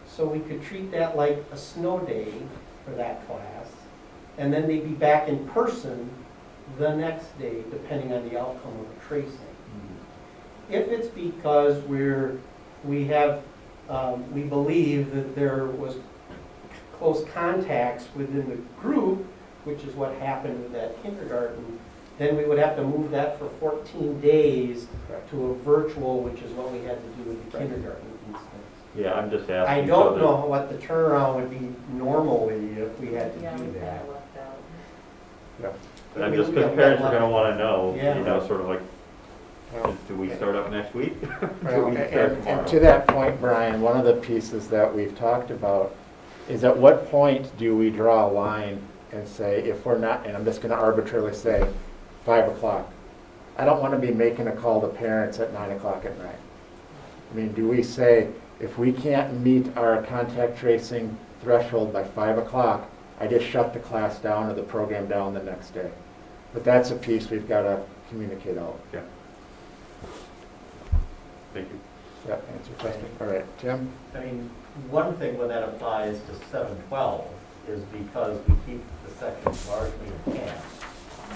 so we could treat that like a snow day for that class, and then they'd be back in person the next day, depending on the outcome of the tracing. If it's because we believe that there was close contacts within the group, which is what happened with that kindergarten, then we would have to move that for 14 days to a virtual, which is what we had to do with the kindergarten instance. Yeah, I'm just asking. I don't know what the turnaround would be normally if we had to do that. Yeah. I'm just, because parents are gonna wanna know, Yeah. you know, sort of like, do we start up next week? Well, Do we start tomorrow? and to that point, Brian, one of the pieces that we've talked about is at what point do we draw a line and say, if we're not, and I'm just gonna arbitrarily say, 5 o'clock. I don't want to be making a call to parents at 9 o'clock at night. I mean, do we say, if we can't meet our contact tracing threshold by 5 o'clock, I just shut the class down or the program down the next day? But that's a piece we've got to communicate out. Yeah. Thank you. Does that answer your question? All right, Tim? I mean, one thing when that applies to 712 is because we keep the sections largely in hand,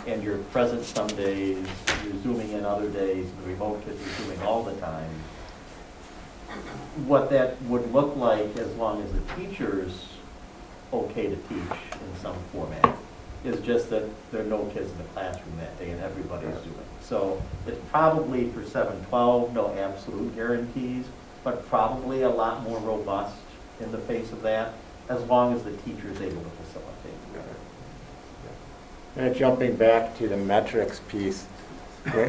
and you're present some days, you're zooming in other days, the remote kids are zooming all the time. What that would look like, as long as the teacher's okay to teach in some format, is just that there are no kids in the classroom that day and everybody's zooming. So it's probably for 712, no absolute guarantees, but probably a lot more robust in the face of that. as long as the teacher is able to facilitate. Jumping back to the metrics piece,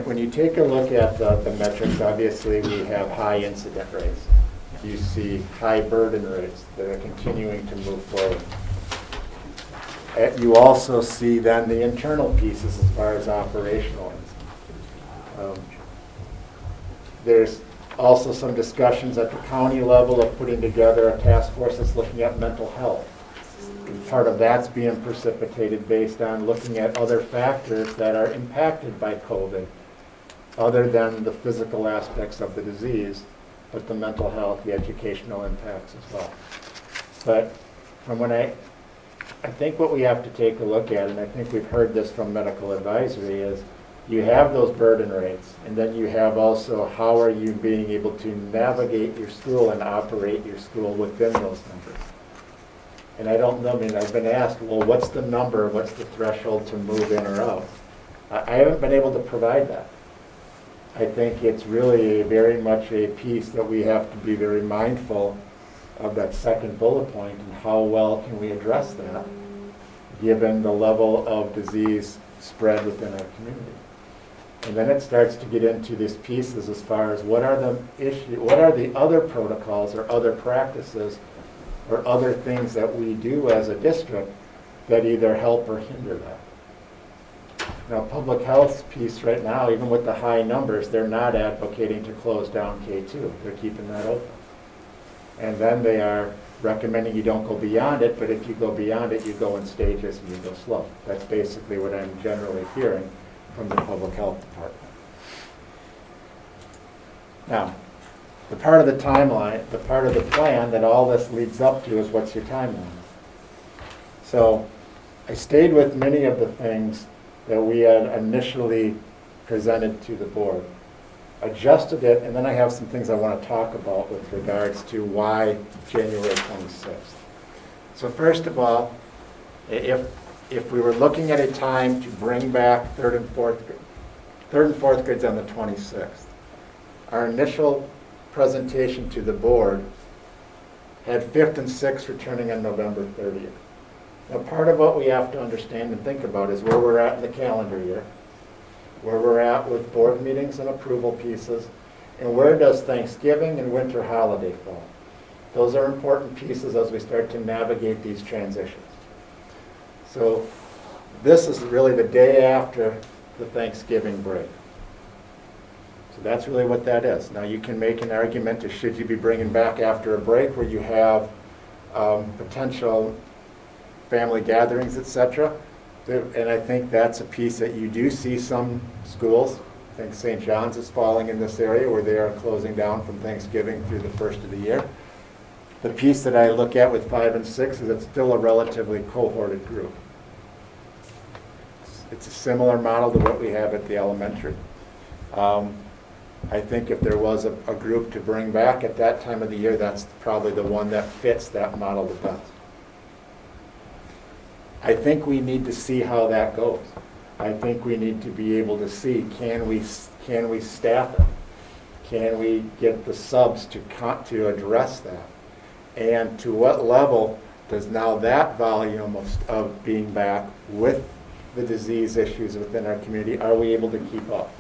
when you take a look at the metrics, obviously we have high incident rates. You see high burden rates that are continuing to move forward. You also see then the internal pieces as far as operational. There's also some discussions at the county level of putting together a task force that's looking at mental health. And part of that's being precipitated based on looking at other factors that are impacted by COVID, other than the physical aspects of the disease, but the mental health, the educational impacts as well. But from when I think what we have to take a look at, and I think we've heard this from medical advisory, is you have those burden rates, and then you have also how are you being able to navigate your school and operate your school within those numbers. And I don't know, I mean, I've been asked, well, what's the number, what's the threshold to move in or out? I haven't been able to provide that. I think it's really very much a piece that we have to be very mindful of, that second bullet point, and how well can we address that given the level of disease spread within our community. And then it starts to get into these pieces as far as what are the other protocols or other practices or other things that we do as a district that either help or hinder that. Now, public health's piece right now, even with the high numbers, they're not advocating to close down K2. They're keeping that open. And then they are recommending you don't go beyond it, but if you go beyond it, you go in stages and you go slow. That's basically what I'm generally hearing from the public health department. Now, the part of the timeline, the part of the plan that all this leads up to is what's your timeline. So I stayed with many of the things that we had initially presented to the board, adjusted it, and then I have some things I want to talk about with regards to why January 26th. So first of all, if we were looking at a time to bring back third and fourth grades on the 26th, our initial presentation to the board had 5th and 6th returning on November 30th. Now, part of what we have to understand and think about is where we're at in the calendar year, where we're at with board meetings and approval pieces, and where does Thanksgiving and winter holiday fall. Those are important pieces as we start to navigate these transitions. So this is really the day after the Thanksgiving break. So that's really what that is. Now, you can make an argument to should you be bringing back after a break where you have potential family gatherings, etc. And I think that's a piece that you do see some schools. I think St. John's is falling in this area where they are closing down from Thanksgiving through the first of the year. The piece that I look at with 5 and 6 is it's still a relatively cohorted group. It's a similar model to what we have at the elementary. I think if there was a group to bring back at that time of the year, that's probably the one that fits that model the best. I think we need to see how that goes. I think we need to be able to see, can we staff it? Can we get the subs to address that? And to what level does now that volume of being back with the disease issues within our community, are we able to keep up?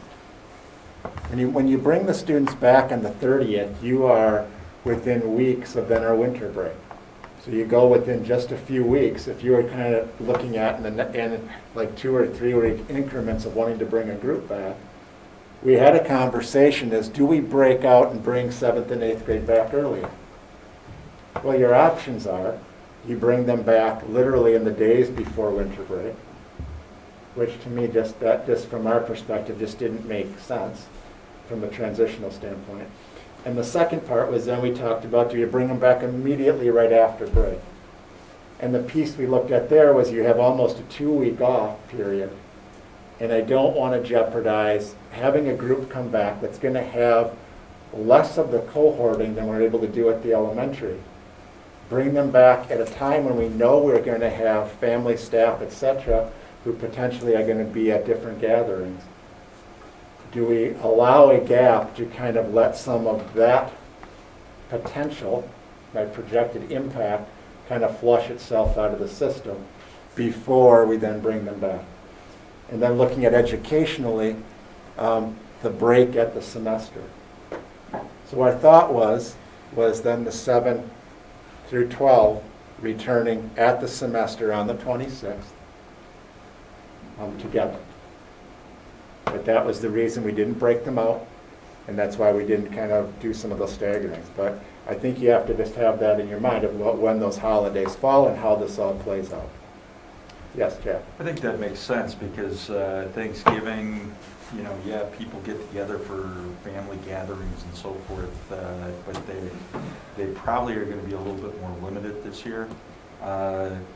When you bring the students back on the 30th, you are within weeks of then our winter break. So you go within just a few weeks. If you were kind of looking at in like 2 or 3 week increments of wanting to bring a group back, we had a conversation is, do we break out and bring 7th and 8th grade back earlier? Well, your options are, you bring them back literally in the days before winter break, which to me, just from our perspective, just didn't make sense from a transitional standpoint. And the second part was then we talked about, do you bring them back immediately right after break? And the piece we looked at there was you have almost a 2-week off period. And I don't want to jeopardize having a group come back that's going to have less of the cohorting than we're able to do at the elementary. Bring them back at a time when we know we're going to have family, staff, etc., who potentially are going to be at different gatherings. Do we allow a gap to kind of let some of that potential, my projected impact, kind of flush itself out of the system before we then bring them back. And then looking at educationally, the break at the semester. So our thought was then the 7 through 12 returning at the semester on the 26th together. But that was the reason we didn't break them out, and that's why we didn't kind of do some of those staggerings. But I think you have to just have that in your mind of when those holidays fall and how this all plays out. Yes, Jack? I think that makes sense because Thanksgiving, people get together for family gatherings and so forth, but they probably are going to be a little bit more limited this year.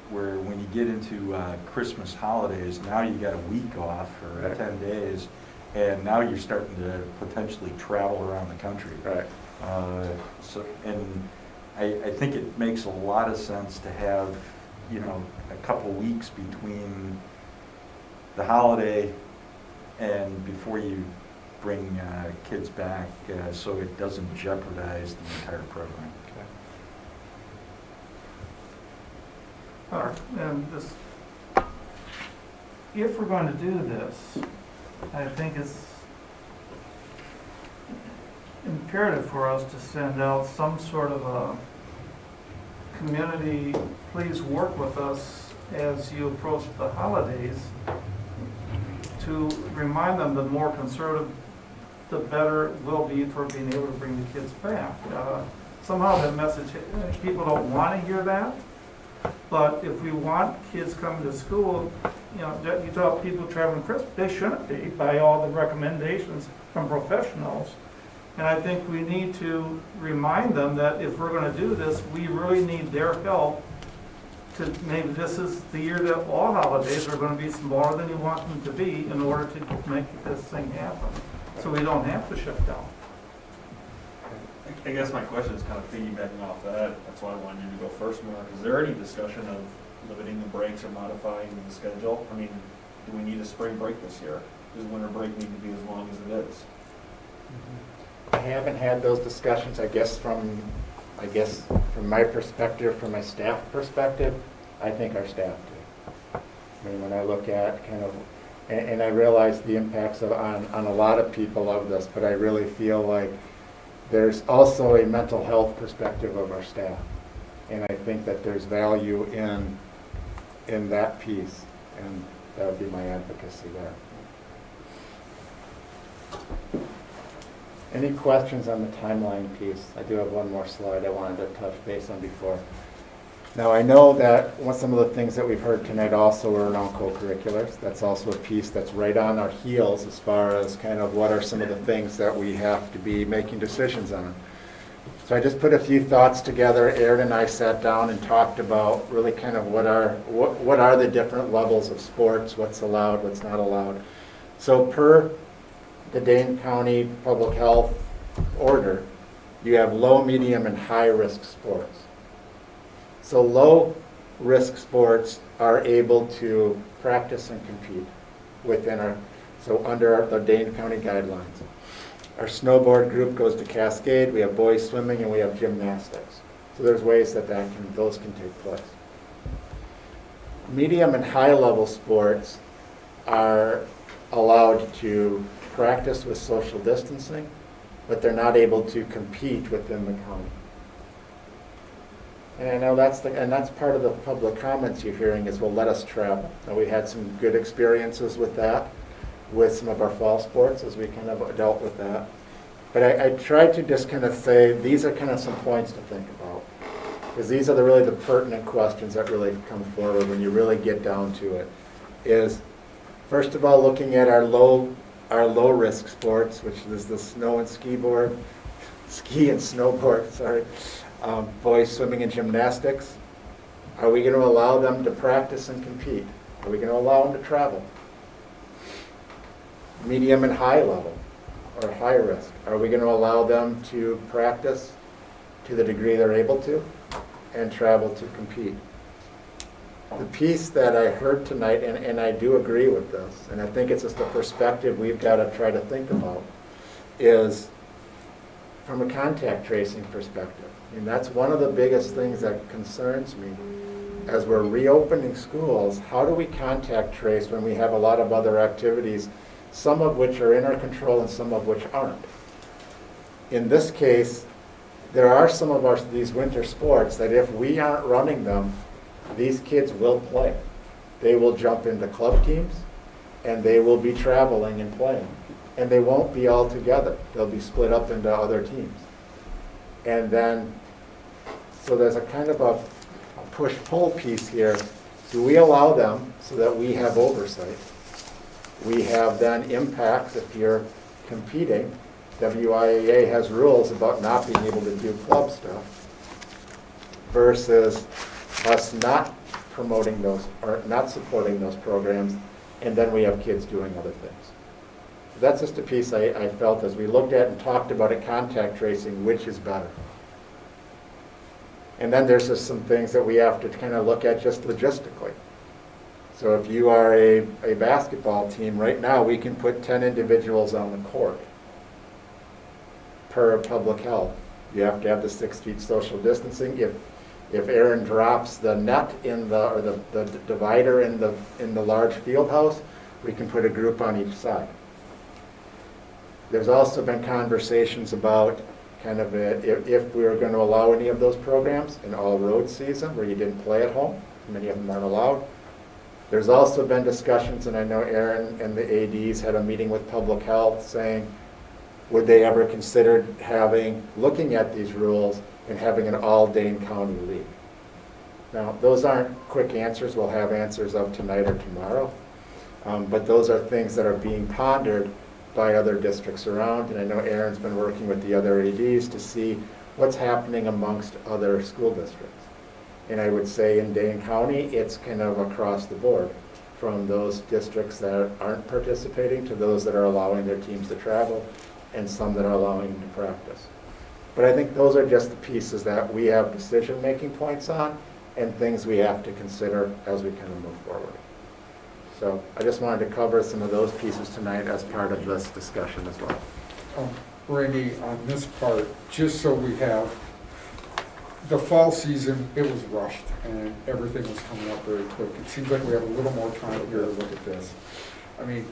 Where when you get into Christmas holidays, now you got a week off for Right. 10 days, and now you're starting to potentially travel around the country. Right. I think it makes a lot of sense to have, a couple weeks between the holiday and before you bring kids back, so it doesn't jeopardize the entire program. All right, and this, if we're going to do this, I think it's imperative for us to send out some sort of a community, please work with us as you approach the holidays, to remind them the more conservative, the better it will be for being able to bring the kids back. Somehow that message, people don't want to hear that. But if we want kids coming to school, you talk people traveling Christmas, they shouldn't be by all the recommendations from professionals. And I think we need to remind them that if we're going to do this, we really need their help to, maybe this is the year that all holidays are going to be smaller than you want them to be in order to make this thing happen. So we don't have to shut down. I guess my question is kind of piggybacking off that. That's why I wanted you to go first, Mark. Is there any discussion of limiting the breaks or modifying the schedule? I mean, do we need a spring break this year? Does winter break need to be as long as it is? I haven't had those discussions. I guess from my perspective, from my staff perspective, I think our staff do. I mean, when I look at kind of, and I realize the impacts on a lot of people of this, but I really feel like there's also a mental health perspective of our staff. And I think that there's value in that piece, and that would be my advocacy there. Any questions on the timeline piece? I do have one more slide I wanted to touch base on before. Now, I know that some of the things that we've heard tonight also were around co-curriculars. That's also a piece that's right on our heels as far as kind of what are some of the things that we have to be making decisions on. So I just put a few thoughts together. Aaron and I sat down and talked about really kind of what are the different levels of sports, what's allowed, what's not allowed. So per the Dane County Public Health order, you have low, medium, and high-risk sports. So low-risk sports are able to practice and compete under the Dane County guidelines. Our snowboard group goes to Cascade, we have boys swimming, and we have gymnastics. So there's ways those can take place. Medium and high-level sports are allowed to practice with social distancing, but they're not able to compete within the county. And I know that's part of the public comments you're hearing is, well, let us travel. And we had some good experiences with that, with some of our fall sports as we kind of dealt with that. But I tried to just kind of say, these are kind of some points to think about. Because these are really the pertinent questions that really come forward when you really get down to it. Is, first of all, looking at our low-risk sports, which is the snow and ski and snowboard, sorry. Boys swimming and gymnastics. Are we going to allow them to practice and compete? Are we going to allow them to travel? Medium and high level, or high risk. Are we going to allow them to practice to the degree they're able to and travel to compete? The piece that I heard tonight, and I do agree with this, and I think it's just a perspective we've got to try to think about, is from a contact tracing perspective. And that's one of the biggest things that concerns me. As we're reopening schools, how do we contact trace when we have a lot of other activities, some of which are in our control and some of which aren't? In this case, there are some of these winter sports that if we aren't running them, these kids will play. They will jump into club teams, and they will be traveling and playing. And they won't be all together. They'll be split up into other teams. And then, so there's a kind of a push-pull piece here. Do we allow them so that we have oversight? We have then impacts if you're competing. WIAA has rules about not being able to do club stuff versus us not promoting those or not supporting those programs, and then we have kids doing other things. That's just a piece I felt as we looked at and talked about it, contact tracing, which is better. And then there's just some things that we have to kind of look at just logistically. So if you are a basketball team, right now we can put 10 individuals on the court per public health. You have to have the 6 feet social distancing. If Aaron drops the net or the divider in the large field house, we can put a group on each side. There's also been conversations about kind of if we were going to allow any of those programs in all road season where you didn't play at home. Many of them aren't allowed. There's also been discussions, and I know Aaron and the ADs had a meeting with public health saying, would they ever consider looking at these rules and having an all-Dane County league? Now, those aren't quick answers. We'll have answers of tonight or tomorrow. But those are things that are being pondered by other districts around. And I know Aaron's been working with the other ADs to see what's happening amongst other school districts. And I would say in Dane County, it's kind of across the board, from those districts that aren't participating to those that are allowing their teams to travel, and some that are allowing them to practice. But I think those are just the pieces that we have decision-making points on and things we have to consider as we kind of move forward. So I just wanted to cover some of those pieces tonight as part of this discussion as well. Randy, on this part, just so we have, the fall season, it was rushed and everything was coming up very quick. It seems like we have a little more time here to look at this. I mean,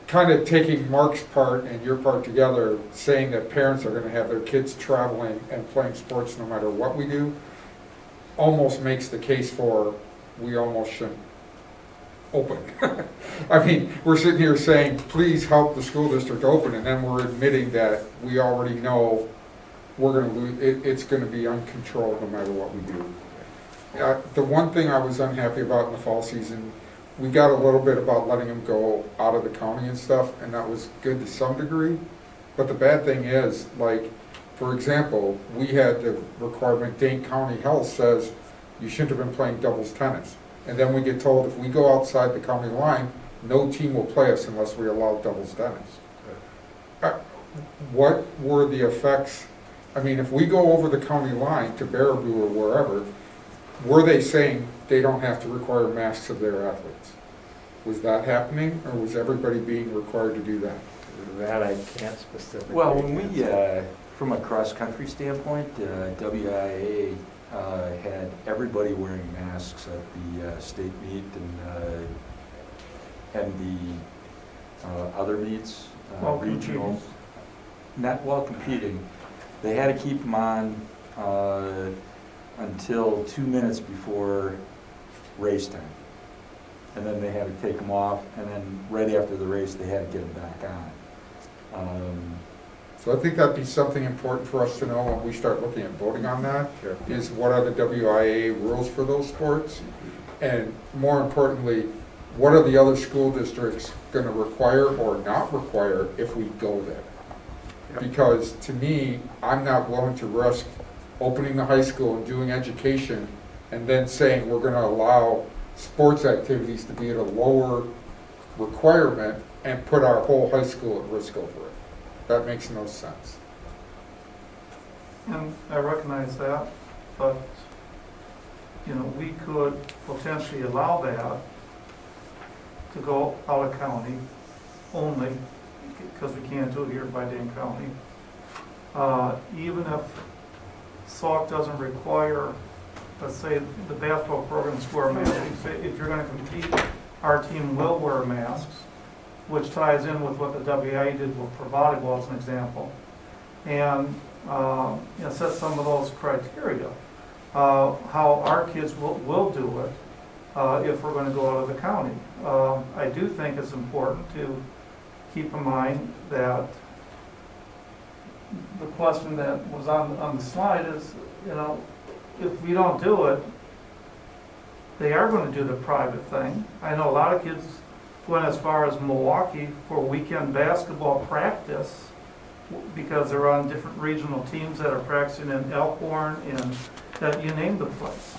kind of taking Mark's part and your part together, saying that parents are going to have their kids traveling and playing sports no matter what we do, almost makes the case for we almost shouldn't open. I mean, we're sitting here saying, please help the school district open, and then we're admitting that we already know we're going to lose. It's going to be uncontrolled no matter what we do. The one thing I was unhappy about in the fall season, we got a little bit about letting them go out of the county and stuff, and that was good to some degree. But the bad thing is, like, for example, we had the requirement, Dane County Health says you shouldn't have been playing doubles tennis. And then we get told if we go outside the county line, no team will play us unless we allow doubles tennis. What were the effects? I mean, if we go over the county line to Baraboo or wherever, were they saying they don't have to require masks of their athletes? Was that happening, or was everybody being required to do that? That I can't specifically. Well, when we, from a cross-country standpoint, WIA had everybody wearing masks at the state meet and the other meets, regional. Not while competing. They had to keep them on until 2 minutes before race time. And then they had to take them off, and then right after the race, they had to get them back on. So I think that'd be something important for us to know when we start looking at voting on that, is what are the WIA rules for those sports? And more importantly, what are the other school districts going to require or not require if we go there? Because to me, I'm not willing to risk opening the high school and doing education and then saying we're going to allow sports activities to be at a lower requirement and put our whole high school at risk over it. That makes no sense. And I recognize that, but, you know, we could potentially allow that to go out of county only, because we can't do it here by Dane County. even if SALT doesn't require, let's say, the basketball programs to wear masks, if you're gonna compete, our team will wear masks, which ties in with what the WIA did for volleyball as an example. And, set some of those criteria, how our kids will do it if we're gonna go out of the county. I do think it's important to keep in mind that the question that was on the slide is, if we don't do it, they are going to do the private thing. I know a lot of kids went as far as Milwaukee for weekend basketball practice because they're on different regional teams that are practicing in Elkhorn and that you name the place.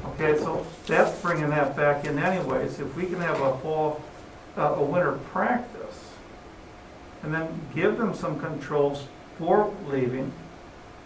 Okay, so that's bringing that back in anyways. If we can have a winter practice and then give them some controls for leaving.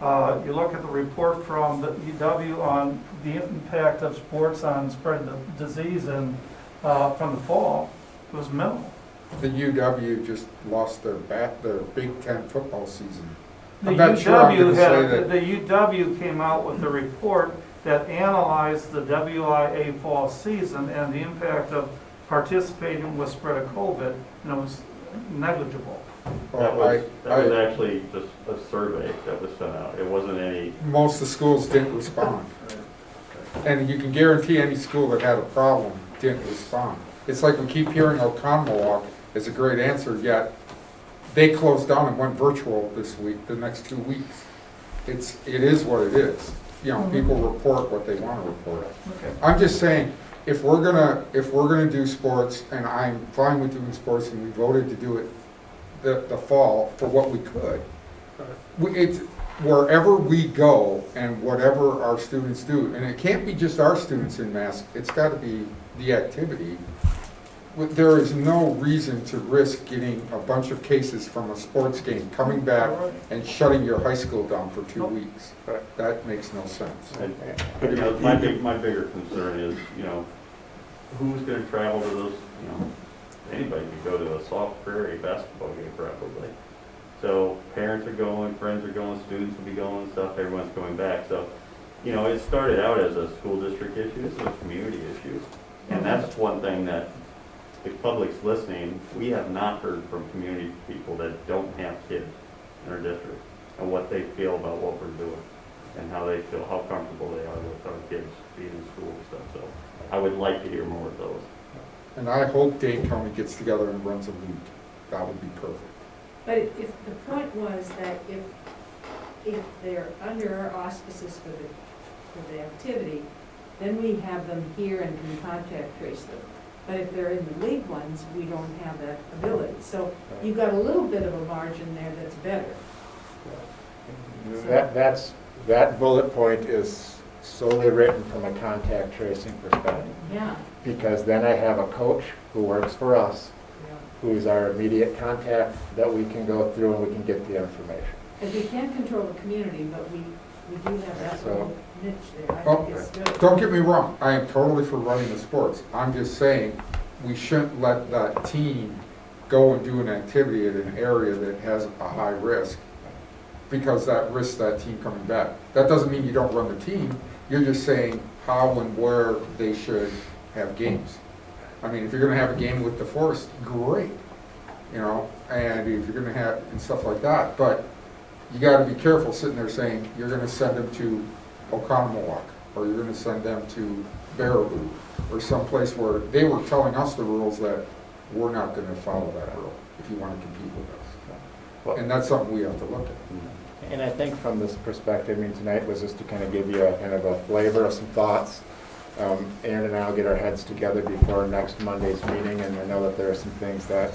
You look at the report from the UW on the impact of sports on spreading the disease and from the fall, it was minimal. The UW just lost their Big Ten football season. The I'm not sure I'm gonna say that. The UW came out with a report that analyzed the WIA fall season and the impact of participating with spread of COVID, and it was negligible. That was actually just a survey that was sent out. It wasn't any. Most of the schools didn't respond. And you can guarantee any school that had a problem didn't respond. It's like we keep hearing Oconomowoc is a great answer, yet they closed down and went virtual this week, the next 2 weeks. It is what it is. People report what they want to report. Okay. I'm just saying, if we're gonna do sports, and I'm fine with doing sports, and we voted to do it the fall for what we could. It's wherever we go and whatever our students do, and it can't be just our students in masks, it's got to be the activity. There is no reason to risk getting a bunch of cases from a sports game, coming back and shutting your high school down for 2 weeks. That makes no sense. My bigger concern is, who's going to travel to those, anybody could go to a Soft Prairie basketball game probably. So parents are going, friends are going, students will be going and stuff, everyone's going back. So, it started out as a school district issue, this is a community issue. And that's one thing that the public's listening, we have not heard from community people that don't have kids in our district and what they feel about what we're doing and how they feel, how comfortable they are with our kids being in school and stuff. So I would like to hear more of those. And I hope Dane County gets together and runs a league. That would be perfect. But if the point was that if they're under our auspices for the activity, then we have them here and can contact trace them. But if they're in the league ones, we don't have that ability. So you've got a little bit of a margin there that's better. That bullet point is solely written from a contact tracing perspective. Yeah. Because then I have a coach who works for us, who's our immediate contact that we can go through and we can get the information. Because we can't control the community, but we do have that little niche there. I think it's good. Don't get me wrong, I am totally for running the sports. I'm just saying, we shouldn't let that team go and do an activity at an area that has a high risk, because that risks that team coming back. That doesn't mean you don't run the team, you're just saying how and where they should have games. I mean, if you're gonna have a game with the Forest, great, and if you're gonna have, and stuff like that, but you gotta be careful sitting there saying, you're gonna send them to Oconomowoc, or you're gonna send them to Baraboo, or someplace where they were telling us the rules that we're not gonna follow that rule if you wanna compete with us. And that's something we have to look at. And I think from this perspective, tonight was just to kind of give you a kind of a flavor of some thoughts. Aaron and I will get our heads together before next Monday's meeting, and I know that there are some things that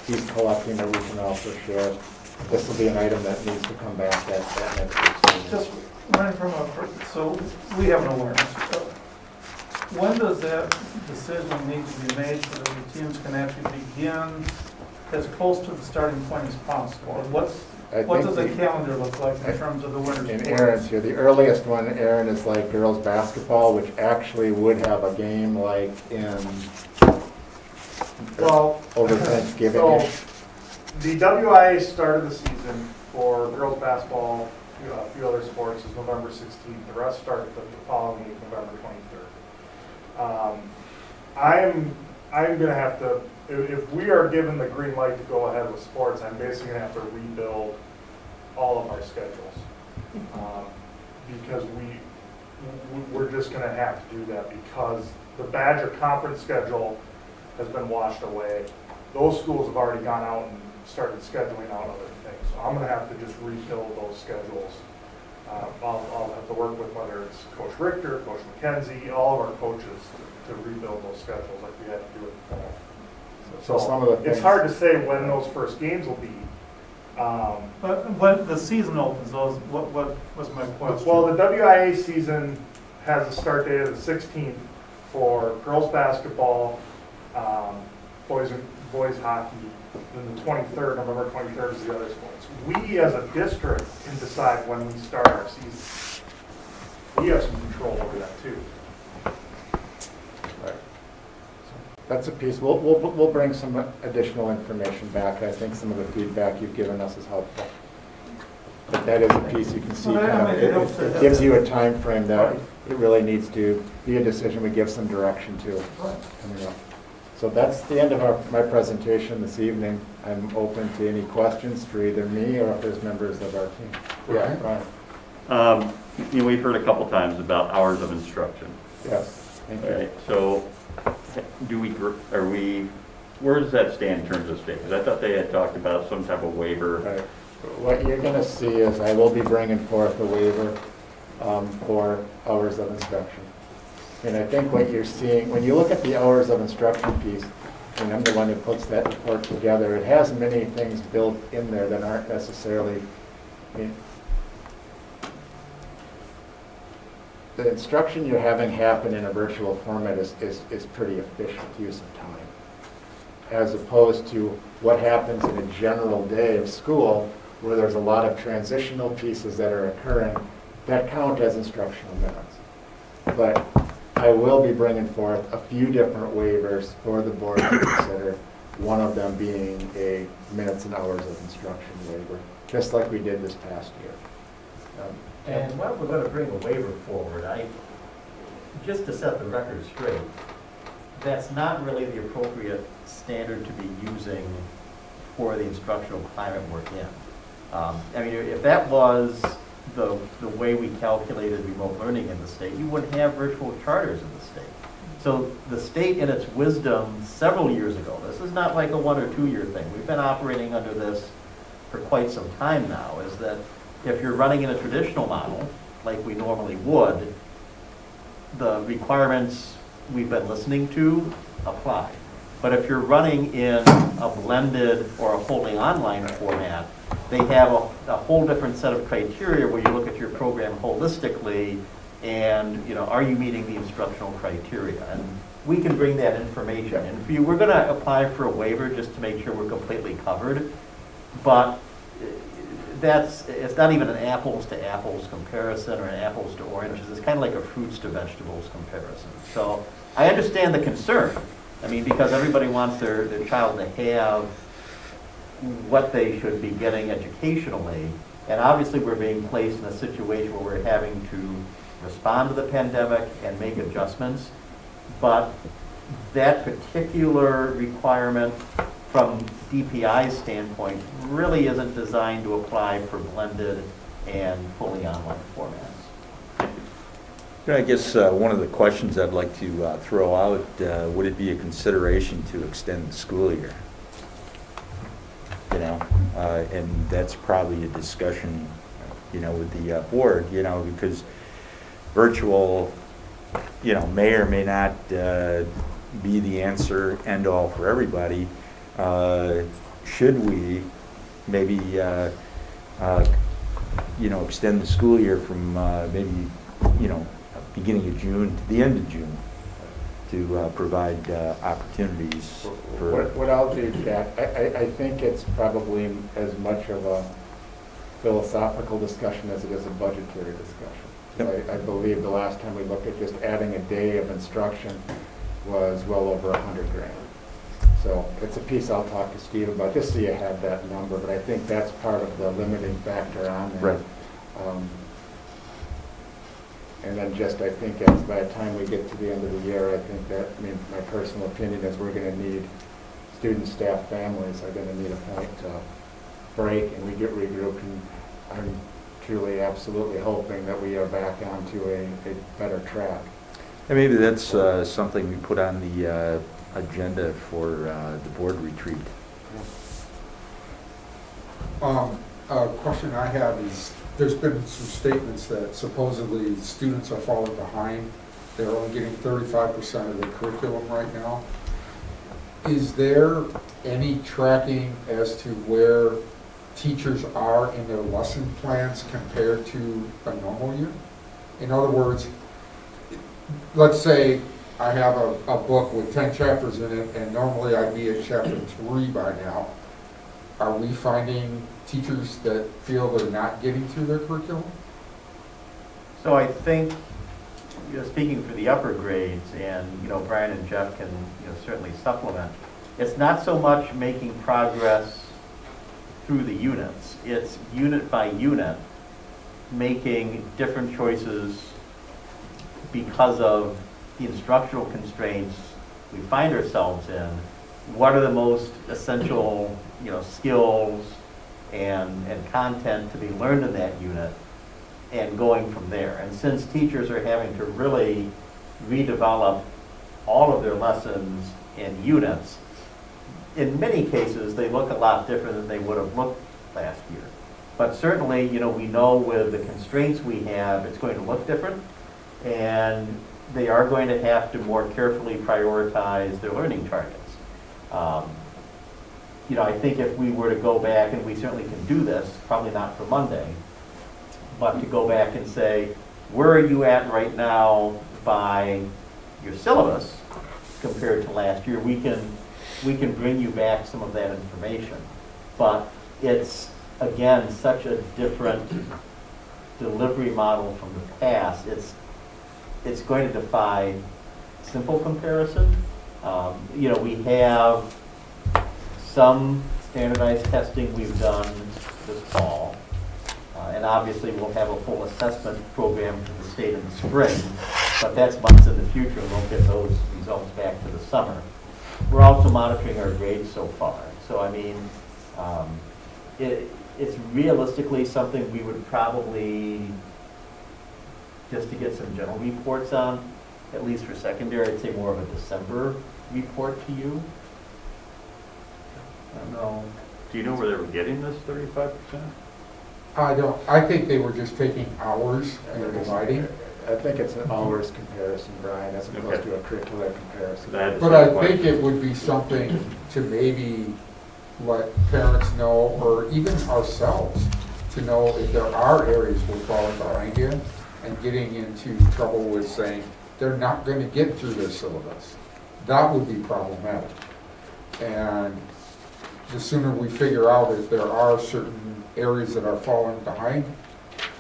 he's collecting that we can also share. This will be an item that needs to come back at next week's meeting. Just running from so we have an awareness. When does that decision need to be made so that the teams can actually begin as close to the starting point as possible? What does the calendar look like in terms of the winter sports? And Aaron's here. The earliest one, Aaron, is like girls basketball, which actually would have a game like over Thanksgiving. So the WIA started the season For girls basketball, a few other sports is November 16th. The rest start the following week, November 23rd. I'm gonna have to, if we are given the green light to go ahead with sports, I'm basically gonna have to rebuild all of our schedules. Because we're just gonna have to do that because the Badger conference schedule has been washed away. Those schools have already gone out and started scheduling out other things. So I'm gonna have to just rebuild those schedules. I'll have to work with whether it's Coach Richter, Coach McKenzie, all of our coaches to rebuild those schedules like we had to do it in the fall. So some of the It's things- hard to say when those first games will be. But when the season opens, what was my question? Well, the WIA season has a start date of the 16th for girls basketball, boys hockey, then the 23rd, November 23rd is the other sports. We as a district can decide when we start our season. We have some control over that too. Right. That's a piece. We'll bring some additional information back. I think some of the feedback you've given us is helpful. But that is a piece you can see. It gives you a time frame that it really needs to be a decision we give some direction to coming up. So that's the end of my presentation this evening. I'm open to any questions for either me or if there's members of our team. Yeah. Brian. We've heard a couple times about hours of instruction. Yes, thank you. Right, so where does that stand in terms of state? Because I thought they had talked about some type of waiver. Right. What you're going to see is I will be bringing forth a waiver for hours of instruction. And I think what you're seeing, when you look at the hours of instruction piece, and I'm the one who puts that report together, it has many things built in there that aren't necessarily, the instruction you're having happen in a virtual format is pretty efficient use of time, as opposed to what happens in a general day of school where there's a lot of transitional pieces that are occurring that count as instructional minutes. But I will be bringing forth a few different waivers for the board to consider, one of them being a minutes and hours of instruction waiver, just like we did this past year. And while we're going to bring a waiver forward, just to set the record straight, that's not really the appropriate standard to be using for the instructional climate we're in. I mean, if that was the way we calculated remote learning in the state, you wouldn't have virtual charters in the state. So the state, in its wisdom, several years ago, this is not like a 1 or 2 year thing. We've been operating under this for quite some time now, is that if you're running in a traditional model, like we normally would, the requirements we've been listening to apply. But if you're running in a blended or a wholly online format, they have a whole different set of criteria where you look at your program holistically and, are you meeting the instructional criteria? And we can bring that information. And for you, we're going to apply for a waiver just to make sure we're completely covered. But it's not even an apples to apples comparison or an apples to oranges. It's kind of like a fruits to vegetables comparison. So I understand the concern. I mean, because everybody wants their child to have what they should be getting educationally. And obviously we're being placed in a situation where we're having to respond to the pandemic and make adjustments. But that particular requirement from DPI's standpoint really isn't designed to apply for blended and fully online formats. I guess one of the questions I'd like to throw out, would it be a consideration to extend the school year? And that's probably a discussion, with the board, because virtual, may or may not be the answer end all for everybody. Should we maybe, extend the school year from maybe, beginning of June to the end of June to provide opportunities for... What I'll do, Jack, I think it's probably as much of a philosophical discussion as it is a budgetary discussion. Yep. I believe the last time we looked at just adding a day of instruction was well over $100,000. So it's a piece I'll talk to Steve about, just so you have that number, but I think that's part of the limiting factor on that. Right. And then just, I think, as by the time we get to the end of the year, I think that, I mean, my personal opinion is we're gonna need, student, staff, families are gonna need a point to break and we get regrouped, and I'm truly, absolutely hoping that we are back onto a better track. And maybe that's something we put on the agenda for the board retreat. A question I have is, there's been some statements that supposedly students are falling behind. They're only getting 35% of the curriculum right now. Is there any tracking as to where teachers are in their lesson plans compared to a normal year? In other words, let's say I have a book with 10 chapters in it, and normally I'd be at chapter 3 by now. Are we finding teachers that feel they're not getting through their curriculum? So I think, speaking for the upper grades, and, Brian and Jeff can, certainly supplement, it's not so much making progress through the units. It's unit by unit, making different choices because of the instructional constraints we find ourselves in. What are the most essential, skills and content to be learned in that unit, and going from there. And since teachers are having to really redevelop all of their lessons and units, in many cases, they look a lot different than they would have looked last year. But certainly, we know with the constraints we have, it's going to look different, and they are going to have to more carefully prioritize their learning targets. I think if we were to go back, and we certainly can do this, probably not for Monday, but to go back and say, where are you at right now by your syllabus compared to last year? We can bring you back some of that information. But it's, again, such a different delivery model from the past. It's going to defy simple comparison. We have some standardized testing we've done this fall. And obviously we'll have a full assessment program for the state in the spring, but that's months in the future, and we'll get those results back to the summer. We're also monitoring our grades so far. So I mean, it's realistically something we would probably, just to get some general reports on, at least for secondary, I'd say more of a December report to you. I don't know. Do you know where they were getting this 35%? I don't. I think they were just taking hours and dividing. I think it's an hours comparison, Brian, as opposed to a curricular comparison. But I think it would be something to maybe let parents know, or even ourselves, to know if there are areas we're falling behind in and getting into trouble with saying they're not going to get through their syllabus. That would be problematic. And the sooner we figure out if there are certain areas that are falling behind,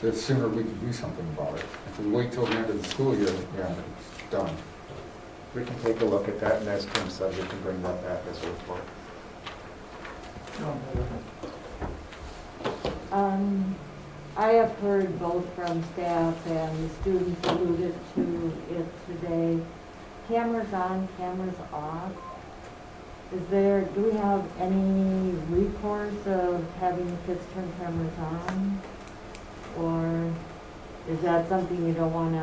the sooner we can do something about it. If we wait till the end of the school year, yeah, it's done. We can take a look at that, and as Tim said, we can bring that back as a report. I have heard both from staff and the students alluded to it today. Cameras on, cameras off. Do we have any recourse of having kids turn cameras on? Or is that something you don't want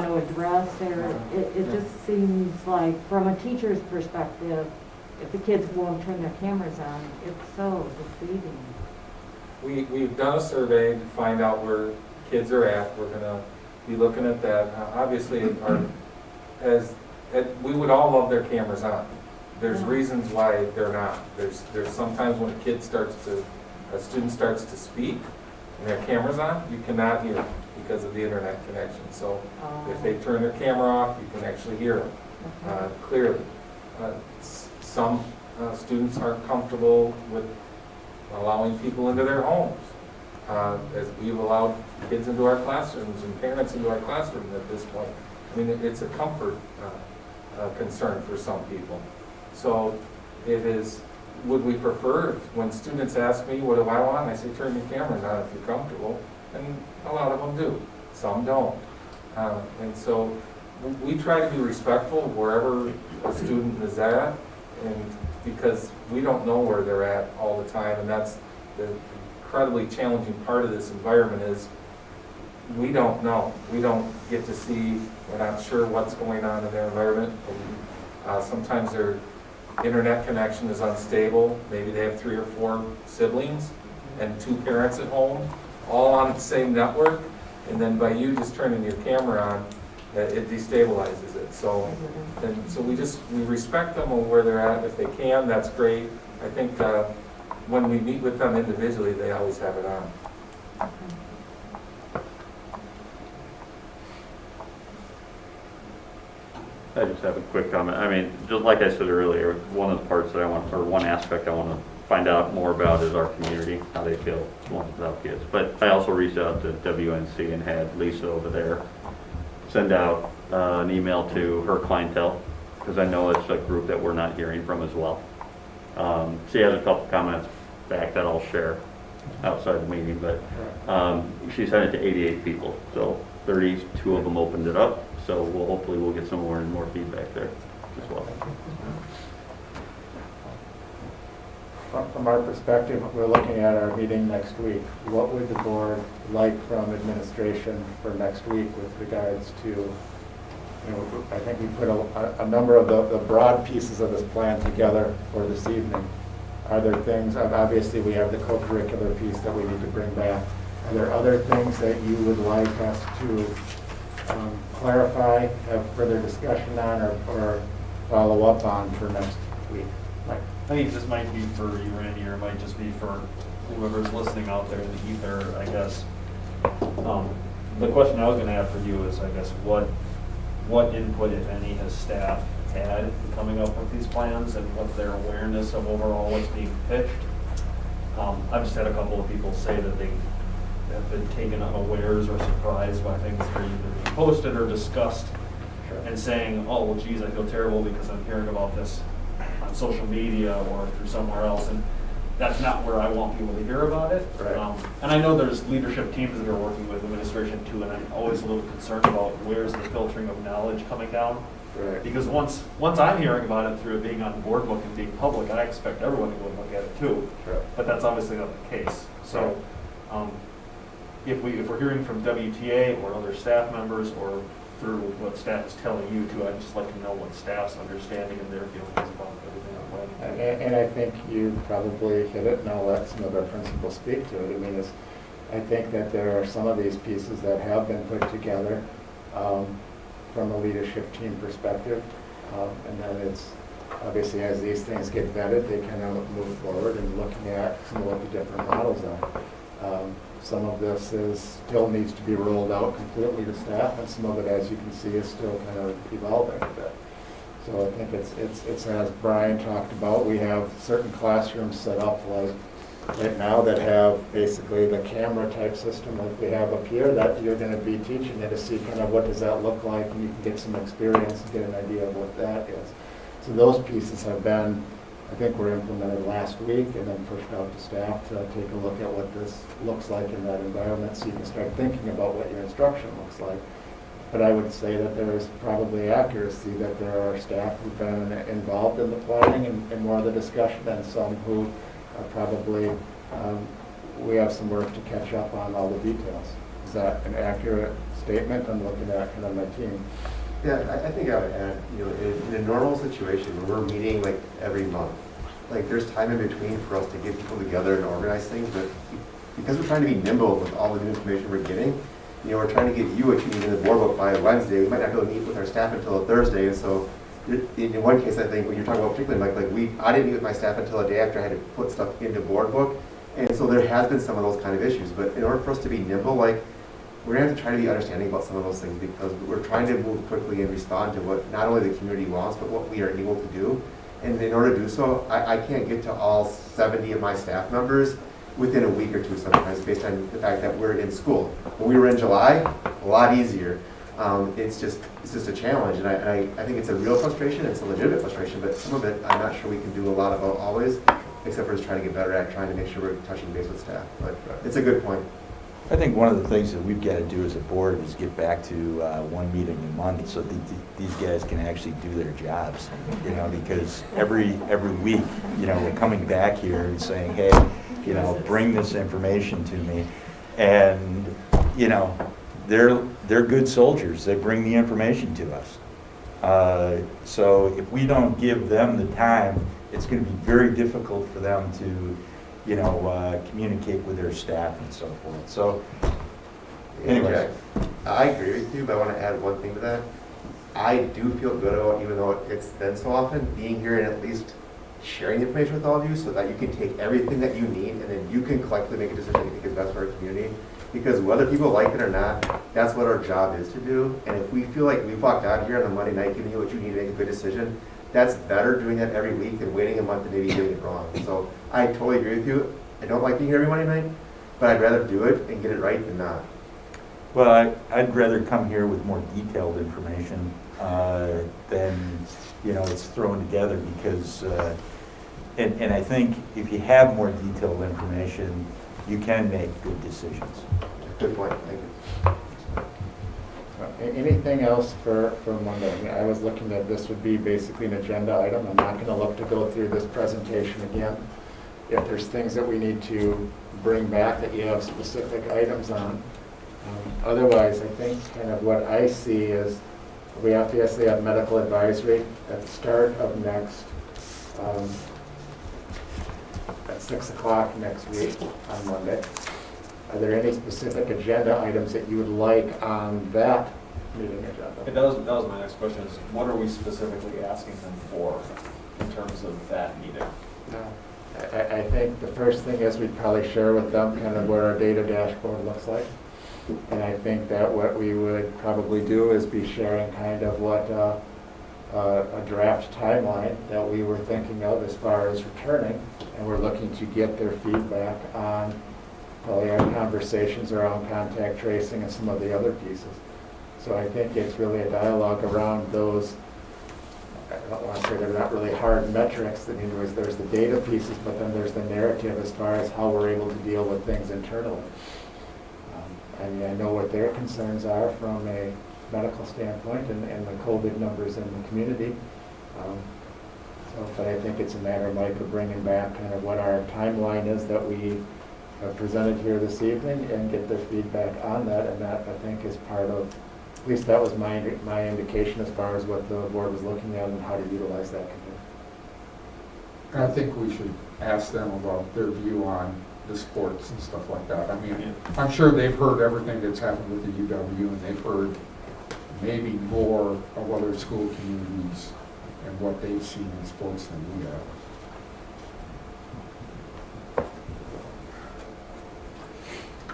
to address? Or it just seems like, from a teacher's perspective, if the kids won't turn their cameras on, it's so defeating. We've done a survey to find out where kids are at. We're gonna be looking at that. Obviously, we would all love their cameras on. There's reasons why they're not. There's sometimes when a student starts to speak and their camera's on, you cannot hear them because of the internet connection. So if they turn their camera off, you can actually hear them clearly. Some students aren't comfortable with allowing people into their homes. As we've allowed kids into our classrooms and parents into our classrooms at this point. I mean, it's a comfort concern for some people. So it is, would we prefer, when students ask me, what do I want? I say, turn your cameras on if you're comfortable, and a lot of them do, some don't. And so we try to be respectful wherever a student is at, and because we don't know where they're at all the time, and that's the incredibly challenging part of this environment is we don't know. We don't get to see, we're not sure what's going on in their environment. Sometimes their internet connection is unstable. Maybe they have 3 or 4 siblings and 2 parents at home, all on the same network. And then by you just turning your camera on, it destabilizes it. So we respect them on where they're at. If they can, that's great. I think when we meet with them individually, they always have it on. I just have a quick comment. I mean, just like I said earlier, one of the parts that I want, or one aspect I want to find out more about is our community, how they feel without kids. But I also reached out to WNC and had Lisa over there send out an email to her clientele, because I know it's a group that we're not hearing from as well. She has a couple comments back that I'll share outside the meeting, but she sent it to 88 people, so 32 of them opened it up. So hopefully we'll get some more feedback there as well. From our perspective, we're looking at our meeting next week. What would the board like from administration for next week with regards to, I think we put a number of the broad pieces of this plan together for this evening. Are there things, obviously we have the co-curricular piece that we need to bring back. Are there other things that you would like us to clarify, have further discussion on, or follow up on for next week? I think this might be for you, Randy, or it might just be for whoever's listening out there in the ether, I guess. The question I was going to have for you is, I guess, what input, if any, has staff had in coming up with these plans, and what's their awareness of overall what's being pitched? I've just had a couple of people say that they have been taken unawares or surprised by things that are either being posted or discussed, and saying, oh, well, geez, I feel terrible because I'm hearing about this on social media or through somewhere else, and that's not where I want people to hear about it. Right. And I know there's leadership teams that are working with administration too, and I'm always a little concerned about where's the filtering of knowledge coming down. Right. Because once I'm hearing about it through it being on the board book and being public, I expect everyone to go and look at it too. Sure. But that's obviously not the case. So if we're hearing from WTA or other staff members or through what staff is telling you too, I'd just like to know what staff's understanding and their feelings about everything I'm planning. And I think you probably hit it, and I'll let some of our principals speak to it. I mean, I think that there are some of these pieces that have been put together from a leadership team perspective, and then it's obviously as these things get vetted, they kind of move forward and looking at some of what the different models are. Some of this still needs to be rolled out completely to staff, and some of it, as you can see, is still kind of evolving a bit. So I think it's as Brian talked about, we have certain classrooms set up like right now that have basically the camera type system like we have up here, that you're going to be teaching it to see kind of what does that look like, and you can get some experience and get an idea of what that is. So those pieces have been, I think, were implemented last week and then pushed out to staff to take a look at what this looks like in that environment, so you can start thinking about what your instruction looks like. But I would say that there is probably accuracy that there are staff who've been involved in the planning and more of the discussion, and some who are probably, we have some work to catch up on all the details. Is that an accurate statement? I'm looking at kind of my team. Yeah, I think I would add, in a normal situation where we're meeting like every month, like there's time in between for us to get people together and organize things, but because we're trying to be nimble with all the new information we're getting, we're trying to give you what you need in the board book by Wednesday. We might not be able to meet with our staff until Thursday, and so in one case, I think when you're talking about particularly I didn't meet with my staff until a day after I had to put stuff into board book, and so there has been some of those kind of issues. But in order for us to be nimble, we're gonna have to try to be understanding about some of those things, because we're trying to move quickly and respond to what not only the community wants, but what we are able to do. And in order to do so, I can't get to all 70 of my staff members within a week or two sometimes, based on the fact that we're in school. When we were in July, a lot easier. It's just a challenge, and I think it's a real frustration, it's a legitimate frustration, but some of it, I'm not sure we can do a lot about always, except for just trying to get better at trying to make sure we're touching base with staff, but it's a good point. I think one of the things that we've got to do as a board is get back to one meeting a month so that these guys can actually do their jobs, you know, because every week, you know, we're coming back here and saying, hey, you know, bring this information to me, and, you know, they're good soldiers. They bring the information to us. So if we don't give them the time, it's going to be very difficult for them to, you know, communicate with their staff and so forth. So, anyways. I agree with you, but I want to add one thing to that. I do feel good about, even though it's been so often, being here and at least sharing the information with all of you so that you can take everything that you need and then you can collectively make a decision you think is best for our community. Because whether people like it or not, that's what our job is to do. And if we feel like we've walked out here on a Monday night giving you what you need to make a good decision, that's better doing that every week than waiting a month and maybe getting it wrong. So I totally agree with you. I don't like being here every Monday night, but I'd rather do it and get it right than not. Well, I'd rather come here with more detailed information than, you know, it's thrown together because, and I think if you have more detailed information, you can make good decisions. Good point, thank you. Anything else for Monday? I mean, I was looking at this would be basically an agenda item. I'm not going to look to go through this presentation again. If there's things that we need to bring back that you have specific items on. Otherwise, I think kind of what I see is we obviously have medical advisory at the start of next, at 6 o'clock next week on Monday. Are there any specific agenda items that you would like on that meeting agenda? That was my next question, is what are we specifically asking them for in terms of that meeting? No. I think the first thing is we'd probably share with them kind of what our data dashboard looks like. And I think that what we would probably do is be sharing kind of what a draft timeline that we were thinking of as far as returning. And we're looking to get their feedback on probably our conversations around contact tracing and some of the other pieces. So I think it's really a dialogue around those. I don't want to say they're not really hard metrics. I mean, there's the data pieces, but then there's the narrative as far as how we're able to deal with things internally. I mean, I know what their concerns are from a medical standpoint and the COVID numbers in the community. But I think it's a matter, Mike, of bringing back kind of what our timeline is that we have presented here this evening and get their feedback on that. And that, I think, is part of, at least that was my indication as far as what the board was looking at and how to utilize that. And I think we should ask them about their view on the sports and stuff like that. I mean, I'm sure they've heard everything that's happened with the UW, and they've heard maybe more of other school communities and what they've seen in sports than we have.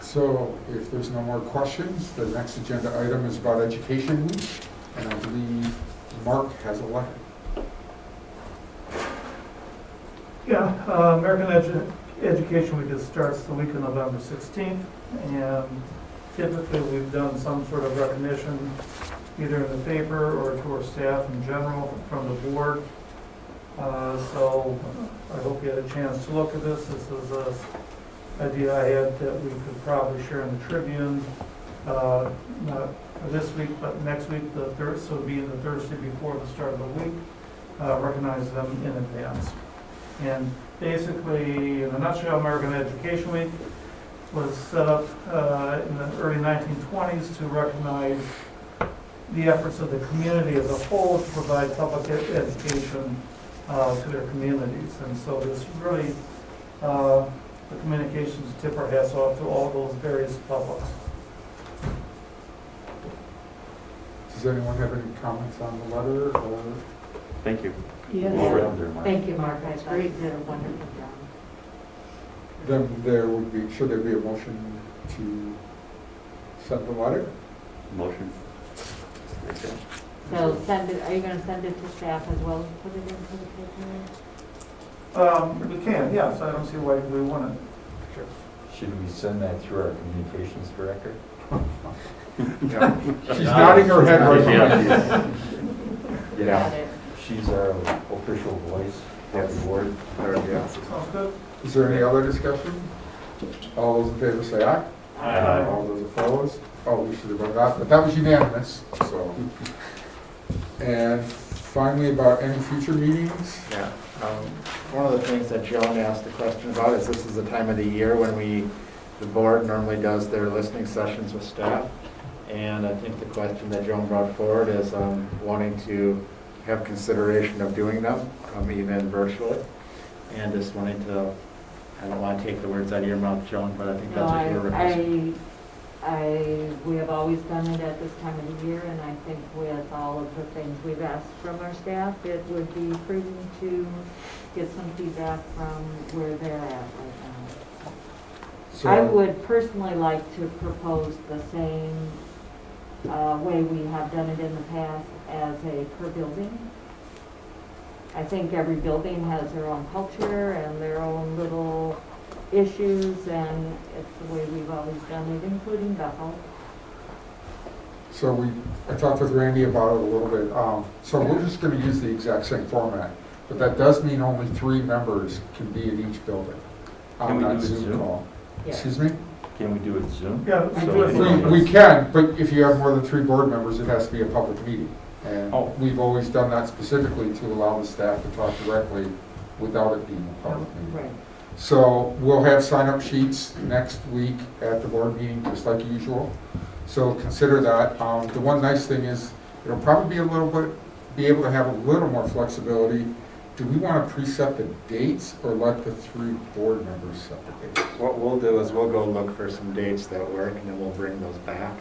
So if there's no more questions, the next agenda item is about Education Week, and I believe Mark has a letter. Yeah, American Education Week starts the week of November 16th, and typically we've done some sort of recognition either in the paper or to our staff in general from the board. So I hope you had a chance to look at this. This is an idea I had that we could probably share in the Tribune, not this week, but next week, so being the Thursday before the start of the week, recognize them in advance. And basically, in a nutshell, American Education Week was set up in the early 1920s to recognize the efforts of the community as a whole to provide public education to their communities. And so this really, the communications tip our hats off to all those various publics. Does anyone have any comments on the letter? Or? Thank you. Yes. Well, Thank you, Mark. That's great. You did a wonderful job. Then there would be, should there be a motion to send the letter? Motion. So send it, are you going to send it to staff as well as put it into the paper? We can, yes. I don't see why we wouldn't. Should we send that through our communications director? She's nodding her head right now. Yeah. She's our official voice of the board. Sounds good. Is there any other discussion? All those in favor say aye. Aye. All those opposed? Oh, we should have done that, but that was unanimous, so. And finally, about any future meetings? Yeah. One of the things that Joan asked a question about is this is the time of the year when the board normally does their listening sessions with staff. And I think the question that Joan brought forward is wanting to have consideration of doing them, even virtually. And just wanting to, I don't want to take the words out of your mouth, Joan, but I think that's what you're requesting. We have always done it at this time of the year, and I think with all of the things we've asked from our staff, it would be prudent to get some feedback from where they're at right now. So- I would personally like to propose the same way we have done it in the past as a per building. I think every building has their own culture and their own little issues, and it's the way we've always done it, including Bethel. So I talked with Randy about it a little bit. So we're just gonna use the exact same format, but that does mean only 3 members can be in each building Can we on that do it Zoom Zoom? call. Yeah. Excuse me? Can we do it Zoom? Yeah, we So do it it Zoom. is- We can, but if you have more than 3 board members, it has to be a public meeting. And Oh. we've always done that specifically to allow the staff to talk directly without it being a public meeting. Right. So we'll have sign-up sheets next week at the board meeting, just like usual. So consider that. The one nice thing is, it'll probably be able to have a little more flexibility. Do we want to preset the dates or let the 3 board members set the dates? What we'll do is we'll go look for some dates that work, and then we'll bring those back,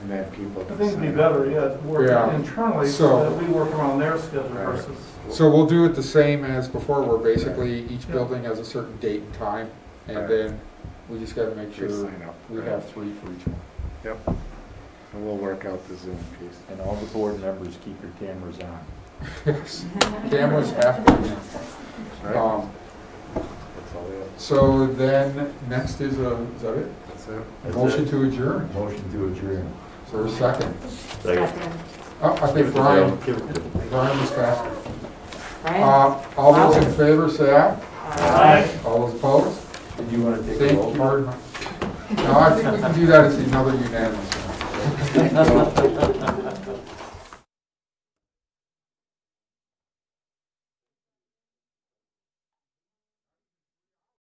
and then people I can think it'd be sign better, up. yeah, to work Yeah. internally So- so that we work around their schedule Right. versus. So we'll do it the same as before, where basically each Yeah. building has a certain date and time, and Right. then we just gotta make sure Just sign up. we have 3 for each one. Yep. And we'll work out the Zoom piece. And all the board members keep your cameras on. Yes. Cameras have to be. Right. That's all we have. So then, next is that it? That's it. That's Motion it. to adjourn. Motion to adjourn. Is there a second? Second. Oh, I think Brian was faster. Brian? All those in favor, say aye. Aye. All those opposed? Did you want to take a Thank roll you call? very much. No, I think we can do that as another unanimous. one.